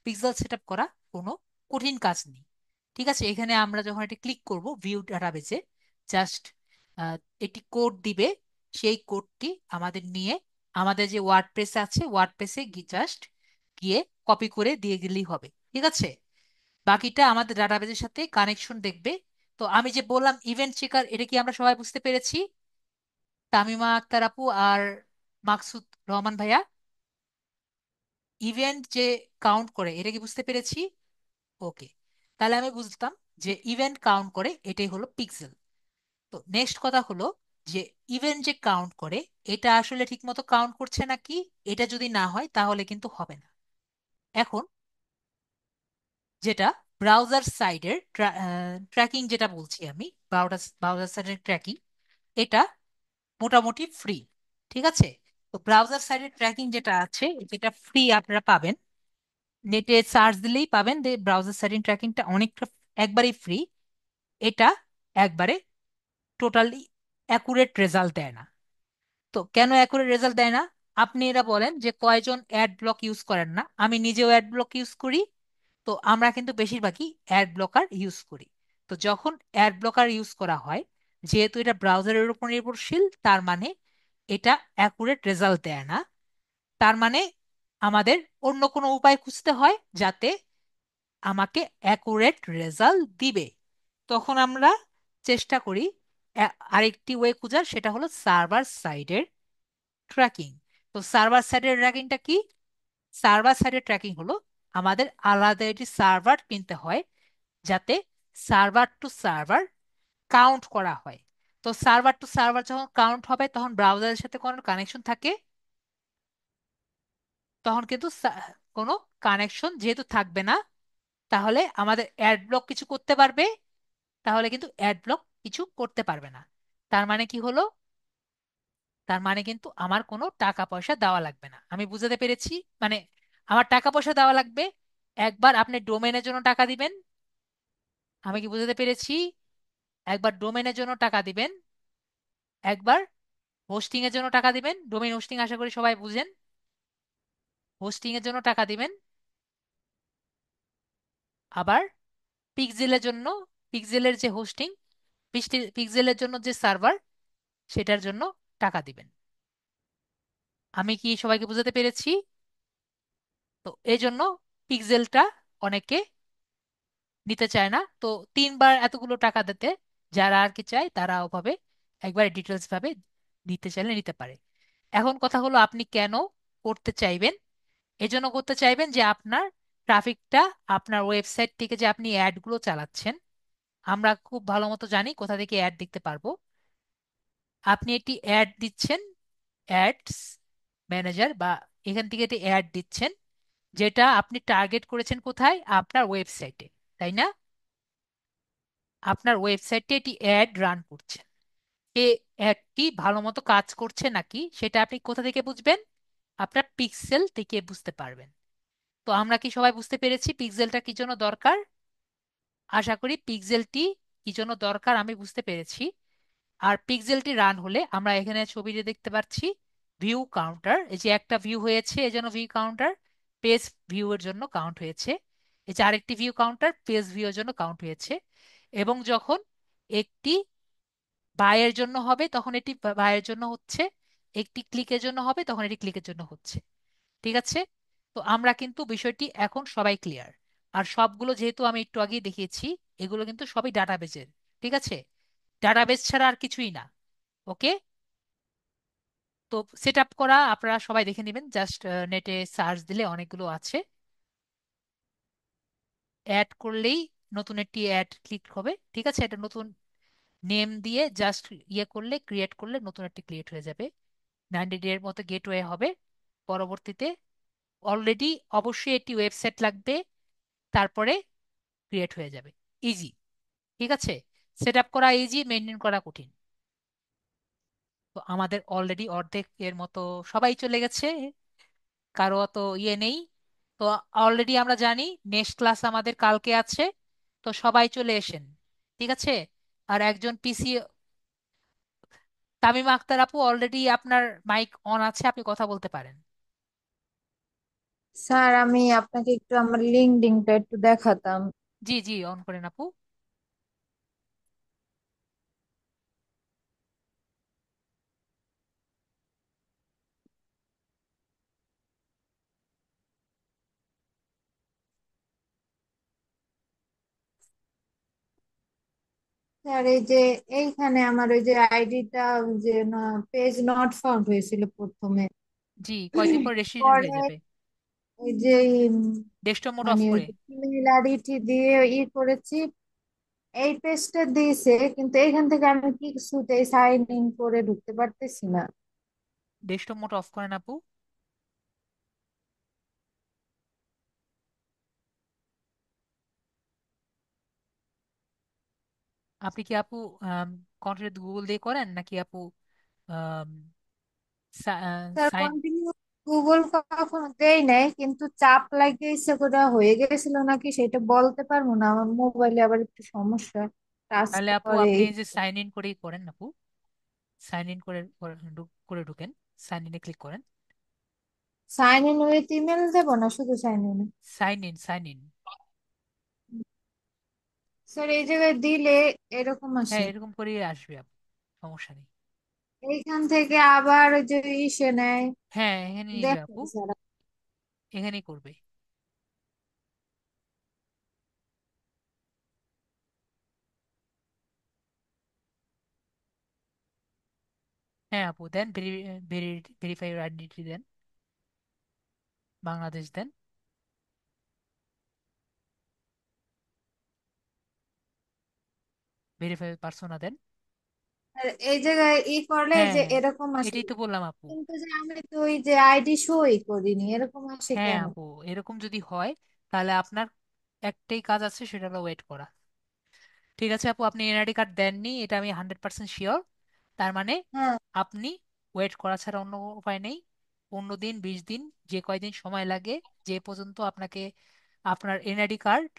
Speaker 1: পিক্সেল সেট আপ করা কোনো কঠিন কাজ নেই। ঠিক আছে, এখানে আমরা যখন এটি ক্লিক করব ভিউ ডাটাবেজে, জাস্ট একটি কোড দিবে। সেই কোডটি আমাদের নিয়ে আমাদের যে ওয়ার্ডপ্রেস আছে ওয়ার্ডপ্রেসে জাস্ট গিয়ে কপি করে দিয়ে গেলেই হবে, ঠিক আছে? বাকিটা আমাদের ডাটাবেজের সাথে কানেকশন দেখবে। তো আমি যে বললাম ইভেন্ট চেকার, এটা কি আমরা সবাই বুঝতে পেরেছি? তামিমা আক্তার আপু আর মাকসুদ রহমান ভাইয়া, ইভেন্ট যে কাউন্ট করে এটা কি বুঝতে পেরেছি? ওকে, তাহলে আমি বুঝতাম যে ইভেন্ট কাউন্ট করে এটাই হলো পিক্সেল। তো নেক্সট কথা হলো যে ইভেন্ট যে কাউন্ট করে এটা আসলে ঠিকমতো কাউন্ট করছে নাকি, এটা যদি না হয় তাহলে কিন্তু হবে না। এখন যেটা ব্রাউজার সাইডের ট্র্যাকিং যেটা বলছি আমি, ব্রাউজার সাইডের ট্র্যাকিং, এটা মোটামুটি ফ্রি, ঠিক আছে? তো ব্রাউজার সাইডের ট্র্যাকিং যেটা আছে যেটা ফ্রি আপনারা পাবেন, নেটে সার্চ দিলেই পাবেন যে ব্রাউজার সাইডিং ট্র্যাকিংটা অনেকটা একবারেই ফ্রি। এটা একবারে টোটালি অ্যাকুরেট রেজাল্ট দেয় না। তো কেন অ্যাকুরেট রেজাল্ট দেয় না? আপনি এরা বলেন যে কয়জন অ্যাড ব্লক ইউজ করেন না, আমি নিজেও অ্যাড ব্লক ইউজ করি। তো আমরা কিন্তু বেশিরভাগই অ্যাড ব্লকার ইউজ করি। তো যখন অ্যাড ব্লকার ইউজ করা হয়, যেহেতু এটা ব্রাউজারের উপর নির্ভরশীল, তার মানে এটা অ্যাকুরেট রেজাল্ট দেয় না। তার মানে আমাদের অন্য কোনো উপায় খুঁজতে হয় যাতে আমাকে অ্যাকুরেট রেজাল্ট দিবে। তখন আমরা চেষ্টা করি আরেকটি ওয়ে খোঁজার, সেটা হলো সার্ভার সাইডের ট্র্যাকিং। তো সার্ভার সাইডের ট্র্যাকিংটা কি? সার্ভার সাইডের ট্র্যাকিং হলো আমাদের আলাদা একটি সার্ভার কিনতে হয় যাতে সার্ভার টু সার্ভার কাউন্ট করা হয়। তো সার্ভার টু সার্ভার যখন কাউন্ট হবে তখন ব্রাউজারের সাথে কোনো কানেকশন থাকে? তখন কিন্তু কোনো কানেকশন যেহেতু থাকবে না, তাহলে আমাদের অ্যাড ব্লক কিছু করতে পারবে, তাহলে কিন্তু অ্যাড ব্লক কিছু করতে পারবে না। তার মানে কি হলো? তার মানে কিন্তু আমার কোনো টাকা পয়সা দেওয়া লাগবে না। আমি বুঝাতে পেরেছি? মানে আমার টাকা পয়সা দেওয়া লাগবে, একবার আপনি ডোমেনের জন্য টাকা দিবেন। আমি কি বুঝাতে পেরেছি? একবার ডোমেনের জন্য টাকা দিবেন, একবার হোস্টিং এর জন্য টাকা দিবেন। ডোমেইন হোস্টিং আশা করি সবাই বুঝেন। হোস্টিং এর জন্য টাকা দিবেন, আবার পিক্সেলের জন্য, পিক্সেলের যে হোস্টিং, পিক্সেলের জন্য যে সার্ভার, সেটার জন্য টাকা দিবেন। আমি কি সবাইকে বুঝাতে পেরেছি? তো এই জন্য পিক্সেলটা অনেকে নিতে চায় না। তো 3বার এতগুলো টাকা দিতে যারা আর কি চায়, তারা ওভাবে একবার ডিটেলস ভাবে নিতে চাইলে নিতে পারে। এখন কথা হলো আপনি কেন করতে চাইবেন? এজন্য করতে চাইবেন যে আপনার ট্রাফিকটা, আপনার ওয়েবসাইট থেকে যে আপনি অ্যাডগুলো চালাচ্ছেন, আমরা খুব ভালো মতো জানি কোথা থেকে অ্যাড দেখতে পারবো। আপনি একটি অ্যাড দিচ্ছেন, অ্যাডস ম্যানেজার বা এখান থেকে একটি অ্যাড দিচ্ছেন, যেটা আপনি টার্গেট করেছেন কোথায়? আপনার ওয়েবসাইটে, তাই না? আপনার ওয়েবসাইটে এটি অ্যাড রান করছেন। এ অ্যাডটি ভালো মতো কাজ করছে নাকি সেটা আপনি কোথা থেকে বুঝবেন? আপনার পিক্সেল থেকে বুঝতে পারবেন। তো আমরা কি সবাই বুঝতে পেরেছি পিক্সেলটা কি জন্য দরকার? আশা করি পিক্সেলটি কি জন্য দরকার আমি বুঝতে পেরেছি। আর পিক্সেলটি রান হলে আমরা এখানে ছবিতে দেখতে পাচ্ছি ভিউ কাউন্টার, এই যে একটা ভিউ হয়েছে এই জন্য ভিউ কাউন্টার, পেজ ভিউ এর জন্য কাউন্ট হয়েছে। এই যে আরেকটি ভিউ কাউন্টার পেজ ভিউ এর জন্য কাউন্ট হয়েছে। এবং যখন একটি বায়ের জন্য হবে তখন এটি বায়ের জন্য হচ্ছে, একটি ক্লিকের জন্য হবে তখন এটি ক্লিকের জন্য হচ্ছে। ঠিক আছে? তো আমরা কিন্তু বিষয়টি এখন সবাই ক্লিয়ার। আর সবগুলো যেহেতু আমি একটু আগেই দেখিয়েছি, এগুলো কিন্তু সবই ডাটাবেজের। ঠিক আছে? ডাটাবেজ ছাড়া আর কিছুই না। ওকে? তো সেট আপ করা আপনারা সবাই দেখে নেবেন, জাস্ট নেটে সার্চ দিলে অনেকগুলো আছে। অ্যাড করলেই নতুন একটি অ্যাড ক্লিক হবে। ঠিক আছে? এটা নতুন নেম দিয়ে জাস্ট ইয়ে করলে, ক্রিয়েট করলে নতুন একটি ক্রিয়েট হয়ে যাবে। 90 ডে এর মতো গেটওয়ে হবে। পরবর্তীতে অলরেডি অবশ্যই একটি ওয়েবসাইট লাগবে, তারপরে ক্রিয়েট হয়ে যাবে। ইজি। ঠিক আছে? সেট আপ করা ইজি, মেনটেন করা কঠিন। তো আমাদের অলরেডি অর্ধেক এর মতো সবাই চলে গেছে, কারো অত ইয়ে নেই। তো অলরেডি আমরা জানি নেক্সট ক্লাস আমাদের কালকে আছে। তো সবাই চলে এসেন। ঠিক আছে? আর একজন পিসি, তামিম আক্তার আপু, অলরেডি আপনার মাইক অন আছে, আপনি কথা বলতে পারেন।
Speaker 3: স্যার, আমি আপনাকে একটু আমার লিঙ্কডইনটা একটু দেখাতাম।
Speaker 1: জি জি, অন করেন আপু।
Speaker 3: স্যার, এই যে এইখানে আমার ওই যে আইডিটা, যে পেজ নট ফাউন্ড হয়েছিল প্রথমে।
Speaker 1: জি, কয়দিন পর রেজিস্ট্রেশন
Speaker 3: পরে
Speaker 1: হয়ে যাবে।
Speaker 3: ওই যে
Speaker 1: ডেস্কটপ মোড অফ
Speaker 3: মানে ওই
Speaker 1: করে।
Speaker 3: যে ইমেল আইডি দিয়ে করেছি, এই পেজটা দিয়েছে, কিন্তু এইখান থেকে আমি কিছুতেই সাইন ইন করে ঢুকতে পারতেছি না।
Speaker 1: ডেস্কটপ মোড অফ করেন আপু। আপনি কি আপু কন্টিনিউ গুগল দিয়ে করেন নাকি আপু
Speaker 3: স্যার,
Speaker 1: সাইন?
Speaker 3: কন্টিনিউ গুগল কখনো দেই নাই, কিন্তু চাপ লাগে ইচ্ছে করে হয়ে গেছিল নাকি সেটা বলতে পারবো না, আমার মোবাইলে আবার একটু সমস্যা, টাচ
Speaker 1: তাহলে আপু
Speaker 3: করে
Speaker 1: আপনি এই যে সাইন ইন করেই করেন আপু। সাইন ইন করে করে ঢুকেন, সাইন ইনে ক্লিক করেন।
Speaker 3: সাইন ইন উইথ ইমেল দেবো না শুধু sign in?
Speaker 1: Sign in, sign in.
Speaker 3: Sir, এই জায়গায় দিলে এরকম
Speaker 1: হ্যাঁ,
Speaker 3: আসে।
Speaker 1: এরকম করেই আসবে আপু, সমস্যা নেই।
Speaker 3: এইখান থেকে আবার ওই যে ইসে নেয়।
Speaker 1: হ্যাঁ, এখানে নিবে
Speaker 3: দেখেন
Speaker 1: আপু,
Speaker 3: স্যার।
Speaker 1: এখানেই করবে। হ্যাঁ আপু, then verify your identity then, Bangladesh then, verify persona then.
Speaker 3: আর এই জায়গায় করলে যে
Speaker 1: হ্যাঁ,
Speaker 3: এরকম আসে,
Speaker 1: এটাই তো বললাম আপু।
Speaker 3: কিন্তু যে আমি তো ওই যে আইডি শোই করিনি, এরকম আসে
Speaker 1: হ্যাঁ
Speaker 3: কেন?
Speaker 1: আপু, এরকম যদি হয় তাহলে আপনার একটাই কাজ আছে, সেটা হলো ওয়েট করা। ঠিক আছে আপু, আপনি এনআইডি কার্ড দেননি এটা আমি 100% শিওর। তার মানে
Speaker 3: হ্যাঁ।
Speaker 1: আপনি ওয়েট করা ছাড়া অন্য উপায় নেই। 15 দিন, 20 দিন, যে কয়দিন সময় লাগে, যে পর্যন্ত আপনাকে আপনার এনআইডি কার্ড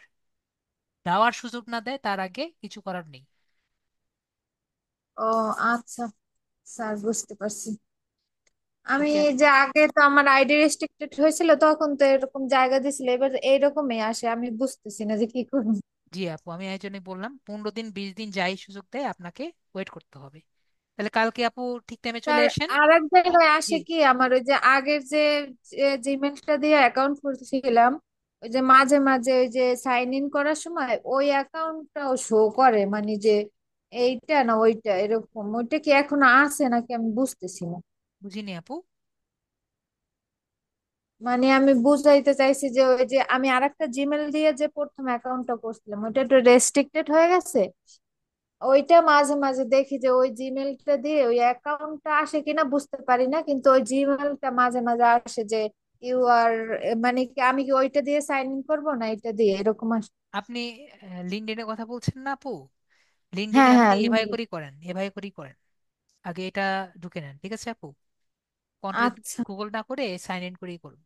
Speaker 1: দেওয়ার সুযোগ না দেয় তার আগে কিছু করার নেই।
Speaker 3: ও আচ্ছা স্যার, বুঝতে পারছি। আমি
Speaker 1: ওকে।
Speaker 3: যে আগে তো আমার আইডি রেস্ট্রিক্টেড হয়েছিল, তখন তো এরকম জায়গা দিছিল, এবার এইরকমই আসে, আমি বুঝতেছি না যে কি করব।
Speaker 1: জি আপু, আমি এই জন্যই বললাম 15 দিন, 20 দিন যাই সুযোগ দেয় আপনাকে ওয়েট করতে হবে। তাহলে কালকে আপু ঠিক টাইমে চলে
Speaker 3: স্যার,
Speaker 1: আসেন।
Speaker 3: আর এক জায়গায়
Speaker 1: জি।
Speaker 3: আসে কি, আমার ওই যে আগের যে জিমেলটা দিয়ে অ্যাকাউন্ট খুলছিলাম, ওই যে মাঝে মাঝে ওই যে সাইন ইন করার সময় ওই অ্যাকাউন্টটাও শো করে, মানে যে এইটা না ওইটা, এরকম ওইটা কি এখন আছে নাকি আমি বুঝতেছি না।
Speaker 1: বুঝিনি আপু।
Speaker 3: মানে আমি বুঝাইতে চাইছি যে ওই যে আমি আরেকটা জিমেল দিয়ে যে প্রথম অ্যাকাউন্টটা করছিলাম, ওইটা একটু রেস্ট্রিক্টেড হয়ে গেছে। ওইটা মাঝে মাঝে দেখি যে ওই জিমেলটা দিয়ে ওই অ্যাকাউন্টটা আসে কিনা বুঝতে পারি না, কিন্তু ওই জিমেলটা মাঝে মাঝে আসে যে ইউ আর, মানে কি আমি কি ওইটা দিয়ে সাইন ইন করবো না এটা দিয়ে, এরকম আসে।
Speaker 1: আপনি লিঙ্কডইনের কথা বলছেন না আপু? লিঙ্কডইনে
Speaker 3: হ্যাঁ
Speaker 1: আপনি
Speaker 3: হ্যাঁ,
Speaker 1: এভাবে
Speaker 3: লিঙ্কডইন।
Speaker 1: করেই করেন, এভাবে করেই করেন। আগে এটা ঢুকে নেন, ঠিক আছে আপু? কন্ট্রি
Speaker 3: আচ্ছা
Speaker 1: গুগল না করে সাইন ইন করেই করুন।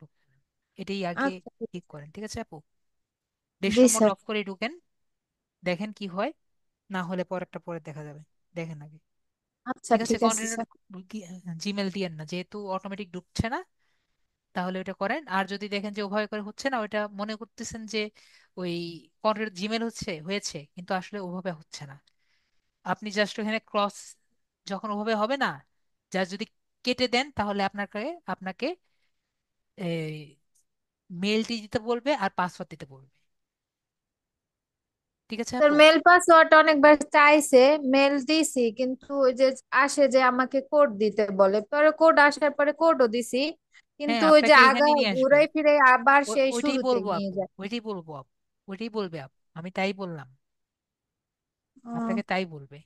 Speaker 1: এটাই আগে
Speaker 3: আচ্ছা।
Speaker 1: ঠিক করেন, ঠিক আছে আপু? Dash
Speaker 3: G
Speaker 1: mode
Speaker 3: sir.
Speaker 1: Of করে ঢুকেন, দেখেন কি হয়। না হলে পরেরটা পরে দেখা যাবে, দেখেন আগে।
Speaker 3: আচ্ছা
Speaker 1: ঠিক আছে,
Speaker 3: ঠিক আছে
Speaker 1: কন্টিনিউ।
Speaker 3: স্যার।
Speaker 1: জিমেল দিয়েন না, যেহেতু অটোমেটিক ঢুকছে না। তাহলে ওটা করেন। আর যদি দেখেন যে উভয় করে হচ্ছে না, ওইটা মনে করতেছেন যে ওই জিমেল হচ্ছে হয়েছে, কিন্তু আসলে ওভাবে হচ্ছে না, আপনি জাস্ট ওখানে ক্রস, যখন ওভাবে হবে না, জাস্ট যদি কেটে দেন, তাহলে আপনাকে আপনাকে মেলটি দিতে বলবে আর পাসওয়ার্ড দিতে বলবে। ঠিক আছে
Speaker 3: স্যার,
Speaker 1: আপু?
Speaker 3: মেল পাসওয়ার্ড অনেকবার চাইছে, মেল দিছি, কিন্তু ওই যে আসে যে আমাকে কোড দিতে বলে, পরে কোড আসার পরে কোডও দিছি,
Speaker 1: হ্যাঁ,
Speaker 3: কিন্তু ওই যে
Speaker 1: আপনাকে
Speaker 3: আগা
Speaker 1: এখানে নিয়ে আসবে।
Speaker 3: ঘুরাই ফিরে আবার সেই
Speaker 1: ওইটাই
Speaker 3: শুরুতে
Speaker 1: বলবো
Speaker 3: নিয়ে
Speaker 1: আপু,
Speaker 3: যায়।
Speaker 1: ওইটাই বলবো আপু, ওইটাই বলবে আপু, আমি তাই বললাম,
Speaker 3: ও,
Speaker 1: আপনাকে তাই বলবে।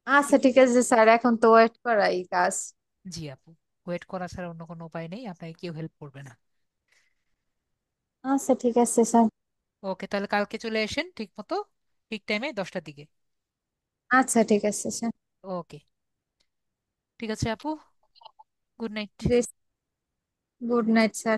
Speaker 3: আচ্ছা ঠিক আছে স্যার, এখন তো ওয়েট করাই কাজ।
Speaker 1: জি আপু, ওয়েট করা ছাড়া অন্য কোনো উপায় নেই, আপনাকে কেউ হেল্প করবে না।
Speaker 3: আচ্ছা ঠিক আছে স্যার।
Speaker 1: ওকে, তাহলে কালকে চলে আসেন ঠিক মতো, ঠিক টাইমে 10টার দিকে।
Speaker 3: আচ্ছা ঠিক আছে স্যার।
Speaker 1: ওকে, ঠিক আছে আপু, গুড নাইট।
Speaker 3: জি, গুড নাইট স্যার।